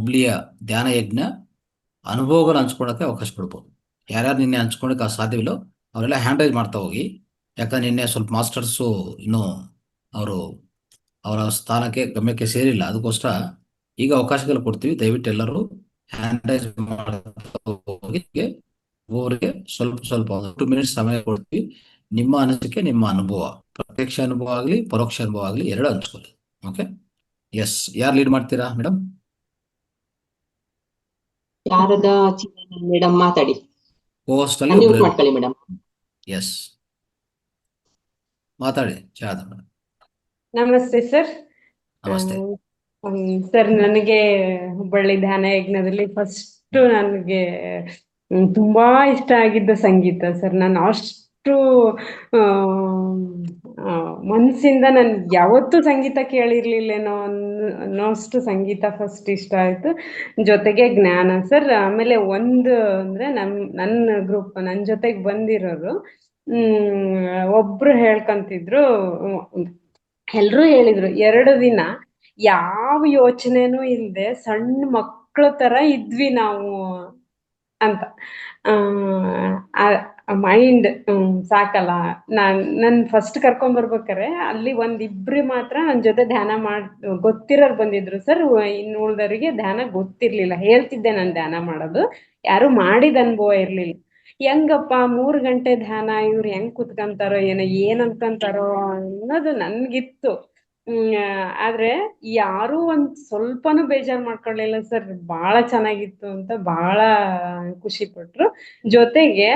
ಹುಬ್ಳಿಯ ಧ್ಯಾನ ಯಜ್ಞ ಅನುಭವಗಳು ಹಂಚ್ಕೊಳಕ್ಕೆ ಅವಕಾಶ ಕೊಡ್ಬೋದು. ಯಾರ್ಯಾರು ನಿನ್ನೆ ಹಂಚ್ಕೊಳಕ್ಕೆ ಸಾಧ್ಯವಿಲ್ಲೋ ಅವರೆಲ್ಲ ಹ್ಯಾಂಡ್ ರೈಸ್ ಮಾಡ್ತಾ ಹೋಗಿ. ಯಾಕಂದ್ರೆ ನಿನ್ನೆ ಸ್ವಲ್ಪ ಮಾಸ್ಟರ್ಸು ಇನ್ನೂ ಅವರು ಅವರ ಸ್ಥಾನಕ್ಕೆ ಗಮ್ಯಕ್ಕೆ ಸೇರಿಲ್ಲ. ಅದಕ್ಕೋಸ್ಕರ ಈಗ ಅವಕಾಶಗಳು ಕೊಡ್ತೀವಿ. ದಯವಿಟ್ಟು ಎಲ್ಲರೂ ಹ್ಯಾಂಡ್ ರೈಸ್ ಮಾಡ್ತಾ ಹೋಗಿ. ಒಬ್ಬೊಬ್ಬರಿಗೆ ಸ್ವಲ್ಪ ಸ್ವಲ್ಪ 2 ಮಿನಿಟ್ಸ್ ಸಮಯ ಕೊಡ್ತೀವಿ. ನಿಮ್ಮ ಅನಿಸಿಕೆ, ನಿಮ್ಮ ಅನುಭವ, ಪ್ರತ್ಯಕ್ಷ ಅನುಭವ ಆಗಲಿ ಪರೋಕ್ಷ ಅನುಭವ ಆಗಲಿ, ಎರಡು ಹಂಚ್ಕೊಳ್ಳಿ. Okay, yes. ಯಾರು ಲೀಡ್ ಮಾಡ್ತೀರಾ ಮೇಡಮ್? ಶಾರದಾ ಚಿನ್ನ ಮೇಡಮ್ ಮಾತಾಡಿ. ಹೋಸ್ಟ್ ಅಲ್ಲಿ ಅನ್ಮ್ಯೂಟ್ ಒಬ್ರು. ಮಾಡ್ಕೊಳ್ಳಿ ಮೇಡಮ್. ಎಸ್, ಮಾತಾಡಿ ಶಾರದಾ ಮೇಡಮ್. ನಮಸ್ತೆ ಸರ್. ನಮಸ್ತೆ. ಸರ್, ನನಗೆ ಹುಬ್ಬಳ್ಳಿ ಧ್ಯಾನ ಯಜ್ಞದಲ್ಲಿ ಫಸ್ಟ್ ನನಗೆ ತುಂಬಾ ಇಷ್ಟ ಆಗಿದ್ದ ಸಂಗೀತ ಸರ್. ನಾನು ಅಷ್ಟು ಮನಸ್ಸಿಂದ ನಾನು ಯಾವತ್ತೂ ಸಂಗೀತ ಕೇಳಿರ್ಲಿಲ್ಲೇನೋ ಅನ್ನೋಷ್ಟು ಸಂಗೀತ ಫಸ್ಟ್ ಇಷ್ಟ ಆಯ್ತು. ಜೊತೆಗೆ ಜ್ಞಾನ ಸರ್. ಆಮೇಲೆ ಒಂದು ಅಂದ್ರೆ ನನ್ನ ಗ್ರೂಪ್ ನನ್ನ ಜೊತೆಗೆ ಬಂದಿರೋರು ಒಬ್ರು ಹೇಳ್ಕಂತಿದ್ರು, ಎಲ್ರೂ ಹೇಳಿದ್ರು 2 ದಿನ ಯಾವ ಯೋಚನೆನೂ ಇಲ್ಲದೆ ಸಣ್ಣ ಮಕ್ಕಳ ತರ ಇದ್ವಿ ನಾವು ಅಂತ. ಮೈಂಡ್ ಸಾಕಲ್ಲ. ನನ್ ಫಸ್ಟ್ ಕರ್ಕೊಂಡ್ ಬರ್ಬೇಕಾರೆ ಅಲ್ಲಿ ಒಂದಿಬ್ರು ಮಾತ್ರ ನನ್ ಜೊತೆ ಧ್ಯಾನ ಗೊತ್ತಿರೋರು ಬಂದಿದ್ರು ಸರ್. ಇನ್ನು ಉಳ್ದವರಿಗೆ ಧ್ಯಾನ ಗೊತ್ತಿರ್ಲಿಲ್ಲ. ಹೇಳ್ತಿದ್ದೆ ನಾನು ಧ್ಯಾನ ಮಾಡೋದು, ಯಾರು ಮಾಡಿದ ಅನುಭವ ಇರ್ಲಿಲ್ಲ. ಹೆಂಗಪ್ಪ 3 ಗಂಟೆ ಧ್ಯಾನ, ಇವ್ರು ಹೆಂಗ್ ಕುತ್ಕಂತಾರೋ ಏನೋ, ಏನ್ ಅನ್ಕಂತಾರೋ ಅನ್ನೋದು ನನ್ಗಿತ್ತು. ಆದ್ರೆ ಯಾರು ಒಂದ್ ಸ್ವಲ್ಪನೂ ಬೇಜಾರ್ ಮಾಡ್ಕೊಳ್ಳಿಲ್ಲ ಸರ್. ಬಹಳ ಚೆನ್ನಾಗಿತ್ತು ಅಂತ ಬಹಳ ಖುಷಿ ಪಟ್ರು. ಜೊತೆಗೆ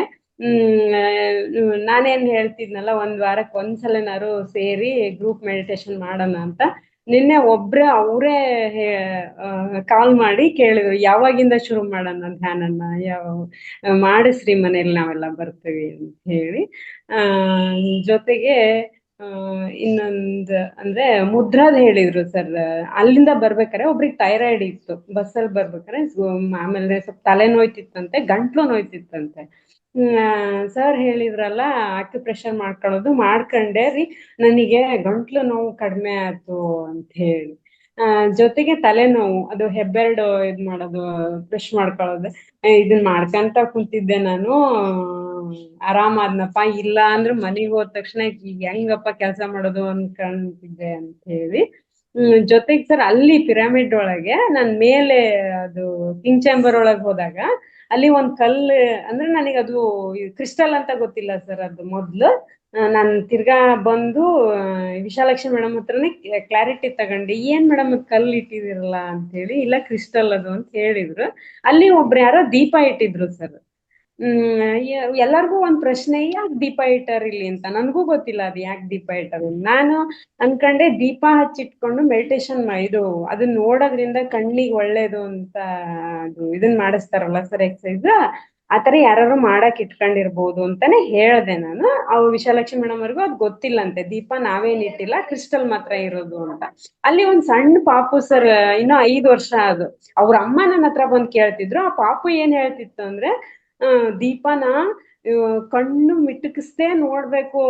ನಾನೇನ್ ಹೇಳ್ತಿದ್ನಲ್ಲ, 1 ವಾರಕ್ಕೆ ಒಂದ್ಸಲನಾರು ಸೇರಿ ಗ್ರೂಪ್ ಮೆಡಿಟೇಷನ್ ಮಾಡೋಣ ಅಂತ. ನಿನ್ನೆ ಅವರೇ ಕಾಲ್ ಮಾಡಿ ಕೇಳಿದ್ರು, ಯಾವಾಗಿಂದ ಶುರು ಮಾಡೋಣ ಧ್ಯಾನನ, ಮಾಡಿಸ್ರಿ ಮನೇಲಿ, ನಾವೆಲ್ಲ ಬರ್ತೀವಿ ಅಂತ ಹೇಳಿ. ಜೊತೆಗೆ ಇನ್ನೊಂದು ಅಂದ್ರೆ ಮುದ್ರಾದ್ ಹೇಳಿದ್ರು ಸರ್. ಅಲ್ಲಿಂದ ಬರ್ಬೇಕಾರೆ ಒಬ್ರಿಗೆ ಥೈರಾಯ್ಡ್ ಇತ್ತು, ಬಸ್ಸಲ್ಲಿ ಬರ್ಬೇಕಾರೆ. ಆಮೇಲೆ ಸ್ವಲ್ಪ ತಲೆ ನೋಯ್ತಿತ್ತಂತೆ, ಗಂಟ್ಲು ನೋಯ್ತಿತ್ತಂತೆ. ಸರ್ ಹೇಳಿದ್ರಲ್ಲ ಆಕ್ಯುಪ್ರೆಷರ್ ಮಾಡ್ಕೊಳ್ಳೋದು, ಮಾಡ್ಕೊಂಡೆ ರೀ. ನನಗೆ ಗಂಟ್ಲು ನೋವು ಕಡಿಮೆ ಆಯ್ತು ಅಂತ ಹೇಳಿ. ಜೊತೆಗೆ ತಲೆನೋವು, ಅದು ಹೆಬ್ಬೆರಡು ಇದ್ ಮಾಡೋದು, ಬ್ರಷ್ ಮಾಡ್ಕೊಳ್ಳೋದು, ಇದನ್ ಮಾಡ್ಕಂತ ಕುಂತಿದ್ದೆ ನಾನು. ಆರಾಮಾದ್ನಪ್ಪ. ಇಲ್ಲ ಅಂದ್ರೆ ಮನೆಗೆ ಹೋದ ತಕ್ಷಣ ಈಗ ಹೆಂಗಪ್ಪ ಕೆಲಸ ಮಾಡೋದು ಅನ್ಕೊಂತಿದ್ದೆ ಅಂತ ಹೇಳಿ. ಜೊತೆಗೆ ಸರ್ ಅಲ್ಲಿ ಪಿರಮಿಡ್ ಒಳಗೆ ನಾನ್ ಮೇಲೆ ಅದು ಕಿಂಗ್ ಚೇಂಬರ್ ಒಳಗೆ ಹೋದಾಗ ಅಲ್ಲಿ ಒಂದ್ ಕಲ್ಲು, ಅಂದ್ರೆ ನನಗೆ ಅದು ಕ್ರಿಸ್ಟಲ್ ಅಂತ ಗೊತ್ತಿಲ್ಲ ಸರ್. ಅದು ಮೊದ್ಲು ನಾನ್ ತಿರ್ಗಾ ಬಂದು ವಿಶಾಲಕ್ಷ್ಮಿ ಮೇಡಮ್ ಹತ್ರನೇ ಕ್ಲಾರಿಟಿ ತಗೊಂಡೆ, ಏನ್ ಮೇಡಮ್ ಅದು ಕಲ್ಲು ಇಟ್ಟಿದಿರಲ್ಲ ಅಂತ ಹೇಳಿ. ಇಲ್ಲ ಕ್ರಿಸ್ಟಲ್ ಅದು ಅಂತ ಹೇಳಿದ್ರು. ಅಲ್ಲಿ ಒಬ್ರು ಯಾರೋ ದೀಪ ಇಟ್ಟಿದ್ರು ಸರ್. ಎಲ್ಲರಿಗೂ ಒಂದ್ ಪ್ರಶ್ನೆ, ಯಾಕೆ ದೀಪ ಇಟ್ಟಾರ ಇಲ್ಲಿ ಅಂತ. ನನ್ಗೂ ಗೊತ್ತಿಲ್ಲ ಅದು ಯಾಕೆ ದೀಪ ಇಟ್ಟಾರ. ನಾನು ಅನ್ಕಂಡೆ ದೀಪ ಹಚ್ಚಿಟ್ಕೊಂಡು ಮೆಡಿಟೇಷನ್ ಇದು ಅದನ್ನ ನೋಡೋದ್ರಿಂದ ಕಣ್ಣಿಗೆ ಒಳ್ಳೇದು ಅಂತ ಅದು ಇದನ್ ಮಾಡಿಸ್ತಾರಲ್ಲ ಸರ್, ಎಕ್ಸಸೈಸ್. ಆತರ ಯಾರು ಮಾಡಕ್ ಇಟ್ಕೊಂಡಿರ್ಬೋದು ಅಂತಾನೆ ಹೇಳ್ದೆ ನಾನು. ಅವ್ರು ವಿಶಾಲಕ್ಷ್ಮಿ ಮೇಡಮ್ ಅವ್ರಿಗೂ ಅದ್ ಗೊತ್ತಿಲ್ಲಂತೆ, ದೀಪ ನಾವೇನ್ ಇಟ್ಟಿಲ್ಲ, ಕ್ರಿಸ್ಟಲ್ ಮಾತ್ರ ಇರೋದು ಅಂತ. ಅಲ್ಲಿ ಒಂದ್ ಸಣ್ಣ ಪಾಪು ಸರ್, ಇನ್ನೂ 5 ವರ್ಷ ಅದು. ಅವ್ರ ಅಮ್ಮ ನನ್ನ ಹತ್ರ ಬಂದ್ ಕೇಳ್ತಿದ್ರು. ಆ ಪಾಪು ಏನ್ ಹೇಳ್ತಿತ್ತು ಅಂದ್ರೆ, ದೀಪನ ಕಣ್ಣು ಮಿಟುಕಿಸ್ದೇ ನೋಡ್ಬೇಕು,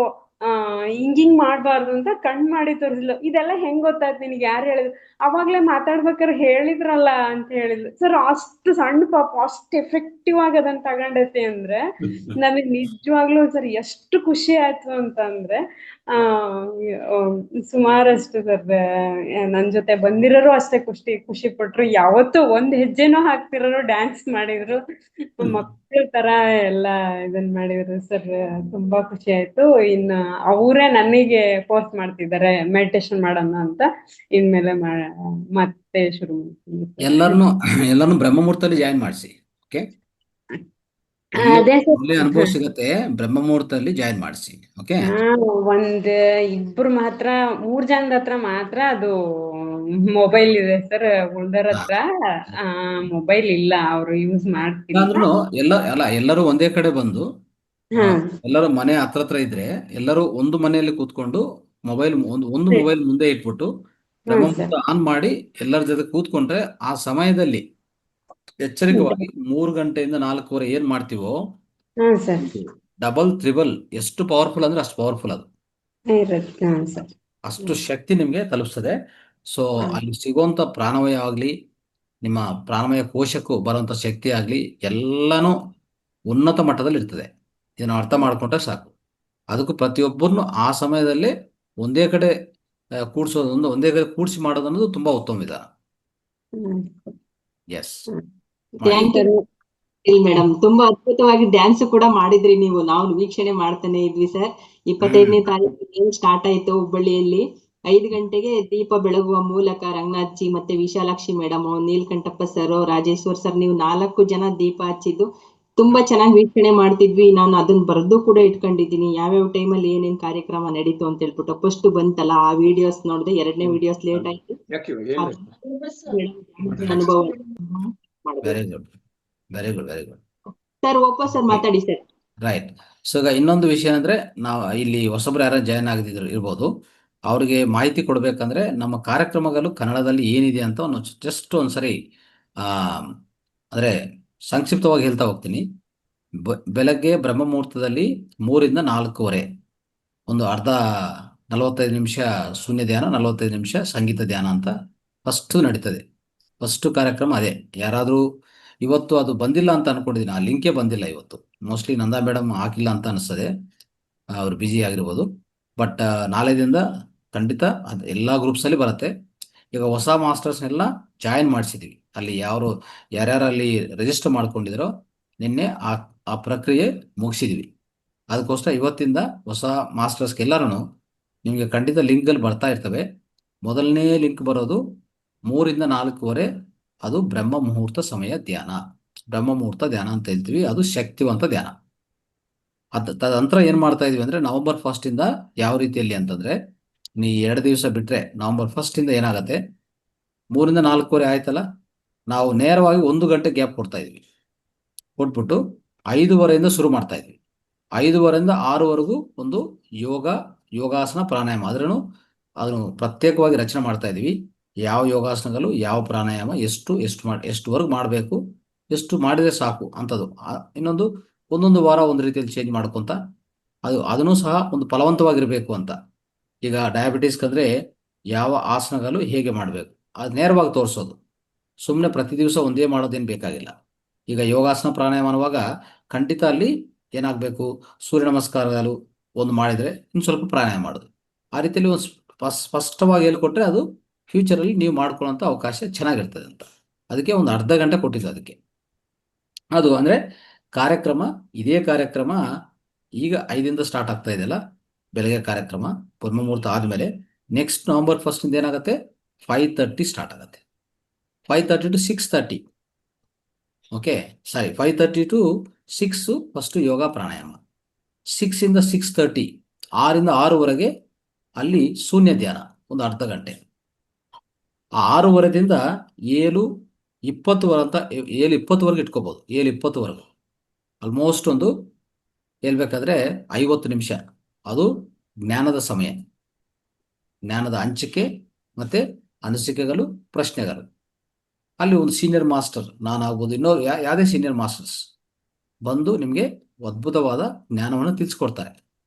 ಹಿಂಗಿಂಗ್ ಮಾಡ್ಬಾರ್ದು ಅಂತ ಕಣ್ ಮಾಡಿ ತೋರಿಸಿಲ್ಲ. ಇದೆಲ್ಲ ಹೆಂಗ್ ಗೊತ್ತಾಯ್ತು ನಿನಗೆ, ಯಾರು ಹೇಳಿದ್ರು? ಅವಾಗ್ಲೇ ಮಾತಾಡ್ಬೇಕಾದ್ರೆ ಹೇಳಿದ್ರಲ್ಲ ಅಂತ ಹೇಳಿದ್ಲು ಸರ್. ಅಷ್ಟು ಸಣ್ಣ ಪಾಪ ಅಷ್ಟು ಎಫೆಕ್ಟಿವ್ ಆಗಿ ಅದನ್ನ ತಗೊಂಡೈತೆ ಅಂದ್ರೆ ನನಗ್ ನಿಜವಾಗ್ಲೂ ಸರ್ ಎಷ್ಟು ಖುಷಿ ಆಯ್ತು ಅಂತ ಅಂದ್ರೆ, ಸುಮಾರಷ್ಟು ಸರ್. ನನ್ ಜೊತೆ ಬಂದಿರೋರು ಅಷ್ಟೇ ಖುಷಿ ಪಟ್ರು. ಯಾವತ್ತೂ ಒಂದ್ ಹೆಜ್ಜೆನೂ ಹಾಕ್ತಿರೋರು, ಡ್ಯಾನ್ಸ್ ಮಾಡಿದ್ರು, ಮಕ್ಕಳ ತರ ಎಲ್ಲ ಇದನ್ ಮಾಡಿದ್ರು ಸರ್. ತುಂಬಾ ಖುಷಿ ಆಯ್ತು. ಇನ್ನು ಅವರೇ ನನಗೆ ಫೋರ್ಸ್ ಮಾಡ್ತಿದ್ದಾರೆ ಮೆಡಿಟೇಷನ್ ಮಾಡೋಣ ಅಂತ. ಇನ್ಮೇಲೆ ಮತ್ತೆ ಶುರು ಮಾಡ್ತೀನಿ ಸರ್. ಎಲ್ಲಾನು ಬ್ರಹ್ಮ ಮುಹೂರ್ತದಲ್ಲಿ ಜಾಯಿನ್ ಮಾಡಿಸಿ. ಓಕೆ, ಅದೇ ಒಳ್ಳೆ ಅನುಭವ ಸಿಗತ್ತೆ. ಬ್ರಹ್ಮ ಮುಹೂರ್ತದಲ್ಲಿ ಜಾಯಿನ್ ಮಾಡಿಸಿ. ಓಕೆ, ಒಂದ್ ಇಬ್ರು ಮಾತ್ರ, 3 ಜನದ ಹತ್ರ ಮಾತ್ರ ಅದು ಮೊಬೈಲ್ ಇದೆ ಸರ್. ಉಳ್ದರ ಹತ್ರ ಮೊಬೈಲ್ ಇಲ್ಲ, ಅವ್ರು ಯೂಸ್ ಮಾಡ್ತಿಲ್ಲ. ಅಂದ್ರೂ ಎಲ್ಲರೂ ಒಂದೇ ಕಡೆ ಬಂದು, ಎಲ್ಲರೂ ಮನೆ ಹತ್ರ ಇದ್ರೆ ಎಲ್ಲರೂ ಒಂದು ಮನೆಯಲ್ಲಿ ಕೂತ್ಕೊಂಡು ಮೊಬೈಲ್ ಒಂದು ಮೊಬೈಲ್ ಮುಂದೆ ಇಟ್ಬಿಟ್ಟು ಬ್ರಹ್ಮ ಮುಹೂರ್ತ ಆನ್ ಮಾಡಿ ಎಲ್ಲರ ಜೊತೆ ಕೂತ್ಕೊಂಡ್ರೆ ಆ ಸಮಯದಲ್ಲಿ ಎಚ್ಚರಿಕವಾಗಿ 3 ಗಂಟೆಯಿಂದ 4:15 ಏನ್ ಮಾಡ್ತೀವೋ ಡಬಲ್ ತ್ರಿಬಲ್ ಎಷ್ಟು ಪವರ್ಫುಲ್ ಅಂದ್ರೆ ಅಷ್ಟು ಪವರ್ಫುಲ್ ಅದು. ಅಷ್ಟು ಶಕ್ತಿ ನಿಮ್ಗೆ ತಲುಪಿಸ್ತದೆ. ಸೊ ಅಲ್ಲಿ ಸಿಗುವಂತ ಪ್ರಾಣವಯ ಆಗ್ಲಿ, ನಿಮ್ಮ ಪ್ರಾಣಮಯ ಕೋಶಕ್ಕೂ ಬರುವಂಥ ಶಕ್ತಿ ಆಗಲಿ ಎಲ್ಲನೂ ಉನ್ನತ ಮಟ್ಟದಲ್ಲಿ ಇರ್ತದೆ. ಇದನ್ನು ಅರ್ಥ ಮಾಡ್ಕೊಂಡ್ರೆ ಸಾಕು. ಅದಕ್ಕೂ ಪ್ರತಿಯೊಬ್ಬರನ್ನು ಆ ಸಮಯದಲ್ಲಿ ಒಂದೇ ಕಡೆ ಕೂಡಿಸೋದು, ಒಂದೇ ಕಡೆ ಕೂಡಿಸಿ ಮಾಡೋದು ಅನ್ನೋದು ತುಂಬ ಉತ್ತಮ ವಿಧಾನ. Yes, thank you madam. ತುಂಬಾ ಅದ್ಭುತವಾಗಿ ಡ್ಯಾನ್ಸ್ ಕೂಡ ಮಾಡಿದ್ರಿ ನೀವು. ನಾವು ವೀಕ್ಷಣೆ ಮಾಡ್ತಾನೆ ಇದ್ವಿ ಸರ್. 25ನೇ ತಾರೀಕು ಸ್ಟಾರ್ಟ್ ಆಯ್ತು ಹುಬ್ಬಳ್ಳಿಯಲ್ಲಿ. 5 ಗಂಟೆಗೆ ದೀಪ ಬೆಳಗುವ ಮೂಲಕ ರಂಗನಾಥ್ ಜಿ ಮತ್ತೆ Vishalakshi madam, Neelkanthappa sir, Rajeshwar sir, ನೀವು 4 ಜನ ದೀಪ ಹಚ್ಚಿದ್ದು ತುಂಬಾ ಚೆನ್ನಾಗಿ ವೀಕ್ಷಣೆ ಮಾಡ್ತಿದ್ವಿ. ನಾನು ಅದನ್ನ ಬರೆದು ಕೂಡ ಇಟ್ಕೊಂಡಿದ್ದೀನಿ, ಯಾವ್ಯಾವ ಟೈಮಲ್ಲಿ ಏನೇನ್ ಕಾರ್ಯಕ್ರಮ ನಡೀತು ಅಂತ ಹೇಳ್ಬಿಟ್ಟು. ಫಸ್ಟ್ ಬಂತಲ್ಲ ಆ ವಿಡಿಯೋಸ್ ನೋಡಿದೆ, 2ನೇ ವಿಡಿಯೋಸ್ ಲೇಟ್ ಆಯ್ತು. ಅನುಭವ very good, very good, very good. Sir ವಾಪಸ್ ಸರ್ ಮಾತಾಡಿ ಸರ್. ರೈಟ್. ಸೊ ಈಗ ಇನ್ನೊಂದು ವಿಷಯ ಅಂದರೆ, ನಾವು ಇಲ್ಲಿ ಹೊಸಬ್ರು ಯಾರು ಜಾಯ್ನ್ ಆಗದಿದ್ರು ಇರ್ಬೋದು, ಅವ್ರಿಗೆ ಮಾಹಿತಿ ಕೊಡಬೇಕಂದ್ರೆ ನಮ್ಮ ಕಾರ್ಯಕ್ರಮಗಳು ಕನ್ನಡದಲ್ಲಿ ಏನಿದೆ ಅಂತ ಜಸ್ಟ್ ಒಂದ್ಸರಿ ಅಂದರೆ ಸಂಕ್ಷಿಪ್ತವಾಗಿ ಹೇಳ್ತಾ ಹೋಗ್ತೀನಿ. ಬೆಳಗ್ಗೆ ಬ್ರಹ್ಮ ಮುಹೂರ್ತದಲ್ಲಿ 3ರಿಂದ 4:15 ಒಂದು ಅರ್ಧ 45 ನಿಮಿಷ ಶೂನ್ಯ ಧ್ಯಾನ, 45 ನಿಮಿಷ ಸಂಗೀತ ಧ್ಯಾನ ಅಂತ ಫಸ್ಟು ನಡೀತದೆ. ಫಸ್ಟು ಕಾರ್ಯಕ್ರಮ ಅದೇ. ಯಾರಾದರೂ ಇವತ್ತು ಅದು ಬಂದಿಲ್ಲ ಅಂತ ಅನ್ಕೊಂಡಿದ್ದೀನಿ, ಆ ಲಿಂಕೇ ಬಂದಿಲ್ಲ ಇವತ್ತು. ಮೋಸ್ಟ್ಲಿ ನಂದಾ ಮೇಡಮ್ ಹಾಕಿಲ್ಲ ಅಂತ ಅನಿಸ್ತದೆ, ಅವ್ರು ಬ್ಯುಸಿ ಆಗಿರ್ಬೋದು. ಬಟ್ ನಾಳೆದಿಂದ ಖಂಡಿತ ಅದು ಎಲ್ಲ ಗ್ರೂಪ್ಸಲ್ಲಿ ಬರುತ್ತೆ. ಈಗ ಹೊಸ ಮಾಸ್ಟರ್ಸ್ನೆಲ್ಲ ಜಾಯಿನ್ ಮಾಡಿಸಿದ್ದೀವಿ. ಅಲ್ಲಿ ಯಾರ್ಯಾರು ಅಲ್ಲಿ ರಿಜಿಸ್ಟರ್ ಮಾಡ್ಕೊಂಡಿದ್ರೋ ನಿನ್ನೆ ಆ ಪ್ರಕ್ರಿಯೆ ಮುಗಿಸಿದ್ವಿ. ಅದಕ್ಕೋಸ್ಕರ ಇವತ್ತಿಂದ ಹೊಸ ಮಾಸ್ಟರ್ಸ್ಗೆಲ್ಲರೂ ನಿಮಗೆ ಖಂಡಿತ ಲಿಂಕ್ಗಳು ಬರ್ತಾ ಇರ್ತವೆ. ಮೊದಲನೇ ಲಿಂಕ್ ಬರೋದು 3ರಿಂದ 4:15, ಅದು ಬ್ರಹ್ಮ ಮುಹೂರ್ತ ಸಮಯ ಧ್ಯಾನ. ಬ್ರಹ್ಮ ಮುಹೂರ್ತ ಧ್ಯಾನ ಅಂತ ಹೇಳ್ತೀವಿ, ಅದು ಶಕ್ತಿವಂತ ಧ್ಯಾನ. ತದನಂತರ ಏನು ಮಾಡ್ತಾ ಇದೀವಿ ಅಂದರೆ, ನವೆಂಬರ್ 1 ಯಾವ ರೀತಿಯಲ್ಲಿ ಅಂತಂದರೆ, ನೀ 2 ದಿವಸ ಬಿಟ್ಟರೆ ನವೆಂಬರ್ 1 ಏನಾಗುತ್ತೆ, 3ರಿಂದ 4:15 ಆಯ್ತಲ್ಲ, ನಾವು ನೇರವಾಗಿ 1 ಗಂಟೆ ಗ್ಯಾಪ್ ಕೊಡ್ತಾ ಇದ್ವಿ. ಕೊಟ್ಬಿಟ್ಟು 5:15 ಶುರು ಮಾಡ್ತಾ ಇದ್ವಿ. 5:15ರಿಂದ 6ವರೆಗೂ ಒಂದು ಯೋಗಾಸನ ಪ್ರಾಣಾಯಾಮ, ಆದ್ರೂ ಅದನ್ನು ಪ್ರತ್ಯೇಕವಾಗಿ ರಚನೆ ಮಾಡ್ತಾ ಇದ್ವಿ. ಯಾವ ಯೋಗಾಸನಗಳು, ಯಾವ ಪ್ರಾಣಾಯಾಮ, ಎಷ್ಟುವರೆಗೂ ಮಾಡಬೇಕು, ಎಷ್ಟು ಮಾಡಿದರೆ ಸಾಕು ಅಂಥದ್ದು. ಇನ್ನೊಂದು ಒಂದೊಂದು ವಾರ ಒಂದು ರೀತಿಯಲ್ಲಿ ಚೇಂಜ್ ಮಾಡ್ಕೊತ ಅದನ್ನು ಸಹ ಒಂದು ಫಲವಂತವಾಗಿರಬೇಕು ಅಂತ. ಈಗ ಡಯಾಬಿಟೀಸ್ಗಂದರೆ ಯಾವ ಆಸನಗಳು ಹೇಗೆ ಮಾಡಬೇಕು ಅದು ನೇರವಾಗಿ ತೋರಿಸೋದು. ಸುಮ್ಮನೆ ಪ್ರತಿ ದಿವಸ ಒಂದೇ ಮಾಡೋದೇನು ಬೇಕಾಗಿಲ್ಲ. ಈಗ ಯೋಗಾಸನ ಪ್ರಾಣಾಯಾಮ ಅನ್ನುವಾಗ ಖಂಡಿತ ಅಲ್ಲಿ ಏನಾಗಬೇಕು, ಸೂರ್ಯ ನಮಸ್ಕಾರಗಳು ಒಂದು ಮಾಡಿದರೆ ಇನ್ನು ಸ್ವಲ್ಪ ಪ್ರಾಣಾಯಾಮ ಮಾಡೋದು. ಆ ರೀತಿಯಲ್ಲಿ ಒಂದು ಸ್ಪಷ್ಟವಾಗಿ ಹೇಳ್ಕೊಟ್ರೆ ಅದು ಫ್ಯೂಚರಲ್ಲಿ ನೀವು ಮಾಡ್ಕೊಳ್ಳೋಂಥ ಅವಕಾಶ ಚೆನ್ನಾಗಿರ್ತದೆ ಅಂತ. ಅದಕ್ಕೆ ಒಂದು ಅರ್ಧ ಗಂಟೆ ಕೊಟ್ಟಿದ್ದು ಅದಕ್ಕೆ. ಅದು ಅಂದರೆ ಕಾರ್ಯಕ್ರಮ, ಇದೇ ಕಾರ್ಯಕ್ರಮ ಈಗ 5ರಿಂದ ಸ್ಟಾರ್ಟ್ ಆಗ್ತಾ ಇದೆಯಲ್ಲ, ಬೆಳಗ್ಗೆ ಕಾರ್ಯಕ್ರಮ ಬ್ರಹ್ಮ ಮುಹೂರ್ತ ಆದಮೇಲೆ ನೆಕ್ಸ್ಟ್ ನವೆಂಬರ್ 1 ಏನಾಗುತ್ತೆ, 5:30 ಸ್ಟಾರ್ಟ್ ಆಗುತ್ತೆ. 5:30 to 6:30. Okay, sorry, 5:30 to 6 first yoga pranayama. 6ರಿಂದ 6:30, 6ರಿಂದ 6ವರೆಗೆ ಅಲ್ಲಿ ಶೂನ್ಯ ಧ್ಯಾನ ಒಂದು ಅರ್ಧ ಗಂಟೆ. 6:15ದಿಂದ 7:20 ಅಂತ 7:20ವರೆಗೆ ಇಟ್ಕೋಬೋದು. 7:20ವರೆಗೂ ಆಲ್ಮೋಸ್ಟ್ ಒಂದು ಹೇಳ್ಬೇಕಾದ್ರೆ 50 ನಿಮಿಷ. ಅದು ಜ್ಞಾನದ ಸಮಯ, ಜ್ಞಾನದ ಹಂಚಿಕೆ ಮತ್ತು ಅನಿಸಿಕೆಗಳು, ಪ್ರಶ್ನೆಗಳು. ಅಲ್ಲಿ ಒಂದು ಸೀನಿಯರ್ ಮಾಸ್ಟರ್, ನಾನಾಗ್ಬೋದು, ಯಾವುದೇ ಸೀನಿಯರ್ ಮಾಸ್ಟರ್ಸ್ ಬಂದು ನಿಮಗೆ ಅದ್ಭುತವಾದ ಜ್ಞಾನವನ್ನು ತಿಳಿಸ್ಕೊಡ್ತಾರೆ.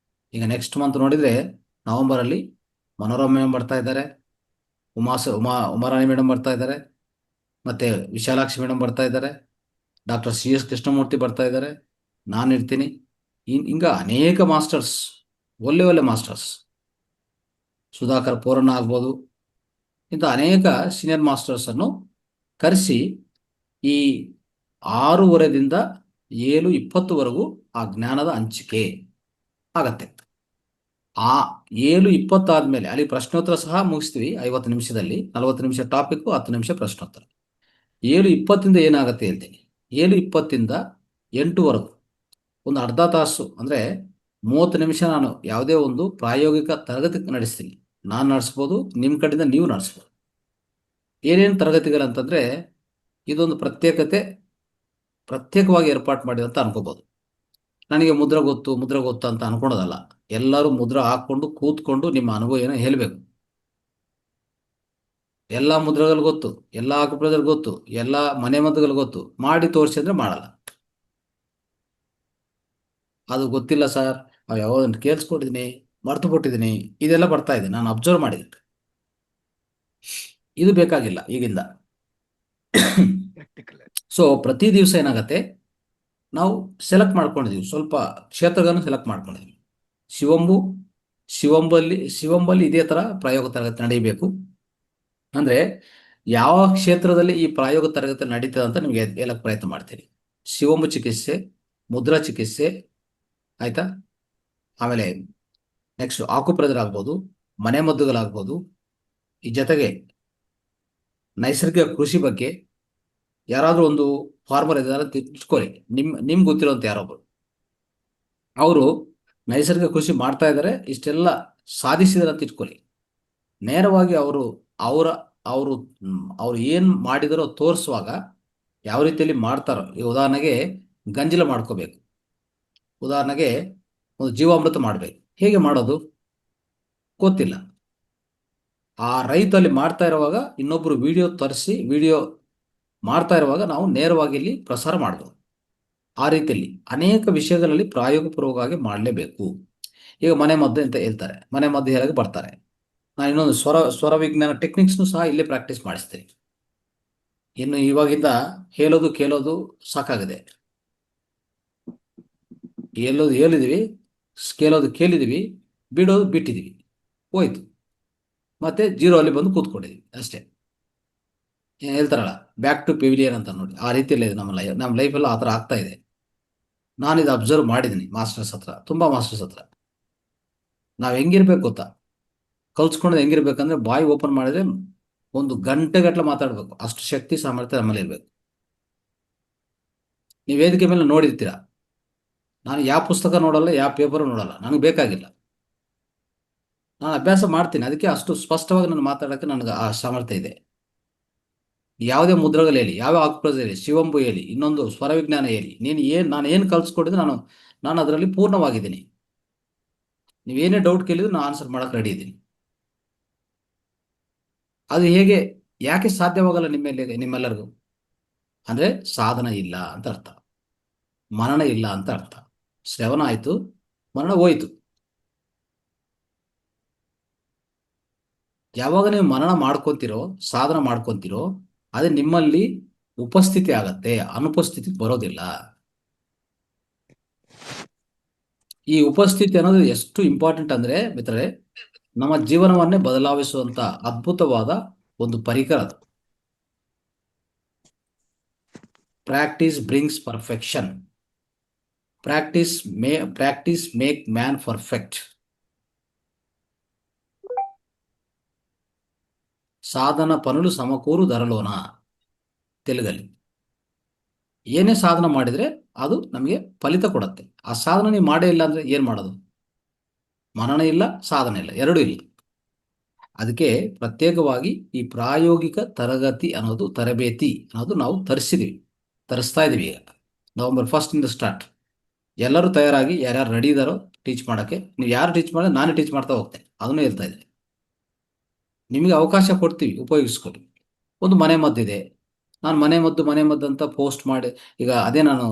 ಈಗ ನೆಕ್ಸ್ಟ್ ಮಂತ್ ನೋಡಿದರೆ ನವಂಬರಲ್ಲಿ ಮನೋರಮ ಮೇಡಮ್ ಬರ್ತಾ ಇದ್ದಾರೆ, ಉಮಾರಾಣಿ ಮೇಡಮ್ ಬರ್ತಾ ಇದ್ದಾರೆ, ಮತ್ತು ವಿಶಾಲಾಕ್ಷಿ ಮೇಡಮ್ ಬರ್ತಾ ಇದ್ದಾರೆ, ಡಾಕ್ಟರ್ CS ಕೃಷ್ಣಮೂರ್ತಿ ಬರ್ತಾ ಇದ್ದಾರೆ, ನಾನು ಇರ್ತೀನಿ. ಹಿಂಗೆ ಅನೇಕ ಮಾಸ್ಟರ್ಸ್, ಒಳ್ಳೆ ಮಾಸ್ಟರ್ಸ್, ಸುಧಾಕರ್ ಪೋರಣ್ಣ ಆಗ್ಬೋದು, ಇಂಥ ಅನೇಕ ಸೀನಿಯರ್ ಮಾಸ್ಟರ್ಸನ್ನು ಕರೆಸಿ ಈ 6:15ದಿಂದ 7:20ವರೆಗೂ ಆ ಜ್ಞಾನದ ಹಂಚಿಕೆ ಆಗತ್ತೆ. ಆ 7:20 ಆದಮೇಲೆ ಅಲ್ಲಿ ಪ್ರಶ್ನೋತ್ತರ ಸಹ ಮುಗಿಸ್ತೀವಿ 50 ನಿಮಿಷದಲ್ಲಿ. 40 ನಿಮಿಷ ಟಾಪಿಕ್ಕು, 10 ನಿಮಿಷ ಪ್ರಶ್ನೋತ್ತರ. 7:20ರಿಂದ ಏನಾಗುತ್ತೆ ಹೇಳ್ತೀನಿ. 7:20ರಿಂದ 8ವರೆಗೂ ಒಂದು ಅರ್ಧ ತಾಸು, ಅಂದರೆ 30 ನಿಮಿಷ ನಾನು ಯಾವುದೇ ಒಂದು ಪ್ರಾಯೋಗಿಕ ತರಗತಿ ನಡೆಸ್ತೀನಿ. ನಾನು ನಡೆಸ್ಬೋದು, ನಿಮ್ಮ ಕಡೆಯಿಂದ ನೀವು ನಡೆಸ್ಬೋದು. ಏನೇನು ತರಗತಿಗಳಂತಂದರೆ, ಇದೊಂದು ಪ್ರತ್ಯೇಕವಾಗಿ ಏರ್ಪಾటు ಮಾಡಿದಂತ ಅನ್ಕೋಬೋದು. ನನಗೆ ಮುದ್ರ ಗೊತ್ತು ಅಂತ ಅನ್ಕೊಳೋದಲ್ಲ. ಎಲ್ಲರೂ ಮುದ್ರ ಹಾಕ್ಕೊಂಡು ಕೂತ್ಕೊಂಡು ನಿಮ್ಮ ಅನುಭವ ಏನೋ ಹೇಳಬೇಕು. ಎಲ್ಲ ಮುದ್ರಗಳು ಗೊತ್ತು, ಎಲ್ಲ ಆಕುಪ್ರದಲ್ಲಿ ಗೊತ್ತು, ಎಲ್ಲ ಮನೆ ಮದ್ದುಗಳು ಗೊತ್ತು, ಮಾಡಿ ತೋರಿಸಿ ಅಂದರೆ ಮಾಡಲ್ಲ. ಅದು ಗೊತ್ತಿಲ್ಲ ಸರ್, ನಾವು ಯಾವಾಗ ಕೇಳಿಸ್ಕೊಟ್ಟಿದ್ದೀನಿ, ಮರ್ತು ಕೊಟ್ಟಿದ್ದೀನಿ, ಇದೆಲ್ಲ ಬರ್ತಾ ಇದೆ, ನಾನು ಅಬ್ಸರ್ವ್ ಮಾಡಿದ್ದೀನಿ. ಇದು ಬೇಕಾಗಿಲ್ಲ ಈಗಿಂದ. ಸೊ ಪ್ರತಿ ದಿವಸ ಏನಾಗತ್ತೆ, ನಾವು ಸೆಲೆಕ್ಟ್ ಮಾಡ್ಕೊಂಡಿದೀವಿ, ಸ್ವಲ್ಪ ಕ್ಷೇತ್ರಗಳನ್ನು ಸೆಲೆಕ್ಟ್ ಮಾಡ್ಕೊಂಡಿದೀವಿ. ಶಿವಂಬಲ್ಲಿ ಇದೇ ತರ ಪ್ರಾಯೋಗ ತರಗತಿ ನಡೀಬೇಕು. ಅಂದ್ರೆ ಯಾವ ಕ್ಷೇತ್ರದಲ್ಲಿ ಈ ಪ್ರಾಯೋಗ ತರಗತಿ ನಡೀತದೆ ಅಂತ ನಿಮ್ಗೆ ಹೇಳಕ್ ಪ್ರಯತ್ನ ಮಾಡ್ತೀನಿ. ಶಿವಂಬು ಚಿಕಿತ್ಸೆ, ಮುದ್ರಾ ಚಿಕಿತ್ಸೆ, ಆಯ್ತಾ, ಆಮೇಲೆ ನೆಕ್ಸ್ಟ್ ಆಕುಪ್ರೆಷರ್ ಆಗ್ಬೋದು, ಮನೆಮದ್ದುಗಳಾಗ್ಬೋದು, ಈ ಜೊತೆಗೆ ನೈಸರ್ಗಿಕ ಕೃಷಿ ಬಗ್ಗೆ ಯಾರಾದ್ರೂ ಒಂದು ಫಾರ್ಮರ್ ಇದ್ದಾರೆ ಅಂತ ಇಟ್ಕೊಳ್ಳಿ, ನಿಮ್ಗೆ ಗೊತ್ತಿರೋಂಥ ಯಾರೊಬ್ರು, ಅವರು ನೈಸರ್ಗಿಕ ಕೃಷಿ ಮಾಡ್ತಾ ಇದ್ದಾರೆ, ಇಷ್ಟೆಲ್ಲ ಸಾಧಿಸಿದಾರೆ ಅಂತ ಇಟ್ಕೊಳ್ಳಿ. ನೇರವಾಗಿ ಅವರು ಅವರ ಅವರು ಅವ್ರು ಏನು ಮಾಡಿದರೋ ತೋರಿಸುವಾಗ ಯಾವ ರೀತಿಯಲ್ಲಿ ಮಾಡ್ತಾರೋ, ಈ ಉದಾಹರಣೆಗೆ ಗಂಜಲ ಮಾಡ್ಕೋಬೇಕು, ಉದಾಹರಣೆಗೆ ಒಂದು ಜೀವಾಮೃತ ಮಾಡಬೇಕು, ಹೇಗೆ ಮಾಡೋದು ಗೊತ್ತಿಲ್ಲ. ಆ ರೈತ ಅಲ್ಲಿ ಮಾಡ್ತಾ ಇರುವಾಗ ಇನ್ನೊಬ್ರು ವಿಡಿಯೋ ಮಾಡ್ತಾ ಇರುವಾಗ ನಾವು ನೇರವಾಗಿ ಇಲ್ಲಿ ಪ್ರಸಾರ ಮಾಡ್ಬೋದು. ಆ ರೀತಿಯಲ್ಲಿ ಅನೇಕ ವಿಷಯಗಳಲ್ಲಿ ಪ್ರಾಯೋಗಪೂರ್ವಕವಾಗಿ ಮಾಡಲೇಬೇಕು. ಈಗ ಮನೆ ಮದ್ದು ಅಂತ ಹೇಳ್ತಾರೆ, ಮನೆ ಮದ್ದು ಹೇಳಕ್ಕೆ ಬರ್ತಾರೆ, ನಾನು ಇನ್ನೊಂದು ಸ್ವರ ವಿಜ್ಞಾನ ಟೆಕ್ನಿಕ್ಸ್ನು ಸಹ ಇಲ್ಲೇ ಪ್ರಾಕ್ಟೀಸ್ ಮಾಡಿಸ್ತೀನಿ. ಇನ್ನು ಇವಾಗಿಂದ ಹೇಳೋದು ಕೇಳೋದು ಸಾಕಾಗಿದೆ. ಹೇಳಿದೀವಿ, ಕೇಳಿದೀವಿ, ಬಿಡೋದು ಬಿಟ್ಟಿದೀವಿ, ಹೋಯ್ತು, ಮತ್ತೆ ಜೀರೋ ಅಲ್ಲಿ ಬಂದು ಕೂತ್ಕೊಂಡಿದೀವಿ ಅಷ್ಟೇ. ಹೇಳ್ತಾರಲ್ಲ ಬ್ಯಾಕ್ ಟು ಪೆವಿಲಿಯನ್ ಅಂತ, ನೋಡಿ ಆ ರೀತಿಯಲ್ಲಿ ನಮ್ಮ ಲೈಫಲ್ಲಿ ಆ ಥರ ಆಗ್ತಾ ಇದೆ. ನಾನು ಇದು ಅಬ್ಸರ್ವ್ ಮಾಡಿದ್ದೀನಿ ಮಾಸ್ಟರ್ಸ್ ಹತ್ರ, ತುಂಬಾ ಮಾಸ್ಟರ್ಸ್ ಹತ್ರ. ನಾವು ಹೆಂಗಿರ್ಬೇಕು ಗೊತ್ತಾ, ಕಲ್ಸ್ಕೊಂಡ್ರೆ ಹೆಂಗಿರ್ಬೇಕಂದ್ರೆ ಬಾಯಿ ಓಪನ್ ಮಾಡಿದ್ರೆ ಒಂದು ಗಂಟೆಗಟ್ಟಲೆ ಮಾತಾಡ್ಬೇಕು, ಅಷ್ಟು ಶಕ್ತಿ ಸಾಮರ್ಥ್ಯ ನಮ್ಮಲ್ಲಿ ಇರ್ಬೇಕು. ನೀವು ವೇದಿಕೆ ಮೇಲೆ ನೋಡಿರ್ತೀರ, ನಾನು ಯಾವ ಪುಸ್ತಕ ನೋಡಲ್ಲ, ಯಾವ ಪೇಪರ್ ನೋಡಲ್ಲ, ನನಗೆ ಬೇಕಾಗಿಲ್ಲ. ನಾನು ಅಭ್ಯಾಸ ಮಾಡ್ತೀನಿ, ಅದಕ್ಕೆ ಅಷ್ಟು ಸ್ಪಷ್ಟವಾಗಿ ನಾನು ಮಾತಾಡೋಕ್ಕೆ ನನಗೆ ಆ ಸಾಮರ್ಥ್ಯ ಇದೆ. ಯಾವುದೇ ಮುದ್ರಗಳು ಹೇಳಿ, ಯಾವ ಆಕ್ಪ್ರೆಸ್ ಹೇಳಿ, ಶಿವಂಬು ಹೇಳಿ, ಇನ್ನೊಂದು ಸ್ವರ ವಿಜ್ಞಾನ ಹೇಳಿ, ನಾನು ಏನು ಕಲ್ಸ್ಕೊಟ್ಟಿದ್ರೆ ನಾನು ಅದರಲ್ಲಿ ಪೂರ್ಣವಾಗಿದ್ದೀನಿ. ನೀವೇನೇ ಡೌಟ್ ಕೇಳಿದ್ರು ನಾನು ಆನ್ಸರ್ ಮಾಡಕ್ಕೆ ರೆಡಿ ಇದ್ದೀನಿ. ಅದು ಯಾಕೆ ಸಾಧ್ಯವಾಗಲ್ಲ ನಿಮ್ಮೆಲ್ಲರಿಗೂ ಅಂದ್ರೆ ಸಾಧನ ಇಲ್ಲ ಅಂತ ಅರ್ಥ, ಮನನ ಇಲ್ಲ ಅಂತ ಅರ್ಥ. ಶ್ರವಣ ಆಯ್ತು, ಮರಣ ಹೋಯ್ತು. ಯಾವಾಗ ನೀವು ಮನನ ಮಾಡ್ಕೊಂತೀರೋ, ಸಾಧನ ಮಾಡ್ಕೊಂತೀರೋ, ಅದೇ ನಿಮ್ಮಲ್ಲಿ ಉಪಸ್ಥಿತಿ ಆಗತ್ತೆ, ಅನುಪಸ್ಥಿತಿ ಬರೋದಿಲ್ಲ. ಈ ಉಪಸ್ಥಿತಿ ಅನ್ನೋದು ಎಷ್ಟು ಇಂಪಾರ್ಟೆಂಟ್ ಅಂದ್ರೆ ಮಿತ್ರರೇ, ನಮ್ಮ ಜೀವನವನ್ನೇ ಬದಲಾಯಿಸುವಂತ ಅದ್ಭುತವಾದ ಒಂದು ಪರಿಕರ ಅದು. Practice brings perfection, practice make man perfect. ಸಾಧನ ಪನುಲು ಸಮಕೂರು ಧರಲೋನ, ತೆಲುಗಲ್ಲಿ. ಏನೇ ಸಾಧನ ಮಾಡಿದ್ರೆ ಅದು ನಮಗೆ ಫಲಿತ ಕೊಡುತ್ತೆ. ಆ ಸಾಧನ ನೀವು ಮಾಡೇ ಇಲ್ಲ ಅಂದ್ರೆ ಏನ್ ಮಾಡೋದು? ಮನನ ಇಲ್ಲ, ಸಾಧನೆ ಇಲ್ಲ, ಎರಡೂ ಇಲ್ಲ. ಅದಕ್ಕೆ ಪ್ರತ್ಯೇಕವಾಗಿ ಈ ಪ್ರಾಯೋಗಿಕ ತರಬೇತಿ ಅನ್ನೋದು ನಾವು ತರಿಸ್ತಾ ಇದೀವಿ. ಈಗ November 1 ಸ್ಟಾರ್ಟ್. ಎಲ್ಲರೂ ತಯಾರಾಗಿ, ಯಾರ್ಯಾರು ರೆಡಿ ಇದಾರೋ ಟೀಚ್ ಮಾಡೋಕ್ಕೆ. ನೀವು ಯಾರು ಟೀಚ್ ಮಾಡಿದ್ರೆ ನಾನೇ ಟೀಚ್ ಮಾಡ್ತಾ ಹೋಗ್ತೇನೆ, ಅದನ್ನು ಹೇಳ್ತಾ ಇದೆ. ನಿಮಗೆ ಅವಕಾಶ ಕೊಡ್ತೀವಿ, ಉಪಯೋಗಿಸ್ಕೊಳ್ಳಿ. ಒಂದು ಮನೆ ಮದ್ದಿದೆ, ನಾನು ಮನೆ ಮದ್ದು ಅಂತ ಪೋಸ್ಟ್ ಮಾಡಿ, ಈಗ ಅದೇ ನಾನು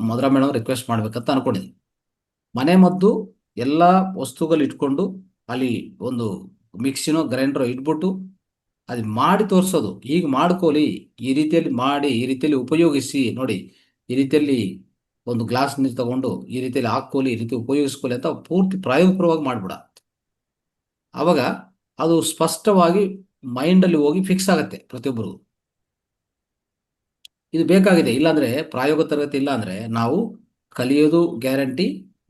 ಮಧುರಾ ಮೇಡಮ್ ರಿಕ್ವೆಸ್ಟ್ ಮಾಡ್ಬೇಕಂತ ಅನ್ಕೊಂಡಿದ್ದೀನಿ. ಮನೆ ಮದ್ದು ಎಲ್ಲ ವಸ್ತುಗಳು ಇಟ್ಕೊಂಡು ಅಲ್ಲಿ ಒಂದು ಮಿಕ್ಸಿನೋ ಗ್ರೈಂಡರೋ ಇಟ್ಬಿಟ್ಟು ಅದು ಮಾಡಿ ತೋರಿಸೋದು, ಹೀಗೆ ಮಾಡ್ಕೊಳ್ಳಿ, ಈ ರೀತಿಯಲ್ಲಿ ಮಾಡಿ, ಈ ರೀತಿಯಲ್ಲಿ ಉಪಯೋಗಿಸಿ ನೋಡಿ, ಈ ರೀತಿಯಲ್ಲಿ ಒಂದು ಗ್ಲಾಸ್ ನೀರು ತಗೊಂಡು ಈ ರೀತಿಯಲ್ಲಿ ಹಾಕೊಳ್ಳಿ, ಈ ರೀತಿ ಉಪಯೋಗಿಸ್ಕೊಳ್ಳಿ ಅಂತ ಪೂರ್ತಿ ಪ್ರಾಯೋಗಿಕವಾಗಿ ಮಾಡ್ಬಿಡ. ಆವಾಗ ಅದು ಸ್ಪಷ್ಟವಾಗಿ ಮೈಂಡಲ್ಲಿ ಹೋಗಿ ಫಿಕ್ಸ್ ಆಗುತ್ತೆ ಪ್ರತಿಯೊಬ್ಬರಿಗೂ. ಇದು ಬೇಕಾಗಿದೆ. ಇಲ್ಲಾಂದ್ರೆ ಪ್ರಾಯೋಗ ತರಗತಿ ಇಲ್ಲ ಅಂದ್ರೆ ನಾವು ಕಲಿಯೋದು ಗ್ಯಾರಂಟಿ,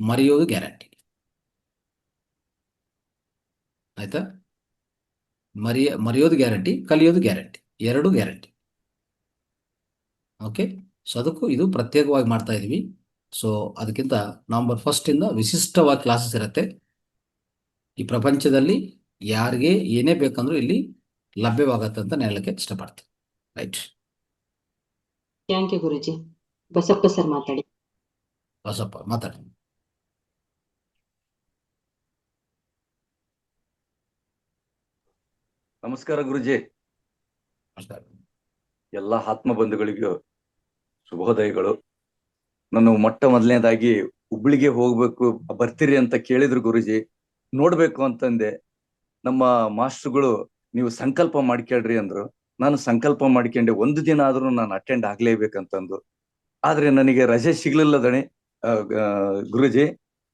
ಮರೆಯೋದು ಗ್ಯಾರಂಟಿ. ಆಯ್ತಾ? ಮರೆಯೋದು ಗ್ಯಾರಂಟಿ, ಕಲಿಯೋದು ಗ್ಯಾರಂಟಿ, ಎರಡು ಗ್ಯಾರಂಟಿ. ಓಕೆ, ಸೊ ಅದಕ್ಕೂ ಇದು ಪ್ರತ್ಯೇಕವಾಗಿ ಮಾಡ್ತಾ ಇದೀವಿ. ಸೊ ಅದಕ್ಕಿಂತ November 1 ವಿಶಿಷ್ಟವಾಗಿ ಕ್ಲಾಸಸ್ ಇರುತ್ತೆ. ಈ ಪ್ರಪಂಚದಲ್ಲಿ ಯಾರಿಗೆ ಏನೇ ಬೇಕಂದ್ರೂ ಇಲ್ಲಿ ಲಭ್ಯವಾಗತ್ತೆ ಅಂತ ನಾನು ಹೇಳಕ್ಕೆ ಇಷ್ಟಪಡ್ತೀನಿ. Right, thank you Guruji. Basappa sir ಮಾತಾಡಿ. ಬಸಪ್ಪ ಮಾತಾಡಿ. ನಮಸ್ಕಾರ ಗುರುಜಿ. ನಮಸ್ಕಾರ. ಎಲ್ಲ ಆತ್ಮ ಬಂಧುಗಳಿಗೂ ಶುಭೋದಯಗಳು. ನಾನು ಮೊದಲನೇದಾಗಿ ಹುಬ್ಳಿಗೆ ಹೋಗ್ಬೇಕು, ಬರ್ತೀರಿ ಅಂತ ಕೇಳಿದ್ರು ಗುರುಜಿ. ನೋಡ್ಬೇಕು ಅಂತಂದೆ. ನಮ್ಮ ಮಾಸ್ಟರ್ಗಳು ನೀವು ಸಂಕಲ್ಪ ಮಾಡ್ಕೇಳ್ರಿ ಅಂದ್ರು. ನಾನು ಸಂಕಲ್ಪ ಮಾಡ್ಕೊಂಡೆ ಒಂದು ದಿನ ಆದ್ರೂ ನಾನು ಅಟೆಂಡ್ ಆಗ್ಲೇಬೇಕಂತಂದು. ಆದ್ರೆ ನನಗೆ ರಜೆ ಸಿಗ್ಲಿಲ್ಲ ದಣೆ ಗುರುಜಿ.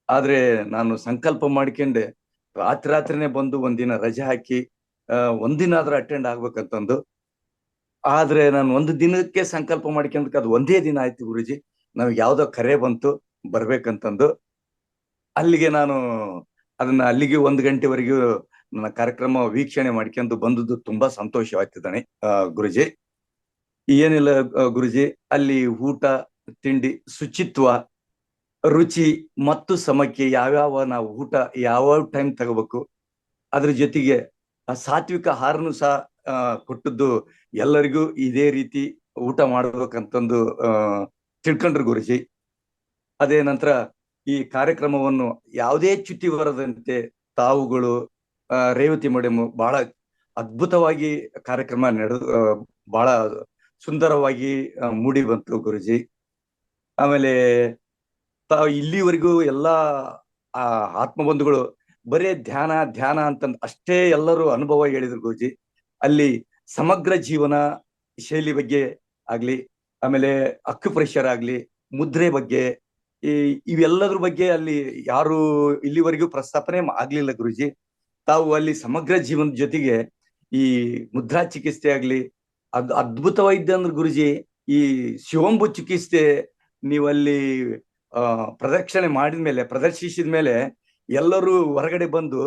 ಆದ್ರೆ ನಾನು ಸಂಕಲ್ಪ ಮಾಡ್ಕೊಂಡೆ ರಾತ್ರಿನೇ ಬಂದು ಒಂದಿನ ರಜೆ ಹಾಕಿ ಒಂದಿನ ಆದ್ರೂ ಅಟೆಂಡ್ ಆಗ್ಬೇಕಂತಂದು. ಆದ್ರೆ ನಾನು ಒಂದು ದಿನಕ್ಕೆ ಸಂಕಲ್ಪ ಮಾಡ್ಕೊಂಡಕ್ಕೆ ಅದು ಒಂದೇ ದಿನ ಆಯ್ತು ಗುರುಜಿ. ನಮ್ಗೆ ಯಾವ್ದೋ ಕರೆ ಬಂತು ಬರ್ಬೇಕಂತಂದು. ಅಲ್ಲಿಗೆ ನಾನು ಅದನ್ನ ಅಲ್ಲಿಗೆ 1 ಗಂಟೆವರೆಗೂ ನನ್ನ ಕಾರ್ಯಕ್ರಮ ವೀಕ್ಷಣೆ ಮಾಡ್ಕೊಂಡು ಬಂದದ್ದು ತುಂಬಾ ಸಂತೋಷವಾಗ್ತಿದ್ದಾನೆ ಗುರುಜಿ. ಏನಿಲ್ಲ ಗುರುಜಿ, ಅಲ್ಲಿ ಊಟ ತಿಂಡಿ, ಶುಚಿತ್ವ, ರುಚಿ ಮತ್ತು ಸಮಕ್ಕೆ ಯಾವ್ಯಾವ ನಾವು ಊಟ ಯಾವ ಟೈಮ್ ತಗೋಬೇಕು, ಅದ್ರ ಜೊತೆಗೆ ಸಾತ್ವಿಕ ಆಹಾರನು ಸಹ ಕೊಟ್ಟದ್ದು ಎಲ್ಲರಿಗೂ ಇದೇ ರೀತಿ ಊಟ ಮಾಡ್ಬೇಕಂತಂದು ತಿಳ್ಕೊಂಡ್ರು ಗುರುಜಿ. ಅದೇ ನಂತರ ಈ ಕಾರ್ಯಕ್ರಮವನ್ನು ಯಾವುದೇ ಚ್ಯುತಿ ಬರದಂತೆ ತಾವುಗಳು ರೇವತಿ ಮೇಡಮ್ ಬಹಳ ಅದ್ಭುತವಾಗಿ ಕಾರ್ಯಕ್ರಮ ಬಹಳ ಸುಂದರವಾಗಿ ಮೂಡಿ ಬಂತು ಗುರುಜಿ. ಆಮೇಲೆ ಇಲ್ಲಿವರೆಗೂ ಎಲ್ಲಾ ಆತ್ಮಬಂಧುಗಳು ಬರೇ ಧ್ಯಾನ ಧ್ಯಾನ ಅಂತಂದ್ ಅಷ್ಟೇ ಎಲ್ಲರೂ ಅನುಭವ ಹೇಳಿದ್ರು ಗುರುಜಿ. ಅಲ್ಲಿ ಸಮಗ್ರ ಜೀವನ ಶೈಲಿ ಬಗ್ಗೆ ಆಗ್ಲಿ, ಆಮೇಲೆ ಅಕ್ಯುಪ್ರೆಷರ್ ಆಗ್ಲಿ, ಮುದ್ರೆ ಬಗ್ಗೆ, ಇವೆಲ್ಲದ್ರ ಬಗ್ಗೆ ಅಲ್ಲಿ ಯಾರು ಇಲ್ಲಿವರೆಗೂ ಪ್ರಸ್ತಾಪನೆ ಆಗ್ಲಿಲ್ಲ ಗುರುಜಿ. ತಾವು ಅಲ್ಲಿ ಸಮಗ್ರ ಜೀವನದ ಜೊತೆಗೆ ಈ ಮುದ್ರಾ ಚಿಕಿತ್ಸೆ ಆಗ್ಲಿ ಅದ್ಭುತವಾಗಿದೆ ಅಂದ್ರೆ ಗುರುಜಿ. ಈ ಶಿವಂಬು ಚಿಕಿತ್ಸೆ ನೀವಲ್ಲಿ ಪ್ರದರ್ಶಿಸಿದ ಮೇಲೆ ಎಲ್ಲರೂ ಹೊರಗಡೆ ಬಂದು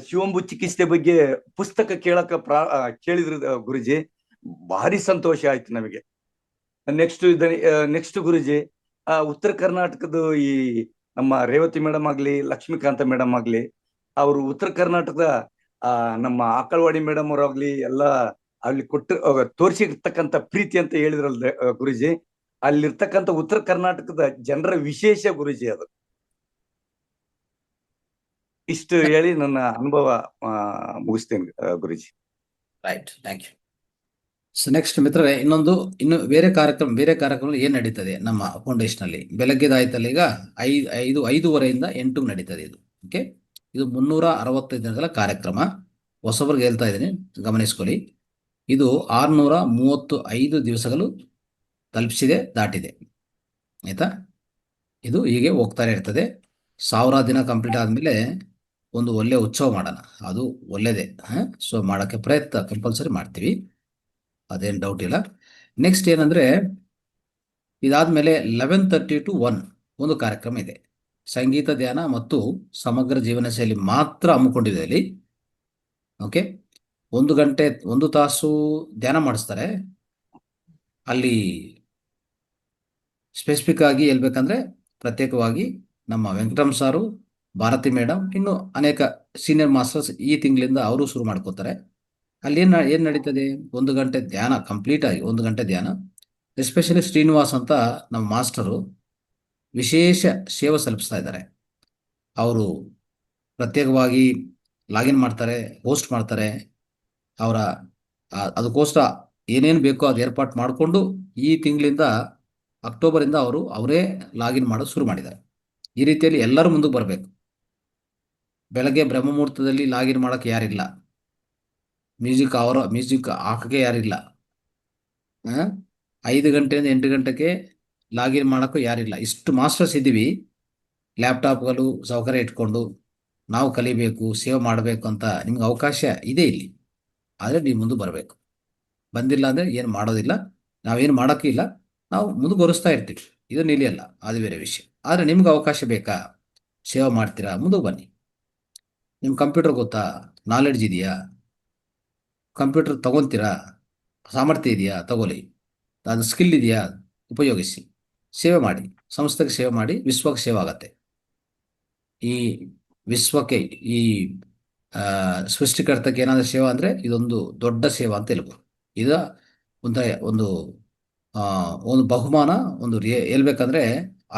ಶಿವಂಬು ಚಿಕಿತ್ಸೆ ಬಗ್ಗೆ ಪುಸ್ತಕ ಕೇಳಿದ್ರು ಗುರುಜಿ. ಭಾರಿ ಸಂತೋಷ ಆಯ್ತು ನಮಗೆ. ನೆಕ್ಸ್ಟ್ ಗುರುಜಿ, ಉತ್ತರ ಕರ್ನಾಟಕದ ಈ ನಮ್ಮ ರೇವತಿ ಮೇಡಮ್ ಆಗ್ಲಿ, ಲಕ್ಷ್ಮೀಕಾಂತ ಮೇಡಮ್ ಆಗ್ಲಿ, ಅವರು ಉತ್ತರ ಕರ್ನಾಟಕದ ನಮ್ಮ ಆಕಳವಾಡಿ ಮೇಡಮ್ ಅವರಾಗ್ಲಿ ಎಲ್ಲ ಅಲ್ಲಿ ತೋರಿಸಿರ್ತಕ್ಕಂಥ ಪ್ರೀತಿ ಅಂತ ಹೇಳಿದ್ರಲ್ದೆ ಗುರುಜಿ, ಅಲ್ಲಿರ್ತಕ್ಕಂಥ ಉತ್ತರ ಕರ್ನಾಟಕದ ಜನರ ವಿಶೇಷ ಗುರುಜಿ ಅದು. ಇಷ್ಟು ಹೇಳಿ ನನ್ನ ಅನುಭವ ಮುಗಿಸ್ತೇನೆ Guruji. Right, thank you. So next ಮಿತ್ರರೇ, ಇನ್ನು ಬೇರೆ ಕಾರ್ಯಕ್ರಮ ಏನ್ ನಡೀತದೆ ನಮ್ಮ ಫೌಂಡೇಶನ್ ಅಲ್ಲಿ? ಬೆಳಗ್ಗೆದಾಯ್ತಲ್ಲ, ಈಗ 5:05 8 ನಡೀತದೆ ಇದು. ಓಕೆ, ಇದು 365 ದಿನಗಳ ಕಾರ್ಯಕ್ರಮ. ಹೊಸಬರಿಗೆ ಹೇಳ್ತಾ ಇದ್ದೀನಿ, ಗಮನಿಸ್ಕೊಳ್ಳಿ. ಇದು 635 ದಿವಸಗಳು ದಾಟಿದೆ. ಆಯ್ತಾ? ಇದು ಹೀಗೆ ಹೋಗ್ತಾನೆ ಇರ್ತದೆ. 1000 ದಿನ ಕಂಪ್ಲೀಟ್ ಆದ್ಮೇಲೆ ಒಂದು ಒಳ್ಳೆ ಉತ್ಸವ ಮಾಡೋಣ, ಅದು ಒಳ್ಳೇದೇ. ಸೊ ಮಾಡೋಕ್ಕೆ ಪ್ರಯತ್ನ ಕಂಪಲ್ಸರಿ ಮಾಡ್ತೀವಿ, ಅದೇನು ಡೌಟ್ ಇಲ್ಲ. ನೆಕ್ಸ್ಟ್ ಏನಂದ್ರೆ, ಇದಾದ್ಮೇಲೆ 11:30 to 1 ಒಂದು ಕಾರ್ಯಕ್ರಮ ಇದೆ. ಸಂಗೀತ, ಧ್ಯಾನ ಮತ್ತು ಸಮಗ್ರ ಜೀವನ ಶೈಲಿ ಮಾತ್ರ ಹಮ್ಮಿಕೊಂಡಿದೆ ಅಲ್ಲಿ. ಓಕೆ, 1 ಗಂಟೆ 1 ತಾಸು ಧ್ಯಾನ ಮಾಡಿಸ್ತಾರೆ. ಅಲ್ಲಿ ಸ್ಪೆಸಿಫಿಕ್ ಆಗಿ ಹೇಳ್ಬೇಕಂದ್ರೆ ಪ್ರತ್ಯೇಕವಾಗಿ ನಮ್ಮ ವೆಂಕಟರಮ್ ಸಾರು, ಭಾರತಿ ಮೇಡಮ್, ಇನ್ನು ಅನೇಕ ಸೀನಿಯರ್ ಮಾಸ್ಟರ್ಸ್ ಈ ತಿಂಗಳಿಂದ ಅವರು ಶುರು ಮಾಡ್ಕೋತಾರೆ. ಅಲ್ಲಿ ಏನು ನಡೀತದೆ? 1 ಗಂಟೆ ಧ್ಯಾನ, ಕಂಪ್ಲೀಟ್ ಆಗಿ 1 ಗಂಟೆ ಧ್ಯಾನ. ಎಸ್ಪೆಷಲಿ ಶ್ರೀನಿವಾಸ್ ಅಂತ ನಮ್ಮ ಮಾಸ್ಟರು ವಿಶೇಷ ಸೇವೆ ಸಲ್ಲಿಸ್ತಾ ಇದ್ದಾರೆ. ಅವರು ಪ್ರತ್ಯೇಕವಾಗಿ ಲಾಗಿನ್ ಮಾಡ್ತಾರೆ, ಹೋಸ್ಟ್ ಮಾಡ್ತಾರೆ. ಅದಕ್ಕೋಸ್ಕರ ಏನೇನು ಬೇಕೋ ಅದು ಏರ್ಪಾಟ್ ಮಾಡಿಕೊಂಡು ಈ ತಿಂಗಳಿಂದ ಅಕ್ಟೋಬರಿಂದ ಅವರೇ ಲಾಗಿನ್ ಮಾಡೋದು ಶುರು ಮಾಡಿದ್ದಾರೆ. ಈ ರೀತಿಯಲ್ಲಿ ಎಲ್ಲರೂ ಮುಂದಕ್ಕೆ ಬರಬೇಕು. ಬೆಳಗ್ಗೆ ಬ್ರಹ್ಮಮುಹೂರ್ತದಲ್ಲಿ ಲಾಗಿನ್ ಮಾಡೋಕ್ಕೆ ಯಾರಿಲ್ಲ, ಮ್ಯೂಸಿಕ್ ಹಾಕಕ್ಕೆ ಯಾರಿಲ್ಲ. 5 ಗಂಟೆಯಿಂದ 8 ಗಂಟೆಗೆ ಲಾಗಿನ್ ಮಾಡೋಕ್ಕೂ ಯಾರಿಲ್ಲ. ಇಷ್ಟು ಮಾಸ್ಟರ್ಸ್ ಇದ್ದೀವಿ. ಲ್ಯಾಪ್ಟಾಪ್ಗಳು ಸೌಕರ್ಯ ಇಟ್ಕೊಂಡು ನಾವು ಕಲಿಬೇಕು, ಸೇವ್ ಮಾಡಬೇಕು ಅಂತ ನಿಮ್ಗೆ ಅವಕಾಶ ಇದೆ ಇಲ್ಲಿ. ಆದರೆ ನೀವು ಮುಂದೆ ಬರಬೇಕು. ಬಂದಿಲ್ಲ ಅಂದರೆ ಏನು ಮಾಡೋದಿಲ್ಲ, ನಾವೇನು ಮಾಡೋಕ್ಕಿಲ್ಲ, ನಾವು ಮುಂದುವರಿಸ್ತಾ ಇರ್ತೀವಿ. ಇದು ನಿಲ್ಲಿಯಲ್ಲ, ಅದು ಬೇರೆ ವಿಷಯ. ಆದರೆ ನಿಮ್ಗೆ ಅವಕಾಶ ಬೇಕಾ? ಸೇವೆ ಮಾಡ್ತೀರಾ? ಮುಂದಕ್ಕೆ ಬನ್ನಿ. ನಿಮ್ಮ ಕಂಪ್ಯೂಟರ್ ಗೊತ್ತಾ? ನಾಲೆಡ್ಜ್ ಇದೆಯಾ? ಕಂಪ್ಯೂಟರ್ ತಗೊತೀರಾ? ಸಾಮರ್ಥ್ಯ ಇದೆಯಾ? ತಗೊಳ್ಳಿ. ಅದು ಸ್ಕಿಲ್ ಇದೆಯಾ? ಉಪಯೋಗಿಸಿ. ಸೇವೆ ಮಾಡಿ, ಸಂಸ್ಥೆಗೆ ಸೇವೆ ಮಾಡಿ, ವಿಶ್ವಕ್ಕೆ ಸೇವೆ ಆಗತ್ತೆ. ಈ ವಿಶ್ವಕ್ಕೆ, ಈ ಸೃಷ್ಟಿಕರ್ತಕ್ಕೆ ಏನಾದರೂ ಸೇವೆ ಅಂದರೆ ಇದೊಂದು ದೊಡ್ಡ ಸೇವೆ ಅಂತ ಹೇಳ್ಬೋದು. ಇದು ಒಂದು ಬಹುಮಾನ, ಹೇಳ್ಬೇಕಂದ್ರೆ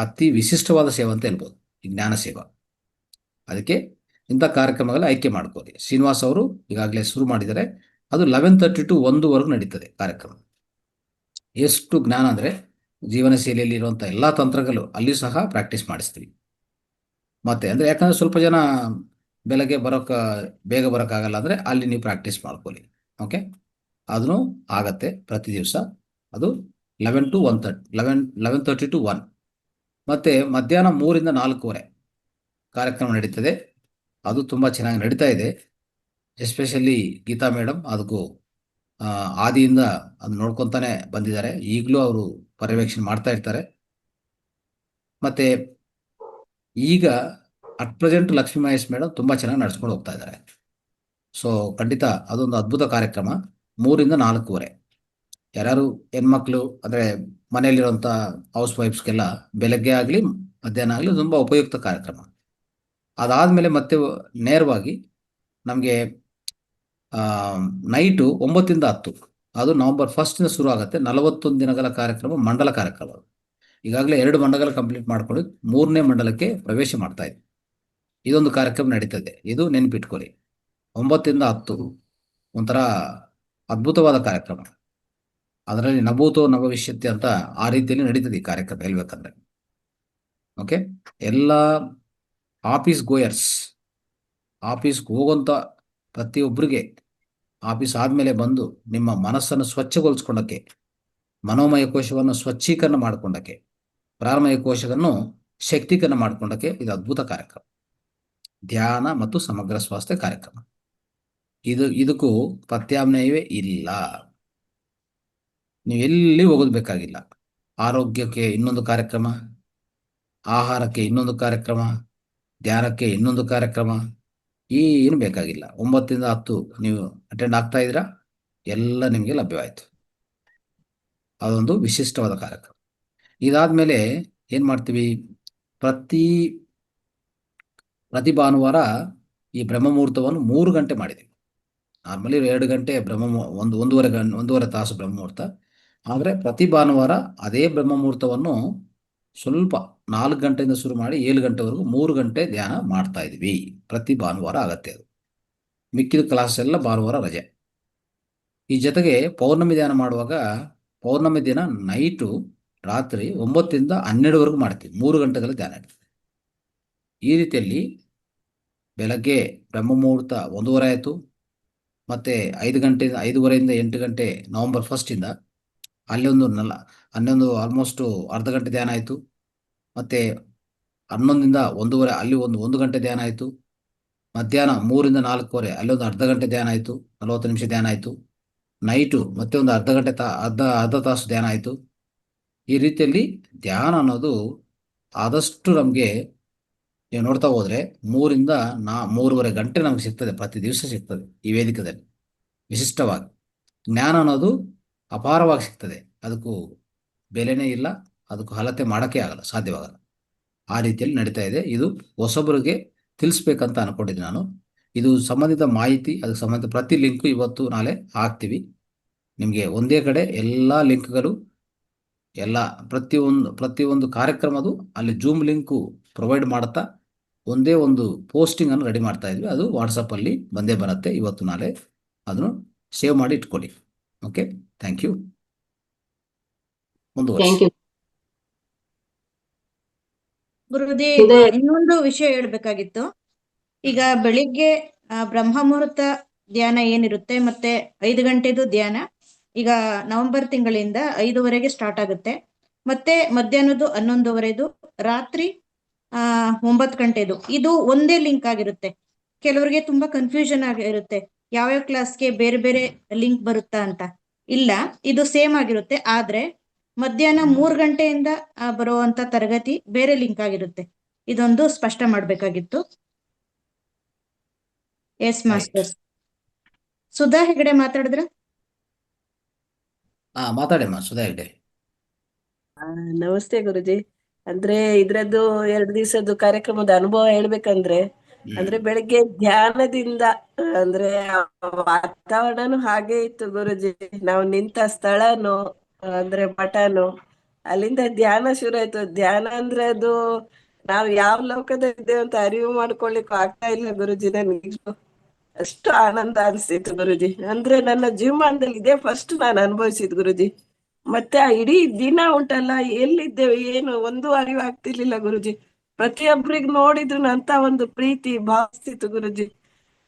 ಅತಿ ವಿಶಿಷ್ಟವಾದ ಸೇವೆ ಅಂತ ಹೇಳ್ಬೋದು, ಈ ಜ್ಞಾನ ಸೇವೆ. ಅದಕ್ಕೆ ಇಂಥ ಕಾರ್ಯಕ್ರಮಗಳ ಆಯ್ಕೆ ಮಾಡ್ಕೊಳ್ಳಿ. ಶ್ರೀನಿವಾಸ್ ಅವರು ಈಗಾಗಲೇ ಶುರು ಮಾಡಿದ್ದಾರೆ. ಅದು 11:30 to 1 ನಡೀತದೆ ಕಾರ್ಯಕ್ರಮ. ಎಷ್ಟು ಜ್ಞಾನ ಅಂದರೆ ಜೀವನ ಶೈಲಿಯಲ್ಲಿ ಇರುವಂಥ ಎಲ್ಲ ತಂತ್ರಗಳು ಅಲ್ಲಿ ಸಹ ಪ್ರಾಕ್ಟೀಸ್ ಮಾಡಿಸ್ತೀವಿ. ಮತ್ತೆ ಅಂದರೆ ಯಾಕಂದರೆ ಸ್ವಲ್ಪ ಜನ ಬೆಳಗ್ಗೆ ಬೇಗ ಬರೋಕ್ಕಾಗಲ್ಲ ಅಂದರೆ ಅಲ್ಲಿ ನೀವು ಪ್ರಾಕ್ಟೀಸ್ ಮಾಡ್ಕೊಳ್ಳಿ. ಓಕೆ, ಅದನ್ನು ಆಗತ್ತೆ ಪ್ರತಿ ದಿವಸ. ಅದು 11 to 1:30 11:30 to 1. ಮತ್ತು ಮಧ್ಯಾಹ್ನ 3ರಿಂದ 4:15 ಕಾರ್ಯಕ್ರಮ ನಡೀತದೆ. ಅದು ತುಂಬ ಚೆನ್ನಾಗಿ ನಡೀತಾ ಇದೆ. ಎಸ್ಪೆಷಲಿ ಗೀತಾ ಮೇಡಮ್ ಅದಕ್ಕೂ ಆದಿಯಿಂದ ಅದು ನೋಡ್ಕೊತಾನೆ ಬಂದಿದ್ದಾರೆ. ಈಗಲೂ ಅವರು ಪರ್ಯವೇಕ್ಷಣೆ ಮಾಡ್ತಾ ಇರ್ತಾರೆ. ಮತ್ತು ಈಗ at present Lakshmi Mahesh madam ತುಂಬ ಚೆನ್ನಾಗಿ ನಡ್ಸ್ಕೊಂಡು ಹೋಗ್ತಾ ಇದ್ದಾರೆ. ಸೊ ಖಂಡಿತ ಅದೊಂದು ಅದ್ಭುತ ಕಾರ್ಯಕ್ರಮ. 3ರಿಂದ 4:15 ಯಾರು ಹೆಣ್ಮಕ್ಳು ಅಂದರೆ ಮನೆಯಲ್ಲಿರುವಂಥ ಹೌಸ್ ವೈಫ್ಸ್ಗೆಲ್ಲ ಬೆಳಗ್ಗೆ ಆಗಲಿ ಮಧ್ಯಾಹ್ನ ಆಗಲಿ ತುಂಬ ಉಪಯುಕ್ತ ಕಾರ್ಯಕ್ರಮ. ಅದಾದಮೇಲೆ ಮತ್ತೆ ನೇರವಾಗಿ ನಮಗೆ ನೈಟು 9ರಿಂದ 10 ಅದು ನವೆಂಬರ್ 1 ಶುರು ಆಗುತ್ತೆ. 41 ದಿನಗಳ ಕಾರ್ಯಕ್ರಮ, ಮಂಡಲ ಕಾರ್ಯಕ್ರಮ. ಈಗಾಗಲೇ 2 ಮಂಡಲ ಕಂಪ್ಲೀಟ್ ಮಾಡ್ಕೊಂಡು 3ನೇ ಮಂಡಲಕ್ಕೆ ಪ್ರವೇಶ ಮಾಡ್ತಾ ಇದ್ವಿ. ಇದೊಂದು ಕಾರ್ಯಕ್ರಮ ನಡೀತದೆ. ಇದು ನೆನಪಿಟ್ಕೊಳ್ಳಿ. 9ರಿಂದ 10 ಒಂಥರ ಅದ್ಭುತವಾದ ಕಾರ್ಯಕ್ರಮ. ಅದರಲ್ಲಿ ನಭೂತೋ ನಭವಿಷ್ಯತಿ ಅಂತ ಆ ರೀತಿಯಲ್ಲಿ ನಡೀತದೆ ಈ ಕಾರ್ಯಕ್ರಮ ಹೇಳ್ಬೇಕಂದ್ರೆ. ಓಕೆ, ಎಲ್ಲ ಆಫೀಸ್ಗೆ ಹೋಗೋಂಥ ಪ್ರತಿಯೊಬ್ಬರಿಗೆ ಆಫೀಸ್ ಆದಮೇಲೆ ಬಂದು ನಿಮ್ಮ ಮನಸ್ಸನ್ನು ಸ್ವಚ್ಛಗೊಳಿಸ್ಕೊಂಡಕ್ಕೆ, ಮನೋಮಯ ಕೋಶವನ್ನು ಸ್ವಚ್ಛೀಕರಣ ಮಾಡಿಕೊಂಡಕ್ಕೆ, ಪ್ರಾಣಮಯ ಕೋಶವನ್ನು ಶಕ್ತೀಕರಣ ಮಾಡಿಕೊಂಡಕ್ಕೆ ಇದು ಅದ್ಭುತ ಕಾರ್ಯಕ್ರಮ. ಧ್ಯಾನ ಮತ್ತು ಸಮಗ್ರ ಸ್ವಾಸ್ಥ್ಯ ಕಾರ್ಯಕ್ರಮ. ಇದಕ್ಕೂ ಪ್ರತ್ಯಾಮ್ನಾಯವೇ ಇಲ್ಲ. ನೀವು ಎಲ್ಲಿ ಹೋಗೋದು ಬೇಕಾಗಿಲ್ಲ. ಆರೋಗ್ಯಕ್ಕೆ ಇನ್ನೊಂದು ಕಾರ್ಯಕ್ರಮ, ಆಹಾರಕ್ಕೆ ಇನ್ನೊಂದು ಕಾರ್ಯಕ್ರಮ, ಧ್ಯಾನಕ್ಕೆ ಇನ್ನೊಂದು ಕಾರ್ಯಕ್ರಮ, ಏನು ಬೇಕಾಗಿಲ್ಲ. 9ರಿಂದ 10 ನೀವು ಅಟೆಂಡ್ ಆಗ್ತಾ ಇದ್ದೀರಾ, ಎಲ್ಲ ನಿಮಗೆ ಲಭ್ಯವಾಯಿತು. ಅದೊಂದು ವಿಶಿಷ್ಟವಾದ ಕಾರ್ಯಕ್ರಮ. ಇದಾದಮೇಲೆ ಏನು ಮಾಡ್ತೀವಿ, ಪ್ರತಿ ಭಾನುವಾರ ಈ ಬ್ರಹ್ಮಮುಹೂರ್ತವನ್ನು 3 ಗಂಟೆ ಮಾಡಿದ್ದೀವಿ. ನಾರ್ಮಲಿ 2 ಗಂಟೆ ಒಂದೂವರೆ ತಾಸು ಬ್ರಹ್ಮಮುಹೂರ್ತ. ಆದರೆ ಪ್ರತಿ ಭಾನುವಾರ ಅದೇ ಬ್ರಹ್ಮಮುಹೂರ್ತವನ್ನು ಸ್ವಲ್ಪ 4 ಗಂಟೆಯಿಂದ ಶುರು ಮಾಡಿ 7 ಗಂಟೆವರೆಗೂ 3 ಗಂಟೆ ಧ್ಯಾನ ಮಾಡ್ತಾ ಇದ್ವಿ. ಪ್ರತಿ ಭಾನುವಾರ ಆಗತ್ತೆ. ಅದು ಮಿಕ್ಕಿದ ಕ್ಲಾಸ್ ಎಲ್ಲ ಭಾನುವಾರ ರಜೆ. ಈ ಜೊತೆಗೆ ಪೌರ್ಣಮಿ ಧ್ಯಾನ ಮಾಡುವಾಗ ಪೌರ್ಣಮಿ ದಿನ ನೈಟು ರಾತ್ರಿ 9ರಿಂದ 12ವರೆಗೂ ಮಾಡ್ತೀವಿ. 3 ಗಂಟೆಗಳ ಧ್ಯಾನ ಇರ್ತದೆ. ಈ ರೀತಿಯಲ್ಲಿ ಬೆಳಗ್ಗೆ ಬ್ರಹ್ಮಮುಹೂರ್ತ 1:30 ಆಯಿತು. ಮತ್ತು 5:30ಯಿಂದ 8 ಗಂಟೆ ನವೆಂಬರ್ 1 ಅಲ್ಲಿ ಹನ್ನೊಂದು ಆಲ್ಮೋಸ್ಟು ಅರ್ಧ ಗಂಟೆ ಧ್ಯಾನ ಆಯಿತು. ಮತ್ತು 11ರಿಂದ 1:30 ಅಲ್ಲಿ 1 ಗಂಟೆ ಧ್ಯಾನ ಆಯಿತು. ಮಧ್ಯಾಹ್ನ 3ರಿಂದ 4:15 ಅಲ್ಲೊಂದು ಅರ್ಧ ಗಂಟೆ ಧ್ಯಾನ ಆಯಿತು, 40 ನಿಮಿಷ ಧ್ಯಾನ ಆಯಿತು. ನೈಟು ಮತ್ತೆ ಒಂದು ಅರ್ಧ ಗಂಟೆ ಅರ್ಧ ತಾಸು ಧ್ಯಾನ ಆಯಿತು. ಈ ರೀತಿಯಲ್ಲಿ ಧ್ಯಾನ ಅನ್ನೋದು ಆದಷ್ಟು ನಮಗೆ ನೀವು ನೋಡ್ತಾ ಹೋದರೆ 3:30 ಗಂಟೆ ನಮಗೆ ಸಿಗ್ತದೆ, ಪ್ರತಿ ದಿವಸ ಸಿಗ್ತದೆ ಈ ವೇದಿಕೆಯಲ್ಲಿ. ವಿಶಿಷ್ಟವಾಗಿ ಜ್ಞಾನ ಅನ್ನೋದು ಅಪಾರವಾಗಿ ಸಿಗ್ತದೆ. ಅದಕ್ಕೂ ಬೆಲೆನೇ ಇಲ್ಲ, ಅದಕ್ಕೂ ಅಳತೆ ಮಾಡೋಕ್ಕೆ ಆಗಲ್ಲ, ಸಾಧ್ಯವಾಗಲ್ಲ. ಆ ರೀತಿಯಲ್ಲಿ ನಡೀತಾ ಇದೆ. ಇದು ಹೊಸಬರಿಗೆ ತಿಳಿಸ್ಬೇಕಂತ ಅನ್ಕೊಂಡಿದ್ದೆ ನಾನು. ಇದು ಸಂಬಂಧಿತ ಮಾಹಿತಿ, ಅದಕ್ಕೆ ಸಂಬಂಧಿತ ಪ್ರತಿ ಲಿಂಕು ಇವತ್ತು ನಾಳೆ ಹಾಕ್ತೀವಿ. ನಿಮಗೆ ಒಂದೇ ಕಡೆ ಎಲ್ಲ ಲಿಂಕ್ಗಳು, ಎಲ್ಲ ಪ್ರತಿಯೊಂದು ಕಾರ್ಯಕ್ರಮದು ಅಲ್ಲಿ ಜೂಮ್ ಲಿಂಕು ಪ್ರೊವೈಡ್ ಮಾಡ್ತಾ ಒಂದೇ ಒಂದು ಪೋಸ್ಟಿಂಗನ್ನು ರೆಡಿ ಮಾಡ್ತಾ ಇದ್ವಿ. ಅದು ವಾಟ್ಸಪ್ಪಲ್ಲಿ ಬಂದೇ ಬರುತ್ತೆ. ಇವತ್ತು ನಾಳೆ ಅದನ್ನು ಸೇವ್ ಮಾಡಿ ಇಟ್ಕೊಳ್ಳಿ. Okay, thank you. Thank you. Guruji, ಇನ್ನೊಂದು ವಿಷಯ ಹೇಳ್ಬೇಕಾಗಿತ್ತು. ಈಗ ಬೆಳಿಗ್ಗೆ ಬ್ರಹ್ಮ ಮುಹೂರ್ತ ಧ್ಯಾನ ಏನಿರುತ್ತೆ, ಮತ್ತೆ 5 ಗಂಟೆದು ಧ್ಯಾನ ಈಗ ನವೆಂಬರ್ ತಿಂಗಳಿಂದ 5ವರೆಗೆ ಸ್ಟಾರ್ಟ್ ಆಗುತ್ತೆ. ಮತ್ತೆ ಮಧ್ಯಾಹ್ನದ್ದು 11ವರೆದು, ರಾತ್ರಿ 9 ಗಂಟೆದು. ಇದು ಒಂದೇ ಲಿಂಕ್ ಆಗಿರುತ್ತೆ. ಕೆಲವರಿಗೆ ತುಂಬಾ ಕನ್ಫ್ಯೂಷನ್ ಆಗಿರುತ್ತೆ, ಯಾವ್ಯಾವ ಕ್ಲಾಸ್ಗೆ ಬೇರೆ ಬೇರೆ ಲಿಂಕ್ ಬರುತ್ತಾ ಅಂತ. ಇಲ್ಲ, ಇದು ಸೇಮ್ ಆಗಿರುತ್ತೆ. ಆದ್ರೆ ಮಧ್ಯಾಹ್ನ 3 ಗಂಟೆಯಿಂದ ಬರುವಂತ ತರಗತಿ ಬೇರೆ ಲಿಂಕ್ ಆಗಿರುತ್ತೆ. ಇದೊಂದು ಸ್ಪಷ್ಟ ಮಾಡ್ಬೇಕಾಗಿತ್ತು. Yes master. ಸುಧಾ ಹೆಗಡೆ ಮಾತಾಡಿದ್ರ? ಮಾತಾಡಮ್ಮ ಸುಧಾ ಹೆಗಡೆ. ನಮಸ್ತೆ ಗುರುಜಿ. ಅಂದ್ರೆ ಇದ್ರದ್ದು 2 ದಿವಸದ್ದು ಕಾರ್ಯಕ್ರಮದ ಅನುಭವ ಹೇಳ್ಬೇಕಂದ್ರೆ, ಅಂದ್ರೆ ಬೆಳಿಗ್ಗೆ ಧ್ಯಾನದಿಂದ ಅಂದ್ರೆ ವಾತಾವರಣನು ಹಾಗೆ ಇತ್ತು ಗುರುಜಿ. ನಾವು ನಿಂತ ಸ್ಥಳನು ಅಂದ್ರೆ ಮಠನು, ಅಲ್ಲಿಂದ ಧ್ಯಾನ ಶುರು ಆಯ್ತು. ಧ್ಯಾನ ಅಂದ್ರೆ ಅದು ನಾವು ಯಾವ ಲೋಕದಲ್ಲಿದ್ದೇವೆ ಅಂತ ಅರಿವು ಮಾಡ್ಕೊಳ್ಳಿಕ್ಕೂ ಆಗ್ತಾ ಇಲ್ಲ ಗುರುಜಿ. ನನಗೆ ಅಷ್ಟು ಆನಂದ ಅನಿಸ್ತಿತ್ತು ಗುರುಜಿ. ಅಂದ್ರೆ ನನ್ನ ಜೀವಮಾನದಲ್ಲಿ ಇದೇ ಫಸ್ಟ್ ನಾನು ಅನುಭವಿಸಿದ್ ಗುರುಜಿ. ಮತ್ತೆ ಆ ಇಡೀ ದಿನ ಉಂಟಲ್ಲ, ಎಲ್ಲಿದ್ದೇವೆ ಏನು ಒಂದು ಅರಿವು ಆಗ್ತಿರ್ಲಿಲ್ಲ ಗುರುಜಿ. ಪ್ರತಿಯೊಬ್ಬರಿಗೆ ನೋಡಿದ್ರು ಅಂತ ಒಂದು ಪ್ರೀತಿ ಭಾವಿಸ್ತಿತ್ತು ಗುರುಜಿ.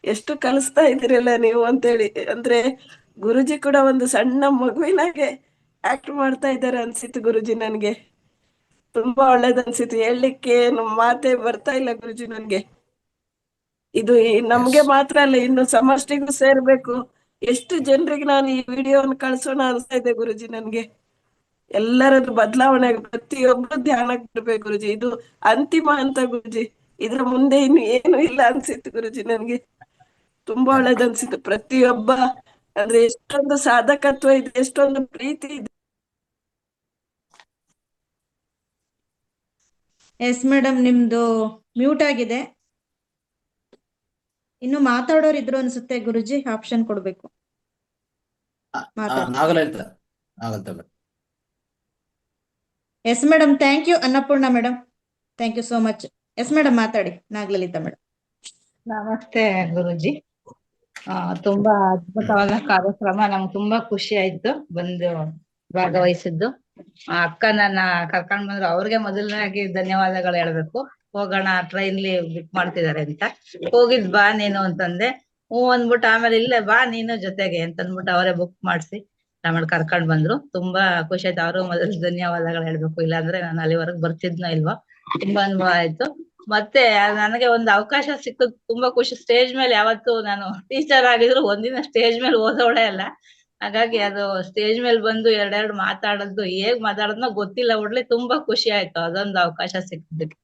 ಎಷ್ಟು ಕಲಿಸ್ತಾ ಇದ್ದೀರಲ್ಲ ನೀವು ಅಂತೇಳಿ. ಅಂದ್ರೆ ಗುರುಜಿ ಕೂಡ ಒಂದು ಸಣ್ಣ ಮಗುವಿನಾಗೆ ಆಕ್ಟ್ ಮಾಡ್ತಾ ಇದ್ದಾರೆ ಅನ್ಸಿತ್ತು ಗುರುಜಿ. ನನ್ಗೆ ತುಂಬಾ ಒಳ್ಳೇದನ್ಸಿತ್ತು. ಹೇಳಲಿಕ್ಕೆ ಮಾತೇ ಬರ್ತಾ ಇಲ್ಲ ಗುರುಜಿ ನನ್ಗೆ. ಇದು ನಮ್ಗೆ ಮಾತ್ರ ಅಲ್ಲ, ಇನ್ನು ಸಮಷ್ಟಿಗೂ ಸೇರ್ಬೇಕು. ಎಷ್ಟು ಜನರಿಗೆ ನಾನು ಈ ವಿಡಿಯೋವನ್ನು ಕಳ್ಸೋಣ ಅನ್ಸ್ತಾ ಇದೆ ಗುರುಜಿ ನನ್ಗೆ. ಎಲ್ಲರದ್ದು ಬದಲಾವಣೆ, ಪ್ರತಿಯೊಬ್ರು ಧ್ಯಾನಕ್ಕೆ ಬರ್ಬೇಕು ಗುರುಜಿ. ಇದು ಅಂತಿಮ ಅಂತ ಗುರುಜಿ, ಇದ್ರ ಮುಂದೆ ಇನ್ನು ಏನು ಇಲ್ಲ ಅನ್ಸಿತ್ತು ಗುರುಜಿ ನನ್ಗೆ. ತುಂಬಾ ಒಳ್ಳೇದನ್ಸಿತ್ತು. ಪ್ರತಿಯೊಬ್ಬ ಅಂದ್ರೆ ಎಷ್ಟೊಂದು ಸಾಧಕತ್ವ ಇದೆ, ಎಷ್ಟೊಂದು ಪ್ರೀತಿ ಇದೆ. ಎಸ್ ಮೇಡಮ್, ನಿಮ್ದು ಮ್ಯೂಟ್ ಆಗಿದೆ. ಇನ್ನು ಮಾತಾಡೋರು ಇದ್ರು ಅನ್ಸುತ್ತೆ ಗುರುಜಿ, ಆಪ್ಷನ್ ಕೊಡ್ಬೇಕು. Nagalalitha madam. Yes madam, thank you Annapurna madam, thank you so much. Yes madam, ಮಾತಾಡಿ ನಾಗಲಲಿತಾ ಮೇಡಮ್. ನಮಸ್ತೆ ಗುರುಜಿ. ತುಂಬಾ ಅದ್ಭುತವಾದ ಕಾರ್ಯಕ್ರಮ. ನಮ್ಗೆ ತುಂಬಾ ಖುಷಿ ಆಯ್ತು ಬಂದು ಭಾಗವಹಿಸಿದ್ದು. ಅಕ್ಕ ನನ್ನ ಕರ್ಕೊಂಡ್ ಬಂದ್ರು, ಅವ್ರಿಗೆ ಮೊದಲನೇದಾಗಿ ಧನ್ಯವಾದಗಳು ಹೇಳ್ಬೇಕು. ಹೋಗೋಣ ಟ್ರೈನ್ಲಿ ಬುಕ್ ಮಾಡ್ತಿದಾರೆ ಅಂತ ಹೋಗಿದ್, ಬಾ ನೀನು ಅಂತಂದೆ. ಹ್ಞೂ ಅಂದ್ಬಿಟ್ಟು ಆಮೇಲೆ ಇಲ್ಲೇ ಬಾ ನೀನು ಜೊತೆಗೆ ಅಂತ ಅಂದ್ಬಿಟ್ಟು ಅವರೇ ಬುಕ್ ಮಾಡಿಸಿ ಆಮೇಲೆ ಕರ್ಕೊಂಡ್ ಬಂದ್ರು. ತುಂಬಾ ಖುಷಿ ಆಯ್ತು. ಅವರು ಮೊದಲು ಧನ್ಯವಾದಗಳು ಹೇಳ್ಬೇಕು, ಇಲ್ಲಾಂದ್ರೆ ನಾನು ಅಲ್ಲಿವರೆಗೆ ಬರ್ತಿದ್ನೋ ಇಲ್ವೋ. ತುಂಬಾ ಅನುಭವ ಆಯ್ತು. ಮತ್ತೆ ನನಗೆ ಒಂದು ಅವಕಾಶ ಸಿಕ್ಕದ್ ತುಂಬಾ ಖುಷಿ. ಸ್ಟೇಜ್ ಮೇಲೆ ಯಾವತ್ತು ನಾನು ಟೀಚರ್ ಆಗಿದ್ರು ಒಂದಿನ ಸ್ಟೇಜ್ ಮೇಲೆ ಓದೋಳೆ ಅಲ್ಲ. ಹಾಗಾಗಿ ಅದು ಸ್ಟೇಜ್ ಮೇಲೆ ಬಂದು ಎರಡೆರಡು ಮಾತಾಡೋದು, ಹೇಗ್ ಮಾತಾಡೋದ್ನೋ ಗೊತ್ತಿಲ್ಲ. ಒಳ್ಳೆ ತುಂಬಾ ಖುಷಿ ಆಯ್ತು ಅದೊಂದು ಅವಕಾಶ ಸಿಕ್ಕಿದ್ದಕ್ಕೆ.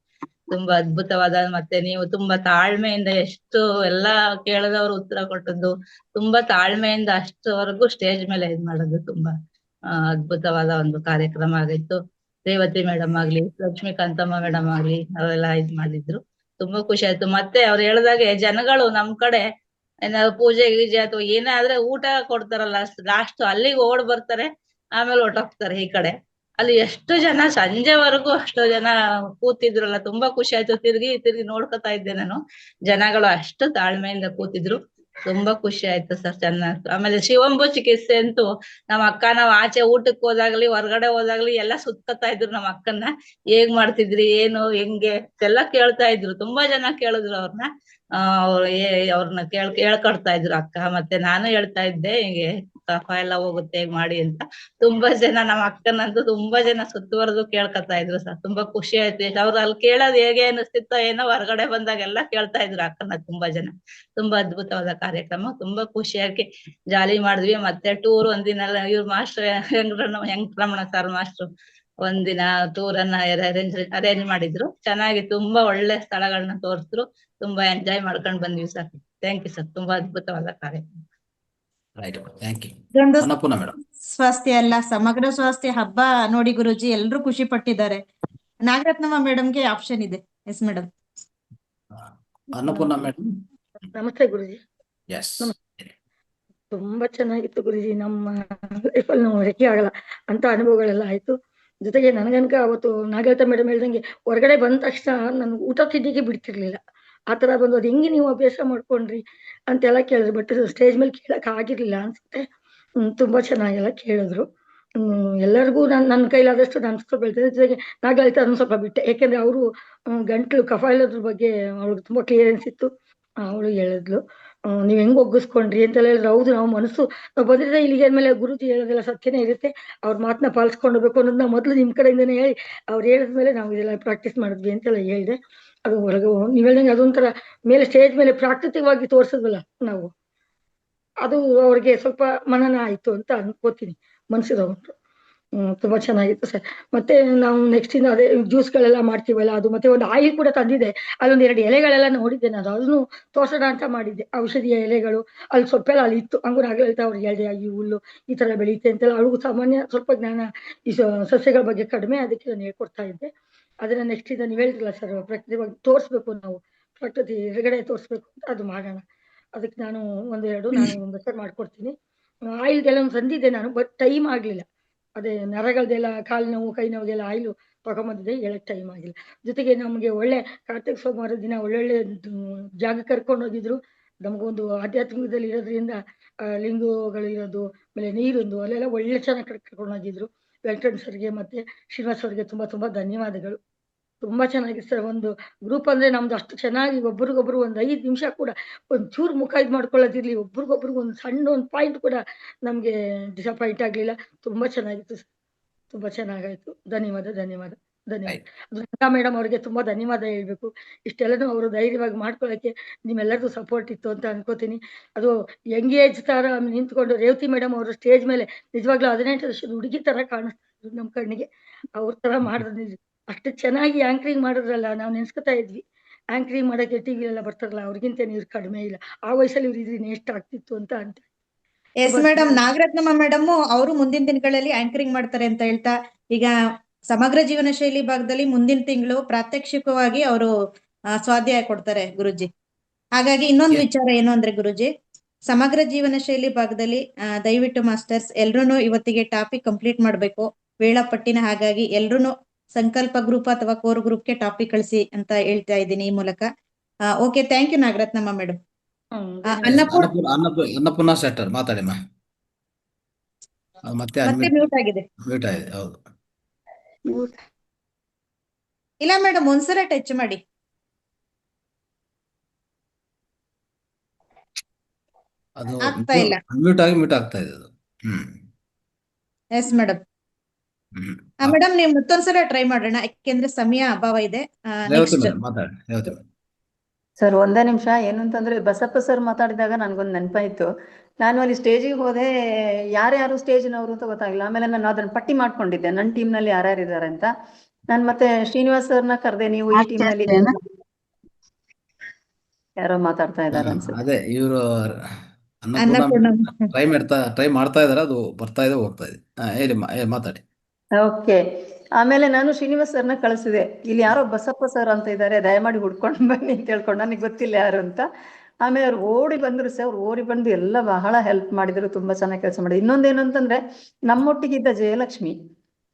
ತುಂಬಾ ಅದ್ಭುತವಾದ, ಮತ್ತೆ ನೀವು ತುಂಬಾ ತಾಳ್ಮೆಯಿಂದ ಎಷ್ಟು ಎಲ್ಲಾ ಕೇಳಿದವರು ಉತ್ತರ ಕೊಟ್ಟದ್ದು, ತುಂಬಾ ತಾಳ್ಮೆಯಿಂದ ಅಷ್ಟವರೆಗೂ ಸ್ಟೇಜ್ ಮೇಲೆ ಇದ್ ಮಾಡೋದು ತುಂಬಾ ಅದ್ಭುತವಾದ ಒಂದು ಕಾರ್ಯಕ್ರಮ ಆಗಿತ್ತು. ರೇವತಿ ಮೇಡಮ್ ಆಗ್ಲಿ, ಲಕ್ಷ್ಮೀಕಾಂತಮ್ಮ ಮೇಡಮ್ ಆಗ್ಲಿ, ಅವೆಲ್ಲ ಇದ್ ಮಾಡಿದ್ರು. ತುಂಬಾ ಖುಷಿ ಆಯ್ತು. ಮತ್ತೆ ಅವ್ರು ಹೇಳ್ದಾಗೆ ಜನಗಳು ನಮ್ ಕಡೆ ಏನಾದ್ರು ಪೂಜೆ ಗೀಜೆ ಅಥವಾ ಏನೇ ಆದ್ರೆ ಊಟ ಕೊಡ್ತಾರಲ್ಲ ಲಾಸ್ಟ್, ಅಲ್ಲಿಗೆ ಓಡ್ ಬರ್ತಾರೆ, ಆಮೇಲೆ ಹೊರ್ಟೋಗ್ತಾರೆ ಈ ಕಡೆ. ಅಲ್ಲಿ ಎಷ್ಟು ಜನ ಸಂಜೆವರೆಗೂ ಅಷ್ಟು ಜನ ಕೂತಿದ್ರಲ್ಲ, ತುಂಬಾ ಖುಷಿ ಆಯ್ತು. ತಿರ್ಗಿ ನೋಡ್ಕೊತಾ ಇದ್ದೆ ನಾನು. ಜನಗಳು ಅಷ್ಟು ತಾಳ್ಮೆಯಿಂದ ಕೂತಿದ್ರು. ತುಂಬಾ ಖುಷಿ ಆಯ್ತು ಸರ್, ಚೆನ್ನಾಗಿ. ಆಮೇಲೆ ಶಿವಂಭು ಚಿಕಿತ್ಸೆ ಅಂತೂ ನಮ್ಮ ಅಕ್ಕ, ನಾವ್ ಆಚೆ ಊಟಕ್ಕೆ ಹೋದಾಗ್ಲಿ ಹೊರಗಡೆ ಹೋದಾಗ್ಲಿ ಎಲ್ಲ ಸುತ್ಕೊತಾ ಇದ್ರು ನಮ್ಮ ಅಕ್ಕನ್ನ. ಹೇಗ್ ಮಾಡ್ತಿದ್ರಿ, ಏನು ಹೆಂಗೆ ಎಲ್ಲ ಕೇಳ್ತಾ ಇದ್ರು. ತುಂಬಾ ಜನ ಕೇಳಿದ್ರು ಅವ್ರನ್ನ. ಅವ್ರನ್ನ ಹೇಳ್ಕೊಡ್ತಾ ಇದ್ರು ಅಕ್ಕ. ಮತ್ತೆ ನಾನು ಹೇಳ್ತಾ ಇದ್ದೆ, ಹಿಂಗೆ ಕಫ ಎಲ್ಲ ಹೋಗುತ್ತೆ ಹೇಗ್ ಮಾಡಿ ಅಂತ. ತುಂಬಾ ಜನ ನಮ್ಮ ಅಕ್ಕನಂತೂ ತುಂಬಾ ಜನ ಸುತ್ತುವರೆದು ಕೇಳ್ಕೊತಾ ಇದ್ರು ಸರ್. ತುಂಬಾ ಖುಷಿ ಆಯ್ತು. ಅವ್ರು ಅಲ್ಲಿ ಕೇಳೋದು ಹೇಗೆ ಅನಿಸ್ತಿತ್ತೋ ಏನೋ, ಹೊರಗಡೆ ಬಂದಾಗೆಲ್ಲ ಕೇಳ್ತಾ ಇದ್ರು ಅಕ್ಕನ ತುಂಬಾ ಜನ. ತುಂಬಾ ಅದ್ಭುತವಾದ ಕಾರ್ಯಕ್ರಮ. ತುಂಬಾ ಖುಷಿಯಾಗಿ ಜಾಲಿ ಮಾಡಿದ್ವಿ. ಮತ್ತೆ ಟೂರ್ ಒಂದಿನ ಇವ್ರ ಮಾಸ್ಟರ್ ವೆಂಕಟರಮಣ ಸರ್ ಮಾಸ್ಟ್ರು ಒಂದಿನ ಟೂರ್ ಅನ್ನ ಅರೇಂಜ್ ಮಾಡಿದ್ರು. ಚೆನ್ನಾಗಿ ತುಂಬಾ ಒಳ್ಳೆ ಸ್ಥಳಗಳನ್ನ ತೋರಿಸಿದ್ರು. ತುಂಬಾ ಎಂಜಾಯ್ ಮಾಡ್ಕೊಂಡ್ ಬಂದ್ವಿ ಸರ್. Thank you sir. ತುಂಬಾ ಅದ್ಭುತವಾದ ಕಾರ್ಯಕ್ರಮ. Right, thank you. ಇದೊಂದು ಅನ್ನಪೂರ್ಣ ಮೇಡಮ್. ಸ್ವಾಸ್ಥ್ಯ ಅಲ್ಲ, ಸಮಗ್ರ ಸ್ವಾಸ್ಥ್ಯ ಹಬ್ಬ ನೋಡಿ ಗುರುಜಿ, ಎಲ್ರು ಖುಷಿ ಪಟ್ಟಿದ್ದಾರೆ. ನಾಗರತ್ನಮ್ಮ ಮೇಡಮ್ಗೆ ಆಪ್ಷನ್ ಇದೆ. Yes madam. Annapurna madam. Namaste Guruji. S. ತುಂಬಾ ಚೆನ್ನಾಗಿತ್ತು ಗುರುಜಿ. ನಮ್ಮ ಲೈಫಲ್ಲಿ ನಾವು ಮರೆಯಕ್ಕೆ ಆಗಲ್ಲ ಅಂತ ಅನುಭವಗಳೆಲ್ಲ ಆಯ್ತು. ಜೊತೆಗೆ ನನಗನ್ಕ ಅವತ್ತು ನಾಗಲತಾ ಮೇಡಮ್ ಹೇಳ್ದಂಗೆ ಹೊರಗಡೆ ಬಂದ ತಕ್ಷಣ ನನ್ಗೆ ಊಟ ತಿಂಡಿಗೆ ಬಿಡ್ತಿರ್ಲಿಲ್ಲ. ಆತರ ಬಂದು ಅದು ಹೆಂಗೆ ನೀವು ಅಭ್ಯಾಸ ಮಾಡ್ಕೊಂಡ್ರಿ ಅಂತೆಲ್ಲ ಕೇಳಿದ್ರು. ಬಟ್ ಸ್ಟೇಜ್ ಮೇಲೆ ಕೇಳಕ್ ಆಗಿರ್ಲಿಲ್ಲ ಅನ್ಸುತ್ತೆ. ತುಂಬಾ ಚೆನ್ನಾಗೆಲ್ಲ ಕೇಳಿದ್ರು. ಎಲ್ಲರಿಗೂ ನನ್ನ ಕೈಲಾದಷ್ಟು ನಾನು ಸ್ವಲ್ಪ ಹೇಳ್ತೇನೆ. ಜೊತೆಗೆ ನಾಗಲತಾ ಅದನ್ನ ಸ್ವಲ್ಪ ಬಿಟ್ಟೆ, ಯಾಕೆಂದ್ರೆ ಅವರು ಗಂಟ್ಲು ಕಫ ಇಲ್ಲದ್ರ ಬಗ್ಗೆ ಅವಳಿಗೆ ತುಂಬಾ ಕ್ಲಿಯರೆನ್ಸ್ ಇತ್ತು. ಅವಳು ಹೇಳಿದ್ಲು, ನೀವ್ ಹೆಂಗ್ ಒಗ್ಗಿಸ್ಕೊಂಡ್ರಿ ಅಂತೆಲ್ಲ ಹೇಳಿದ್ರು. ಹೌದು, ನಾವು ಮನಸ್ಸು ನಾವು ಬಂದಿದ್ರೆ ಇಲ್ಲಿಗೆ ಆದ್ಮೇಲೆ ಗುರುಜಿ ಹೇಳೋದೆಲ್ಲ ಸತ್ಯನೇ ಇರುತ್ತೆ. ಅವ್ರ ಮಾತನ್ನ ಪಾಲಿಸ್ಕೊಂಡ್ಬೇಕು ಅನ್ನೋದು ನಾವು ಮೊದಲು ನಿಮ್ ಕಡೆಯಿಂದನೇ ಹೇಳಿ, ಅವ್ರು ಹೇಳಿದ್ಮೇಲೆ ನಾವು ಇದೆಲ್ಲ ಪ್ರಾಕ್ಟೀಸ್ ಮಾಡಿದ್ವಿ ಅಂತೆಲ್ಲ ಹೇಳಿದೆ. ಅದು ಹೊರಗೆ ನೀವ್ ಹೇಳ್ದಂಗೆ ಅದೊಂಥರ ಮೇಲೆ ಸ್ಟೇಜ್ ಮೇಲೆ ಪ್ರಾಕೃತಿಕವಾಗಿ ತೋರ್ಸಿದ್ವಲ್ಲ ನಾವು, ಅದು ಅವ್ರಿಗೆ ಸ್ವಲ್ಪ ಮನನ ಆಯ್ತು ಅಂತ ಅನ್ಕೋತೀನಿ, ಮನ್ಸಿಗೆ ತಗೊಂಡ್ರು. ತುಂಬಾ ಚೆನ್ನಾಗಿತ್ತು ಸರ್. ಮತ್ತೆ ನಾವು ನೆಕ್ಸ್ಟ್ ಇಂದ ಅದೇ ಜ್ಯೂಸ್ಗಳೆಲ್ಲ ಮಾಡ್ತೀವಲ್ಲ, ಅದು ಮತ್ತೆ ಒಂದು ಆಯಿಲ್ ಕೂಡ ತಂದಿದೆ. ಅಲ್ಲೊಂದ್ 2 ಎಲೆಗಳೆಲ್ಲ ನೋಡಿದ್ದೆ ನಾನು, ಅದನ್ನು ತೋರ್ಸೋಣ ಅಂತ ಮಾಡಿದ್ದೆ. ಔಷಧಿಯ ಎಲೆಗಳು ಅಲ್ಲಿ ಸೊಪ್ಪೆಲ್ಲ ಅಲ್ಲಿ ಇತ್ತು. ಹಂಗೂ ನಾಗಲತಾ ಅವ್ರಿಗೆ ಹೇಳಿದೆ, ಈ ಹುಲ್ಲು ಈ ತರ ಬೆಳೆಯುತ್ತೆ ಅಂತೆಲ್ಲ. ಅವಳಿಗೂ ಸಾಮಾನ್ಯ ಸ್ವಲ್ಪ ಜ್ಞಾನ ಈ ಸಸ್ಯಗಳ ಬಗ್ಗೆ ಕಡಿಮೆ, ಅದಕ್ಕೆ ನಾನು ಹೇಳ್ಕೊಡ್ತಾ ಇದ್ದೆ. ಅದನ್ನ ನೆಕ್ಸ್ಟ್ ಇಂದ ನೀವ್ ಹೇಳಿದ್ರಲ್ಲ ಸರ್, ಪ್ರಕೃತಿವಾಗಿ ತೋರಿಸ್ಬೇಕು, ನಾವು ಪ್ರಕೃತಿ ಎದುರುಗಡೆ ತೋರಿಸ್ಬೇಕು ಅಂತ, ಅದು ಮಾಡೋಣ. ಅದಕ್ಕೆ ನಾನು ನಾನು ಮೆಸೇಜ್ ಮಾಡ್ಕೊಡ್ತೀನಿ. ಆಯಿಲ್ಗೆಲ್ಲ ತಂದಿದ್ದೆ ನಾನು, ಬಟ್ ಟೈಮ್ ಆಗ್ಲಿಲ್ಲ. ಅದೇ ನರಗಳದೆಲ್ಲ ಕಾಲು ನೋವು ಕೈ ನೋವಿಗೆಲ್ಲ ಆಯಿಲು ತಗೊಂಬಂದಿದ್ದೆ, ಹೇಳಕ್ ಟೈಮ್ ಆಗಿಲ್ಲ. ಜೊತೆಗೆ ನಮ್ಗೆ ಒಳ್ಳೆ ಕಾರ್ತಿಕ ಸೋಮವಾರ ದಿನ ಒಳ್ಳೊಳ್ಳೆ ಜಾಗ ಕರ್ಕೊಂಡು ಹೋಗಿದ್ರು. ನಮಗೊಂದು ಆಧ್ಯಾತ್ಮಿಕದಲ್ಲಿ ಇರೋದ್ರಿಂದ ಲಿಂಗಗಳು ಇರೋದು, ಆಮೇಲೆ ನೀರೊಂದು ಅಲ್ಲೆಲ್ಲ ಒಳ್ಳೆ ಚೆನ್ನಾಗಿ ಕರ್ಕೊಂಡು ಹೋಗಿದ್ರು. ವೆಂಕಟೇಶ್ ಸರ್ಗೆ ಮತ್ತೆ ಶ್ರೀನಿವಾಸ್ ಅವ್ರಿಗೆ ತುಂಬಾ ತುಂಬಾ ಧನ್ಯವಾದಗಳು. ತುಂಬಾ ಚೆನ್ನಾಗಿತ್ತು ಸರ್. ಒಂದು ಗ್ರೂಪ್ ಅಂದ್ರೆ ನಮ್ದು ಅಷ್ಟು ಚೆನ್ನಾಗಿ ಒಬ್ರಿಗೊಬ್ರು ಒಂದ್ 5 ನಿಮಿಷ ಕೂಡ ಒಂದ್ ಚೂರು ಮುಖ ಇದ್ ಮಾಡ್ಕೊಳ್ಳೋದಿರ್ಲಿ, ಒಬ್ರಿಗೊಬ್ರು ಒಂದ್ ಸಣ್ಣ ಒಂದ್ ಪಾಯಿಂಟ್ ಕೂಡ ನಮ್ಗೆ ಡಿಸಪಾಯಿಂಟ್ ಆಗ್ಲಿಲ್ಲ. ತುಂಬಾ ಚೆನ್ನಾಗಿತ್ತು ಸರ್. ತುಂಬಾ ಚೆನ್ನಾಗಾಯ್ತು. ಧನ್ಯವಾದ, ಧನ್ಯವಾದ, ಧನ್ಯವಾದ. ಆಯ್ತು. ಅದು ಗಂಗಾ ಮೇಡಮ್ ಅವರಿಗೆ ತುಂಬಾ ಧನ್ಯವಾದ ಹೇಳ್ಬೇಕು. ಇಷ್ಟೆಲ್ಲನೂ ಅವರು ಧೈರ್ಯವಾಗಿ ಮಾಡ್ಕೊಳ್ಳಕ್ಕೆ ನಿಮ್ಮೆಲ್ಲರದು ಸಪೋರ್ಟ್ ಇತ್ತು ಅಂತ ಅನ್ಕೋತೀನಿ. ಅದು ಯಂಗ್ ಏಜ್ ತರ ನಿಂತ್ಕೊಂಡು ರೇವತಿ ಮೇಡಮ್ ಅವರು ಸ್ಟೇಜ್ ಮೇಲೆ ನಿಜವಾಗ್ಲೂ 18 ವರ್ಷದ ಹುಡುಗಿ ತರ ಕಾಣಿಸ್ತಿದ್ರು ನಮ್ ಕಣ್ಣಿಗೆ. ಅವ್ರ ತರ ಮಾಡಿದ್ರು ನಿಜ. ಅಷ್ಟು ಚೆನ್ನಾಗಿ ಆಂಕರಿಂಗ್ ಮಾಡಿದ್ರಲ್ಲ, ನಾವು ನೆನ್ಸ್ಕೊತಾ ಇದ್ವಿ. ಆಂಕರಿಂಗ್ ಮಾಡಕ್ಕೆ ಟಿವಿ ಎಲ್ಲ ಬರ್ತಾರಲ್ಲ, ಅವ್ರಿಗಿಂತ ಇವ್ರು ಕಡಿಮೆ ಇಲ್ಲ. ಆ ವಯಸ್ಸಲ್ಲಿ ಇವ್ರು ಇದ್ರೆ ಎಷ್ಟ್ ಆಗ್ತಿತ್ತು ಅಂತ ಎಸ್ ತುಂಬಾ ಮೇಡಮ್, ಚೆನ್ನಾಗಿ ನಾಗರತ್ನಮ್ಮ ಮೇಡಮ್ ಅವರು ಮುಂದಿನ ದಿನಗಳಲ್ಲಿ ಆಂಕರಿಂಗ್ ಮಾಡ್ತಾರೆ ಅಂತ ಹೇಳ್ತಾ, ಈಗ ಸಮಗ್ರ ಜೀವನ ಶೈಲಿ ಭಾಗದಲ್ಲಿ ಮುಂದಿನ ತಿಂಗಳು ಪ್ರಾತ್ಯಕ್ಷಿಕವಾಗಿ ಅವರು ಸ್ವಾಧ್ಯಾಯ ಕೊಡ್ತಾರೆ ಗುರುಜಿ. ಹಾಗಾಗಿ ಇನ್ನೊಂದು ವಿಚಾರ ಏನು ಅಂದ್ರೆ ಗುರುಜಿ, ಸಮಗ್ರ ಜೀವನ ಶೈಲಿ ಭಾಗದಲ್ಲಿ ದಯವಿಟ್ಟು ಮಾಸ್ಟರ್ಸ್ ಎಲ್ರು ಇವತ್ತಿಗೆ ಟಾಪಿಕ್ ಕಂಪ್ಲೀಟ್ ಮಾಡ್ಬೇಕು ವೇಳಾಪಟ್ಟಿನ. ಹಾಗಾಗಿ ಎಲ್ರು ಸಂಕಲ್ಪ ಗ್ರೂಪ್ ಅಥವಾ ಕೋರ್ ಗ್ರೂಪ್ಗೆ ಟಾಪಿಕ್ ಕಳಿಸಿ ಅಂತ ಹೇಳ್ತಾ ಇದ್ದೀನಿ ಈ ಮೂಲಕ. Okay, thank you Nagarathnamma madam. ಧನ್ಯವಾದ. ಅನ್ನಪೂರ್ಣ ಸೆಟ್ಟರ್ ಮಾತಾಡಿಮ್ಮ. ಮತ್ತೆ ಮತ್ತೆ ಮ್ಯೂಟ್ ಆಗಿದೆ. ಮ್ಯೂಟ್ ಆಗಿದೆ. ಹೌದು, ಇಲ್ಲ ಮೇಡಮ್, ಒಂದ್ಸಲ ಟಚ್ ಮಾಡಿ. ಅದು ಆಗ್ತಾ ಇಲ್ಲ. ಮ್ಯೂಟ್ ಆಗಿ ಮ್ಯೂಟ್ ಆಗ್ತಾ ಇದೆ ಅದು. Yes madam. ಮೇಡಮ್, ನೀವು ಮತ್ತೊಂದ್ಸಲ ಟ್ರೈ ಮಾಡೋಣ, ಯಾಕೆಂದ್ರೆ ಸಮಯ ಅಭಾವ ಇದೆ. ರೇವತಿ ಮೇಡಮ್ ಮಾತಾಡಿ. ರೇವತಿ ಮೇಡಮ್. ಸರ್, ಒಂದೇ ನಿಮಿಷ. ಏನು ಅಂತಂದ್ರೆ, ಬಸಪ್ಪ ಸರ್ ಮಾತಾಡಿದಾಗ ನನ್ಗೊಂದು ನೆನಪಾಯ್ತು. ನಾನು ಅಲ್ಲಿ ಸ್ಟೇಜಿಗೆ ಹೋದೆ, ಯಾರ್ಯಾರು ಸ್ಟೇಜಿನವರು ಅಂತ ಗೊತ್ತಾಗಿಲ್ಲ. ಆಮೇಲೆ ನಾನು ಅದನ್ನ ಪಟ್ಟಿ ಮಾಡ್ಕೊಂಡಿದ್ದೆ, ನನ್ನ ಟೀಮ್ನಲ್ಲಿ ಯಾರ್ಯಾರು ಇದ್ದಾರೆ ಅಂತ. ನಾನು ಮತ್ತೆ ಶ್ರೀನಿವಾಸ್ ಸರ್ನ ಕರೆದೆ, ನೀವು ಈ ಟೀಮ್ನಲ್ಲಿ ಯಾರೋ ಮಾತಾಡ್ತಾ ಇದ್ದಾರೆ ಅನ್ಸುತ್ತೆ. ಅದೇ ಇವರು ಅನ್ನಪೂರ್ಣ ಟ್ರೈ ಮಾಡ್ತಾ ಇದಾರೆ, ಅದು ಬರ್ತಾ ಇದೆ ಹೋಗ್ತಾ ಇದೆ. ಹೇಳಿ ಮಾತಾಡಿ. ಓಕೆ. ಆಮೇಲೆ ನಾನು ಶ್ರೀನಿವಾಸ್ ಸರ್ನ ಕಳಿಸಿದೆ, ಇಲ್ಲಿ ಯಾರೋ ಬಸಪ್ಪ ಸರ್ ಅಂತ ಇದ್ದಾರೆ, ದಯಮಾಡಿ ಹುಡ್ಕೊಂಡು ಬನ್ನಿ ಅಂತ ಹೇಳ್ಕೊಂಡು, ನನಗೆ ಗೊತ್ತಿಲ್ಲ ಯಾರು ಅಂತ. ಆಮೇಲೆ ಅವ್ರು ಓಡಿ ಬಂದ್ರು ಸರ್. ಅವ್ರು ಓಡಿ ಬಂದು ಎಲ್ಲ ಬಹಳ ಹೆಲ್ಪ್ ಮಾಡಿದ್ರು, ತುಂಬಾ ಚೆನ್ನಾಗಿ ಕೆಲಸ ಮಾಡಿದ್ರು. ಇನ್ನೊಂದೇನು ಅಂತಂದ್ರೆ, ನಮ್ಮೊಟ್ಟಿಗಿದ್ದ ಜಯಲಕ್ಷ್ಮಿ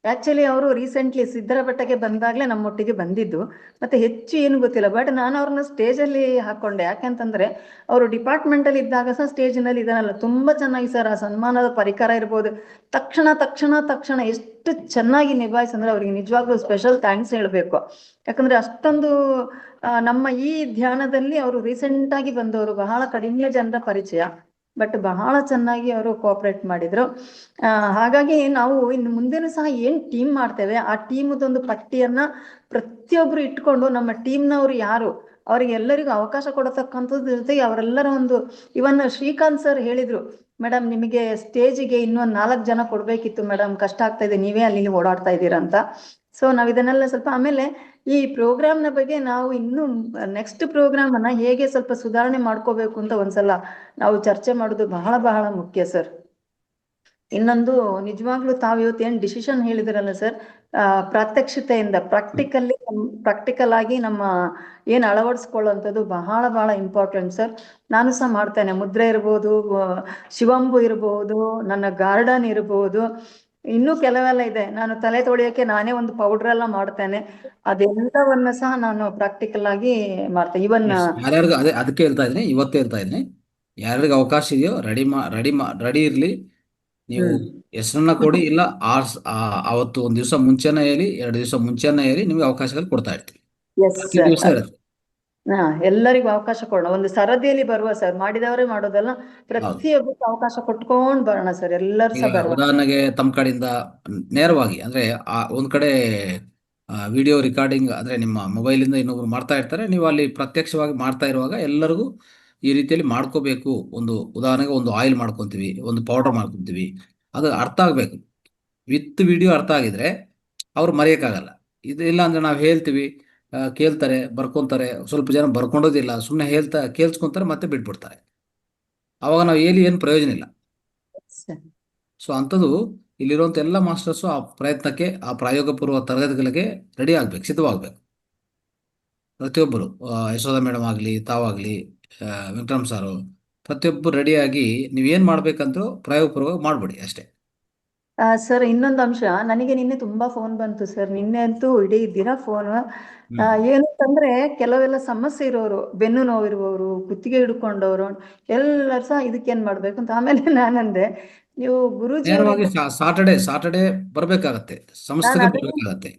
ಆಕ್ಚುಲಿ ಅವರು ರೀಸೆಂಟ್ಲಿ ಸಿದ್ದರಬೆಟ್ಟಗೆ ಬಂದಾಗ್ಲೇ ನಮ್ಮೊಟ್ಟಿಗೆ ಬಂದಿದ್ದು. ಮತ್ತೆ ಹೆಚ್ಚು ಏನು ಗೊತ್ತಿಲ್ಲ, ಬಟ್ ನಾನು ಅವ್ರನ್ನ ಸ್ಟೇಜಲ್ಲಿ ಹಾಕೊಂಡೆ. ಯಾಕೆಂತಂದ್ರೆ ಅವರು ಡಿಪಾರ್ಟ್ಮೆಂಟ್ ಅಲ್ಲಿ ಇದ್ದಾಗ ಸಹ ಸ್ಟೇಜ್ನಲ್ಲಿ ಇದನ್ನಲ್ಲ ತುಂಬಾ ಚೆನ್ನಾಗಿ ಸರ್, ಆ ಸನ್ಮಾನದ ಪರಿಕರ ಇರ್ಬೋದು, ತಕ್ಷಣ ಎಷ್ಟು ಚೆನ್ನಾಗಿ ನಿಭಾಯಿಸಂದ್ರೆ ಅವ್ರಿಗೆ ನಿಜವಾಗ್ಲೂ ಸ್ಪೆಷಲ್ ಥ್ಯಾಂಕ್ಸ್ ಹೇಳ್ಬೇಕು. ಯಾಕಂದ್ರೆ ಅಷ್ಟೊಂದು ನಮ್ಮ ಈ ಧ್ಯಾನದಲ್ಲಿ ಅವರು ರೀಸೆಂಟ್ ಆಗಿ ಬಂದವರು, ಬಹಳ ಕಡಿಮೆ ಜನರ ಪರಿಚಯ, ಬಟ್ ಬಹಳ ಚೆನ್ನಾಗಿ ಅವರು ಕೋಆಪರೇಟ್ ಮಾಡಿದ್ರು. ಹಾಗಾಗಿ ನಾವು ಇನ್ನು ಮುಂದೆನೂ ಸಹ ಏನ್ ಟೀಮ್ ಮಾಡ್ತೇವೆ, ಆ ಟೀಮದೊಂದು ಪಟ್ಟಿಯನ್ನ ಪ್ರತಿಯೊಬ್ರು ಇಟ್ಕೊಂಡು, ನಮ್ಮ ಟೀಮ್ನವ್ರು ಯಾರು ಅವ್ರಿಗೆ ಎಲ್ಲರಿಗೂ ಅವಕಾಶ ಕೊಡತಕ್ಕಂಥದ್ದು ಜೊತೆಗೆ ಅವರೆಲ್ಲರ ಒಂದು, ಇವನ್ ಶ್ರೀಕಾಂತ್ ಸರ್ ಹೇಳಿದ್ರು, ಮೇಡಮ್ ನಿಮಗೆ ಸ್ಟೇಜಿಗೆ ಇನ್ನೊಂದು 4 ಜನ ಕೊಡ್ಬೇಕಿತ್ತು ಮೇಡಮ್, ಕಷ್ಟ ಆಗ್ತಾ ಇದೆ, ನೀವೇ ಅಲ್ಲಿ ಓಡಾಡ್ತಾ ಇದ್ದೀರಾ ಅಂತ. ಸೊ ನಾವ್ ಇದನ್ನೆಲ್ಲ ಸ್ವಲ್ಪ, ಆಮೇಲೆ ಈ ಪ್ರೋಗ್ರಾಮ್ನ ಬಗ್ಗೆ ನಾವು ಇನ್ನು ನೆಕ್ಸ್ಟ್ ಪ್ರೋಗ್ರಾಮ್ ಅನ್ನ ಹೇಗೆ ಸ್ವಲ್ಪ ಸುಧಾರಣೆ ಮಾಡ್ಕೋಬೇಕು ಅಂತ ಒಂದ್ಸಲ ನಾವು ಚರ್ಚೆ ಮಾಡೋದು ಬಹಳ ಬಹಳ ಮುಖ್ಯ ಸರ್. ಇನ್ನೊಂದು, ನಿಜವಾಗ್ಲೂ ತಾವು ಇವತ್ತೇನು ಡಿಸಿಷನ್ ಹೇಳಿದಿರಲ್ಲ ಸರ್, ಪ್ರಾತ್ಯಕ್ಷಿತೆಯಿಂದ ಪ್ರಾಕ್ಟಿಕಲ್ ಆಗಿ ನಮ್ಮ ಏನ್ ಅಳವಡಿಸ್ಕೊಳ್ಳುವಂಥದ್ದು ಬಹಳ ಬಹಳ ಇಂಪಾರ್ಟೆಂಟ್ ಸರ್. ನಾನು ಸಹ ಮಾಡ್ತೇನೆ. ಮುದ್ರೆ ಇರ್ಬೋದು, ಶಿವಂಬು ಇರ್ಬೋದು, ನನ್ನ ಗಾರ್ಡನ್ ಇರ್ಬೋದು, ಇನ್ನೂ ಕೆಲವೆಲ್ಲ ಇದೆ. ನಾನು ತಲೆ ತೊಳೆಯೋಕೆ ನಾನೇ ಒಂದು ಪೌಡರ್ ಎಲ್ಲ ಮಾಡ್ತೇನೆ. ಅದೆಲ್ಲವನ್ನ ಸಹ ನಾನು ಪ್ರಾಕ್ಟಿಕಲ್ ಆಗಿ ಮಾಡ್ತೇನೆ. ಇವನ್ ಯಾರ್ಯಾರಿಗೂ ಅದಕ್ಕೆ ಹೇಳ್ತಾ ಇದ್ದೀನಿ, ಇವತ್ತೇ ಹೇಳ್ತಾ ಇದ್ದೀನಿ, ಯಾರ್ಯಾರಿಗೆ ಅವಕಾಶ ಇದೆಯೋ ರೆಡಿ ಇರ್ಲಿ. ನೀವು ಹೆಸರನ್ನ ಕೊಡಿ, ಇಲ್ಲ ಅವತ್ತು ಒಂದ್ ದಿವಸ ಮುಂಚೆನೇ ಹೇಳಿ, 2 ದಿವಸ ಮುಂಚೆನೇ ಹೇಳಿ, ನಿಮ್ಗೆ ಅವಕಾಶಗಳು ಕೊಡ್ತಾ ಇರ್ತೀವಿ. ಪ್ರತಿ ದಿವಸ ಇರುತ್ತೆ. ಎಲ್ಲರಿಗೂ ಅವಕಾಶ ಕೊಡೋಣ. ಒಂದು ಸರದಿಯಲ್ಲಿ ಬರುವ ಸರ್, ಮಾಡಿದವರೇ ಮಾಡೋದಲ್ಲ, ಪ್ರತಿಯೊಬ್ಬರಿಗೂ ಅವಕಾಶ ಕೊಟ್ಕೊಂಡ್ ಬರೋಣ ಸರ್. ಎಲ್ಲರೂ ಸಹ ಬರೋಣ. ಉದಾಹರಣೆಗೆ ತಮ್ಮ ಕಡೆಯಿಂದ ನೇರವಾಗಿ, ಅಂದ್ರೆ ಒಂದ್ ಕಡೆ ವಿಡಿಯೋ ರೆಕಾರ್ಡಿಂಗ್, ಅಂದ್ರೆ ನಿಮ್ಮ ಮೊಬೈಲಿಂದ ಇನ್ನೊಬ್ರು ಮಾಡ್ತಾ ಇರ್ತಾರೆ, ನೀವು ಅಲ್ಲಿ ಪ್ರತ್ಯಕ್ಷವಾಗಿ ಮಾಡ್ತಾ ಇರುವಾಗ ಎಲ್ಲರಿಗೂ ಈ ರೀತಿಯಲ್ಲಿ ಮಾಡ್ಕೋಬೇಕು. ಒಂದು ಉದಾಹರಣೆಗೆ ಒಂದು ಆಯಿಲ್ ಮಾಡ್ಕೊತೀವಿ, ಒಂದು ಪೌಡರ್ ಮಾಡ್ಕೊತೀವಿ, ಅದು ಅರ್ಥ ಆಗ್ಬೇಕು. ವಿತ್ ವಿಡಿಯೋ ಅರ್ಥ ಆಗಿದ್ರೆ ಅವ್ರು ಮರೆಯೋಕ್ಕಾಗಲ್ಲ. ಇದು ಇಲ್ಲ ಅಂದ್ರೆ ನಾವು ಹೇಳ್ತೀವಿ, ಕೇಳ್ತಾರೆ, ಬರ್ಕೊಂತಾರೆ, ಸ್ವಲ್ಪ ಜನ ಬರ್ಕೊಂಡೋದಿಲ್ಲ, ಸುಮ್ಮನೆ ಕೇಳ್ಸ್ಕೊಂತಾರೆ, ಮತ್ತೆ ಬಿಟ್ಬಿಡ್ತಾರೆ. ಅವಾಗ ನಾವು ಏನು ಪ್ರಯೋಜನ ಇಲ್ಲ. ಸೊ ಅಂಥದ್ದು ಇಲ್ಲಿರುವಂಥ ಎಲ್ಲ ಮಾಸ್ಟರ್ಸು ಆ ಪ್ರಯತ್ನಕ್ಕೆ, ಆ ಪ್ರಾಯೋಗ ಪೂರ್ವ ತರಗತಿಗಳಿಗೆ ರೆಡಿ ಆಗ್ಬೇಕು, ಸಿದ್ಧವಾಗಬೇಕು. ಪ್ರತಿಯೊಬ್ಬರು, ಯಶೋಧ ಮೇಡಮ್ ಆಗಲಿ, ತಾವಾಗಲಿ, ವೆಂಕಟರಾಮ್ ಸಾರು, ಪ್ರತಿಯೊಬ್ಬರು ರೆಡಿಯಾಗಿ ನೀವೇನು ಮಾಡ್ಬೇಕಂತೂ ಪ್ರಾಯೋಗಪೂರ್ವಕ ಮಾಡ್ಬಿಡಿ ಅಷ್ಟೇ. ಸರ್, ಇನ್ನೊಂದು ಅಂಶ, ನನಗೆ ನಿನ್ನೆ ತುಂಬಾ ಫೋನ್ ಬಂತು ಸರ್. ನಿನ್ನೆ ಅಂತೂ ಇಡೀ ದಿನ ಫೋನ್. ಏನಂತಂದ್ರೆ, ಕೆಲವೆಲ್ಲ ಸಮಸ್ಯೆ ಇರೋರು, ಬೆನ್ನು ನೋವಿರುವವರು, ಕುತ್ತಿಗೆ ಹಿಡ್ಕೊಂಡವ್ರು, ಎಲ್ಲರೂ ಸಹ ಇದಕ್ಕೇನ್ ಮಾಡ್ಬೇಕು ಅಂತ. ಆಮೇಲೆ ನಾನಂದೆ, ನೀವು ಗುರೂಜಿ ನೇರವಾಗಿ ಸಾಟರ್ಡೆ ಬರ್ಬೇಕಾಗತ್ತೆ, ಸಂಸ್ಥೆಗೆ ಬರ್ಬೇಕಾಗತ್ತೆ.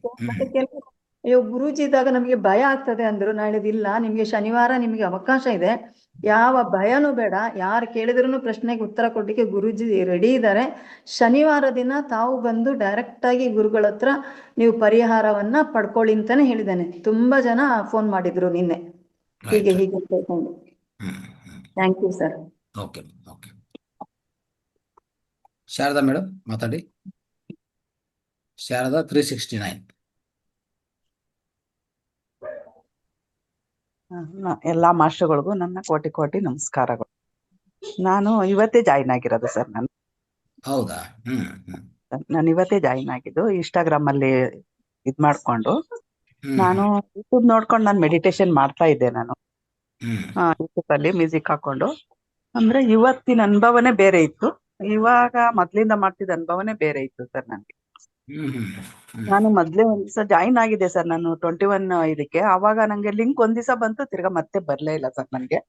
ಅಯ್ಯೋ ಗುರೂಜಿ ಇದ್ದಾಗ ನಮಗೆ ಭಯ ಆಗ್ತದೆ ಅಂದ್ರು. ನಾಳಿದಿಲ್ಲ, ನಿಮ್ಗೆ ಶನಿವಾರ ನಿಮ್ಗೆ ಅವಕಾಶ ಇದೆ, ಯಾವ ಭಯನೂ ಬೇಡ, ಯಾರು ಕೇಳಿದ್ರು ಪ್ರಶ್ನೆಗೆ ಉತ್ತರ ಕೊಡ್ಲಿಕ್ಕೆ ಗುರೂಜಿ ರೆಡಿ ಇದ್ದಾರೆ. ಶನಿವಾರ ದಿನ ತಾವು ಬಂದು ಡೈರೆಕ್ಟ್ ಆಗಿ ಗುರುಗಳ ಹತ್ರ ನೀವು ಪರಿಹಾರವನ್ನ ಪಡ್ಕೊಳ್ಳಿ ಅಂತಾನೆ ಹೇಳಿದ್ದೇನೆ. ತುಂಬಾ ಜನ ಫೋನ್ ಮಾಡಿದ್ರು ನಿನ್ನೆ, ಹೀಗೆ ಹೀಗೆ ಅಂತ ಹೇಳ್ಕೊಂಡು. Thank you sir. Okay okay. Sharada madam ಮಾತಾಡಿ. ಶಾರದಾ 369. ಎಲ್ಲಾ ಮಾಸ್ಟರ್ಗಳಿಗೂ ನನ್ನ ಕೋಟಿ ಕೋಟಿ ನಮಸ್ಕಾರಗಳು. ನಾನು ಇವತ್ತೇ ಜಾಯಿನ್ ಆಗಿರೋದು ಸರ್. ಹೌದಾ? ನಾನು ಇವತ್ತೇ ಜಾಯಿನ್ ಆಗಿದ್ದು. ಇನ್ಸ್ಟಾಗ್ರಾಮ್ ಅಲ್ಲಿ ಇದ್ ಮಾಡ್ಕೊಂಡು ನಾನು ಯೂಟ್ಯೂಬ್ ನೋಡ್ಕೊಂಡು ನಾನು ಮೆಡಿಟೇಷನ್ ಮಾಡ್ತಾ ಇದ್ದೆ. ನಾನು ಯೂಟ್ಯೂಬ್ ಅಲ್ಲಿ ಮ್ಯೂಸಿಕ್ ಹಾಕೊಂಡು. ಅಂದ್ರೆ ಇವತ್ತಿನ ಅನುಭವನೇ ಬೇರೆ ಇತ್ತು, ಇವಾಗ ಮೊದ್ಲಿಂದ ಮಾಡ್ತಿದ್ದ ಅನುಭವನೇ ಬೇರೆ ಇತ್ತು ಸರ್ ನನ್ಗೆ. ನಾನು ಮೊದ್ಲೇ ಒಂದ್ ದಿವಸ ಜಾಯಿನ್ ಆಗಿದೆ ಸರ್, ನಾನು 21 ಇದಕ್ಕೆ. ಅವಾಗ ನಂಗೆ ಲಿಂಕ್ ಒಂದ್ ದಿವಸ ಬಂತು, ತಿರ್ಗಾ ಮತ್ತೆ ಬರ್ಲೇ ಇಲ್ಲ ಸರ್ ನನ್ಗೆ.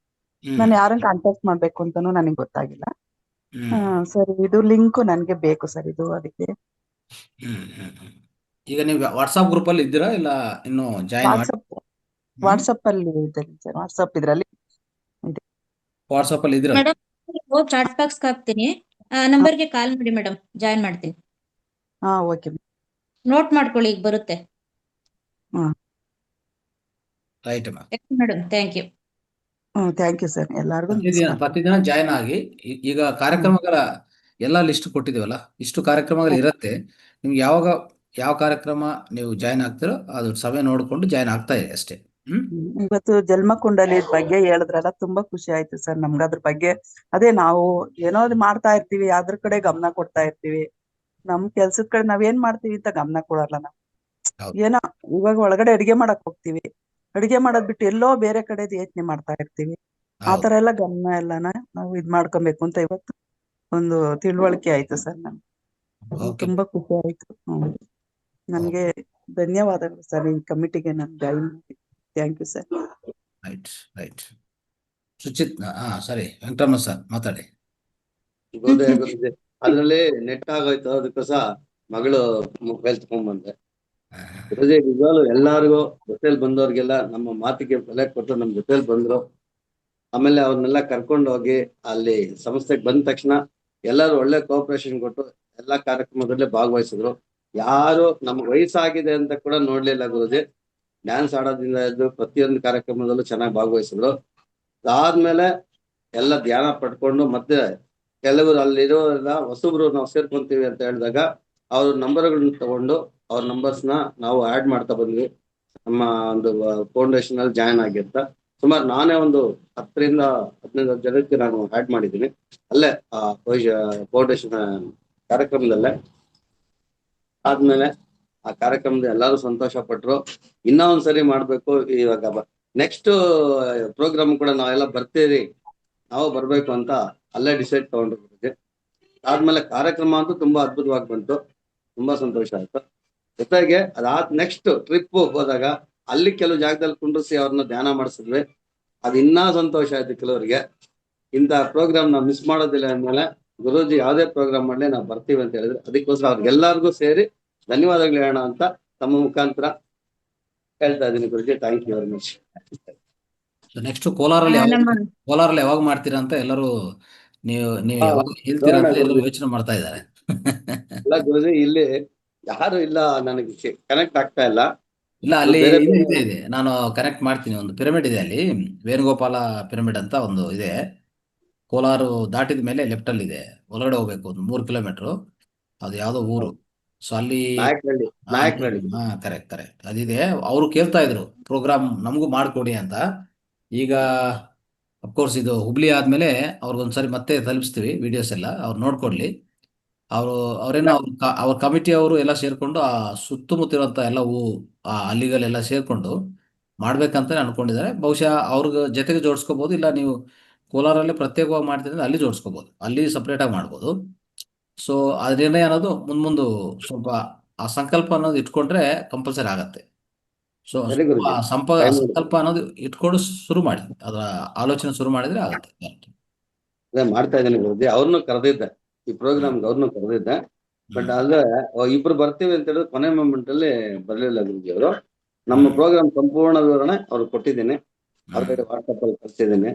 ನಾನು ಯಾರನ್ನ ಕಾಂಟ್ಯಾಕ್ಟ್ ಮಾಡ್ಬೇಕು ಅಂತಾನು ನನಗೆ ಗೊತ್ತಾಗಿಲ್ಲ. ಸರ್ ಇದು ಲಿಂಕ್ ನನ್ಗೆ ಬೇಕು ಸರ್, ಇದು ಅದಕ್ಕೆ. ಈಗ ನೀವು ವಾಟ್ಸ್ಆಪ್ ಗ್ರೂಪ್ ಅಲ್ಲಿ ಇದ್ದೀರಾ ಇಲ್ಲ ಇನ್ನು ಜಾಯಿನ್? ವಾಟ್ಸಪ್ ಅಲ್ಲಿ ಇದ್ದೇನೆ ಸರ್. ವಾಟ್ಸಪ್ ಇದ್ರಲ್ಲಿ ವಾಟ್ಸಪ್ ಅಲ್ಲಿ ಇದ್ದೀರಾ? ಮೇಡಮ್ ಚಾಟ್ ಬಾಕ್ಸ್ ಹಾಕ್ತೀನಿ, ನಂಬರ್ಗೆ ಕಾಲ್ ಮಾಡಿ ಮೇಡಮ್, ಜಾಯಿನ್ ಮಾಡ್ತೀನಿ. ಓಕೆ ನೋಟ್ ಮಾಡ್ಕೊಳ್ಳಿ, ಈಗ ಬರುತ್ತೆ. Right madam, thank you. Thank you sir. ಎಲ್ಲಾರ್ಗು ಪ್ರತಿದಿನ ಜಾಯಿನ್ ಆಗಿ. ಈಗ ಕಾರ್ಯಕ್ರಮಗಳ ಎಲ್ಲ ಲಿಸ್ಟ್ ಕೊಟ್ಟಿದೀವಲ್ಲ, ಇಷ್ಟು ಕಾರ್ಯಕ್ರಮಗಳು ಇರುತ್ತೆ. ನಿಮ್ಗೆ ಯಾವಾಗ ಯಾವ ಕಾರ್ಯಕ್ರಮ ನೀವು ಜಾಯಿನ್ ಆಗ್ತಿರೋ ಅದು ಸಮಯ ನೋಡ್ಕೊಂಡು ಜಾಯಿನ್ ಆಗ್ತಾ ಇದೆ ಅಷ್ಟೇ. ಇವತ್ತು ಜನ್ಮಕುಂಡಲಿ ಬಗ್ಗೆ ಹೇಳಿದ್ರಲ್ಲ, ತುಂಬಾ ಖುಷಿ ಆಯ್ತು ಸರ್ ನಮ್ಗೆ. ಅದ್ರ ಬಗ್ಗೆ ಅದೇ ನಾವು ಏನೋ ಮಾಡ್ತಾ ಇರ್ತೀವಿ, ಅದ್ರ ಕಡೆ ಗಮನ ಕೊಡ್ತಾ ಇರ್ತೀವಿ. ನಮ್ ಕೆಲ್ಸದ ಕಡೆ ನಾವೇನ್ ಮಾಡ್ತೀವಿ ಅಂತ ಗಮನ ಕೊಡಲ್ಲ ನಾವು. ಏನೋ ಇವಾಗ ಒಳಗಡೆ ಅಡಿಗೆ ಮಾಡಕ್ ಹೋಗ್ತೀವಿ, ಅಡಿಗೆ ಮಾಡೋದ್ ಬಿಟ್ಟು ಎಲ್ಲೋ ಬೇರೆ ಕಡೆ ಯೋಚನೆ ಮಾಡ್ತಾ ಇರ್ತೀವಿ. ಆತರ ಎಲ್ಲ ಗಮನ ಎಲ್ಲಾನ ನಾವು ಇದ್ ಮಾಡ್ಕೊಬೇಕು ಅಂತ ಇವತ್ತು ಒಂದು ತಿಳುವಳಿಕೆ ಆಯ್ತು ಸರ್ ನಮ್ಗೆ. ತುಂಬಾ ಖುಷಿ ಆಯ್ತು. ನನ್ಗೆ ಧನ್ಯವಾದಗಳು ಸರ್, ಈ ಕಮಿಟಿಗೆ ನಾನು ಜಾಯಿನ್ ಮಾಡಿ. Thank you sir. Right right. Suchith ಸರಿ, ವೆಂಕಟರಮಣ ಸರ್ ಮಾತಾಡಿ. ಅದ್ರಲ್ಲಿ ನೆಟ್ ಆಗೋಯ್ತು, ಅದಕ್ಕೋಸ್ಕರ ಮಗಳು ಮೊಬೈಲ್ ತಗೊಂಡ್ಬಂದೆ. ಗುರುಜಿ ನಿಜವಾಗ್ಲು ಎಲ್ಲಾರ್ಗು ಜೊತೆಲಿ ಬಂದವ್ರಿಗೆಲ್ಲ ನಮ್ಮ ಮಾತಿಗೆ ಬೆಲೆ ಕೊಟ್ಟು ನಮ್ ಜೊತೆಲಿ ಬಂದ್ರು. ಆಮೇಲೆ ಅವ್ರನ್ನೆಲ್ಲ ಕರ್ಕೊಂಡು ಹೋಗಿ ಅಲ್ಲಿ ಸಂಸ್ಥೆಗೆ ಬಂದ ತಕ್ಷಣ ಎಲ್ಲರೂ ಒಳ್ಳೆ ಕೋಆಪರೇಷನ್ ಕೊಟ್ಟು ಎಲ್ಲಾ ಕಾರ್ಯಕ್ರಮದಲ್ಲೇ ಭಾಗವಹಿಸಿದ್ರು. ಯಾರು ನಮ್ಗೆ ವಯಸ್ಸಾಗಿದೆ ಅಂತ ಕೂಡ ನೋಡ್ಲಿಲ್ಲ ಗುರುಜಿ. ಡ್ಯಾನ್ಸ್ ಆಡೋದ್ರಿಂದ ಇದ್ದು ಪ್ರತಿಯೊಂದು ಕಾರ್ಯಕ್ರಮದಲ್ಲೂ ಚೆನ್ನಾಗಿ ಭಾಗವಹಿಸಿದ್ರು. ಅದಾದ್ಮೇಲೆ ಎಲ್ಲ ಧ್ಯಾನ ಪಡ್ಕೊಂಡು ಮತ್ತೆ ಕೆಲವರು ಅಲ್ಲಿರೋರೆಲ್ಲ ಹೊಸಬ್ರು ನಾವು ಸೇರ್ಕೊಂತೀವಿ ಅಂತ ಹೇಳಿದಾಗ ಅವ್ರ ನಂಬರ್ಗಳನ್ನ ತಗೊಂಡು ಅವ್ರ ನಂಬರ್ಸ್ನ ನಾವು ಆಡ್ ಮಾಡ್ತಾ ಬಂದ್ವಿ. ನಮ್ಮ ಒಂದು ಫೌಂಡೇಶನ್ ಅಲ್ಲಿ ಜಾಯಿನ್ ಆಗಿರ್ತ ಸುಮಾರು ನಾನೇ ಒಂದು 10ರಿಂದ 15 ಜನಕ್ಕೆ ನಾನು ಆಡ್ ಮಾಡಿದ್ದೀನಿ ಅಲ್ಲೇ ಆ ಫೌಂಡೇಶನ್ ಕಾರ್ಯಕ್ರಮದಲ್ಲೇ. ಆದ್ಮೇಲೆ ಆ ಕಾರ್ಯಕ್ರಮದ ಎಲ್ಲರೂ ಸಂತೋಷ ಪಟ್ರು. ಇನ್ನೂ ಒಂದ್ಸರಿ ಮಾಡ್ಬೇಕು. ಇವಾಗ ನೆಕ್ಸ್ಟ್ ಪ್ರೋಗ್ರಾಮ್ ಕೂಡ ನಾವೆಲ್ಲ ಬರ್ತೀರಿ, ನಾವು ಬರ್ಬೇಕು ಅಂತ ಅಲ್ಲೇ ಡಿಸೈಡ್ ತಗೊಂಡಿದ್ದೆ. ಆದ್ಮೇಲೆ ಕಾರ್ಯಕ್ರಮ ಅಂತೂ ತುಂಬಾ ಅದ್ಭುತವಾಗಿ ಬಂತು, ತುಂಬಾ ಸಂತೋಷ ಆಯ್ತು. ಜೊತೆಗೆ ಅದಾದ ನೆಕ್ಸ್ಟ್ ಟ್ರಿಪ್ ಹೋದಾಗ ಅಲ್ಲಿ ಕೆಲವು ಜಾಗದಲ್ಲಿ ಕುಂಡ್ರಿಸಿ ಅವ್ರನ್ನ ಧ್ಯಾನ ಮಾಡಿಸಿದ್ವಿ. ಅದು ಇನ್ನೂ ಸಂತೋಷ ಆಯ್ತು ಕೆಲವರಿಗೆ. ಇಂಥ ಪ್ರೋಗ್ರಾಮ್ ನಾವು ಮಿಸ್ ಮಾಡೋದಿಲ್ಲ ಅಂದ್ಮೇಲೆ ಗುರೂಜಿ ಯಾವುದೇ ಪ್ರೋಗ್ರಾಮ್ ಮಾಡಲಿ ನಾವು ಬರ್ತೀವಿ ಅಂತ ಹೇಳಿದ್ರೆ, ಅದಕ್ಕೋಸ್ಕರ ಅವ್ರಿಗೆಲ್ಲರಿಗೂ ಸೇರಿ ಧನ್ಯವಾದಗಳು ಹೇಳೋಣ ಅಂತ ತಮ್ಮ ಮುಖಾಂತರ ಹೇಳ್ತಾ ಇದ್ದೀನಿ Guruji. Thank you very much. Next ಕೋಲಾರಲ್ಲಿ ಯಾವಾಗ ಮಾಡ್ತೀರಾ ಅಂತ ಎಲ್ಲರೂ ನೀವು ಯಾವಾಗ ಹೇಳ್ತೀರಾ ಅಂತ ಎಲ್ಲರೂ ಯೋಚನೆ ಮಾಡ್ತಾ ಇದ್ದಾರೆ. ಇಲ್ಲ ಗುರುಜಿ, ಇಲ್ಲಿ ಯಾರು ಇಲ್ಲ, ನನಗೆ ಕನೆಕ್ಟ್ ಆಗ್ತಾ ಇಲ್ಲ. ಇಲ್ಲ, ಅಲ್ಲಿ ಇದೆ, ನಾನು ಕನೆಕ್ಟ್ ಮಾಡ್ತೀನಿ. ಒಂದು ಪಿರಮಿಡ್ ಇದೆ ಅಲ್ಲಿ, ವೇಣುಗೋಪಾಲ ಪಿರಮಿಡ್ ಅಂತ ಒಂದು ಇದೆ. ಕೋಲಾರ ದಾಟಿದ ಮೇಲೆ ಲೆಫ್ಟ್ ಅಲ್ಲಿ ಇದೆ, ಒಳಗಡೆ ಹೋಗ್ಬೇಕು ಒಂದು 3 ಕಿಲೋಮೀಟರ್. ಅದು ಯಾವ್ದೋ ಊರು. ಸೊ ಅಲ್ಲಿ ಕರೆಕ್ಟ್ ಅದಿದೆ. ಅವರು ಕೇಳ್ತಾ ಇದ್ರು ಪ್ರೋಗ್ರಾಮ್ ನಮಗೂ ಮಾಡ್ಕೊಡಿ ಅಂತ. ಈಗ ಅಫ್ಕೋರ್ಸ್ ಇದು ಹುಬ್ಳಿ ಆದ್ಮೇಲೆ ಅವ್ರಿಗೊಂದ್ಸರಿ ಮತ್ತೆ ತಲುಪಿಸ್ತೀವಿ ವಿಡಿಯೋಸ್ ಎಲ್ಲ, ಅವ್ರು ನೋಡ್ಕೊಡ್ಲಿ. ಅವ್ರೇನೋ ಅವ್ರ ಕಮಿಟಿ ಅವರು ಎಲ್ಲ ಸೇರ್ಕೊಂಡು ಆ ಸುತ್ತಮುತ್ತಿರುವಂತ ಎಲ್ಲ ಆ ಹಳ್ಳಿಗಳೆಲ್ಲ ಸೇರ್ಕೊಂಡು ಮಾಡ್ಬೇಕಂತ ಅನ್ಕೊಂಡಿದ್ದಾರೆ. ಬಹುಶಃ ಅವ್ರಿಗೆ ಜೊತೆಗೆ ಜೋಡಿಸ್ಕೋಬಹುದು, ಇಲ್ಲ ನೀವು ಕೋಲಾರಲ್ಲೇ ಪ್ರತ್ಯೇಕವಾಗಿ ಮಾಡ್ತಿದ್ರೆ ಅಲ್ಲಿ ಜೋಡಿಸ್ಕೋಬಹುದು, ಅಲ್ಲಿ ಸಪ್ರೇಟ್ ಆಗಿ ಮಾಡ್ಬೋದು. ಸೊ ಅದೇನೇ ಅನ್ನೋದು ಮುಂದೆ ಸ್ವಲ್ಪ ಆ ಸಂಕಲ್ಪ ಅನ್ನೋದು ಇಟ್ಕೊಂಡ್ರೆ ಕಂಪಲ್ಸರಿ ಆಗತ್ತೆ. ಸೊ ಸಂಕಲ್ಪ ಅನ್ನೋದು ಇಟ್ಕೊಂಡು ಶುರು ಮಾಡಿ, ಅದರ ಆಲೋಚನೆ ಶುರು ಮಾಡಿದ್ರೆ ಆಗತ್ತೆ. ಅದೇ ಮಾಡ್ತಾ ಇದ್ದೀನಿ ಗುರುಜಿ. ಅವ್ರನ್ನು ಕರೆದಿದ್ದೆ, ಈ ಪ್ರೋಗ್ರಾಮ್ಗೆ ಅವ್ರನ್ನು ಕರೆದಿದ್ದೆ. ಬಟ್ ಆದ್ರೆ ಇಬ್ರು ಬರ್ತೀವಿ ಅಂತ ಹೇಳಿದ್ರೆ ಕೊನೆ ಮೂಮೆಂಟ್ ಅಲ್ಲಿ ಬರ್ಲಿಲ್ಲ ಗುರುಜಿ ಅವರು. ನಮ್ಮ ಪ್ರೋಗ್ರಾಮ್ ಸಂಪೂರ್ಣ ವಿವರಣೆ ಅವ್ರಿಗೆ ಕೊಟ್ಟಿದ್ದೀನಿ. ಆಲ್ರೆಡಿ ವಾಟ್ಸಪ್ ಅಲ್ಲಿ ಕಳಿಸಿದ್ದೀನಿ.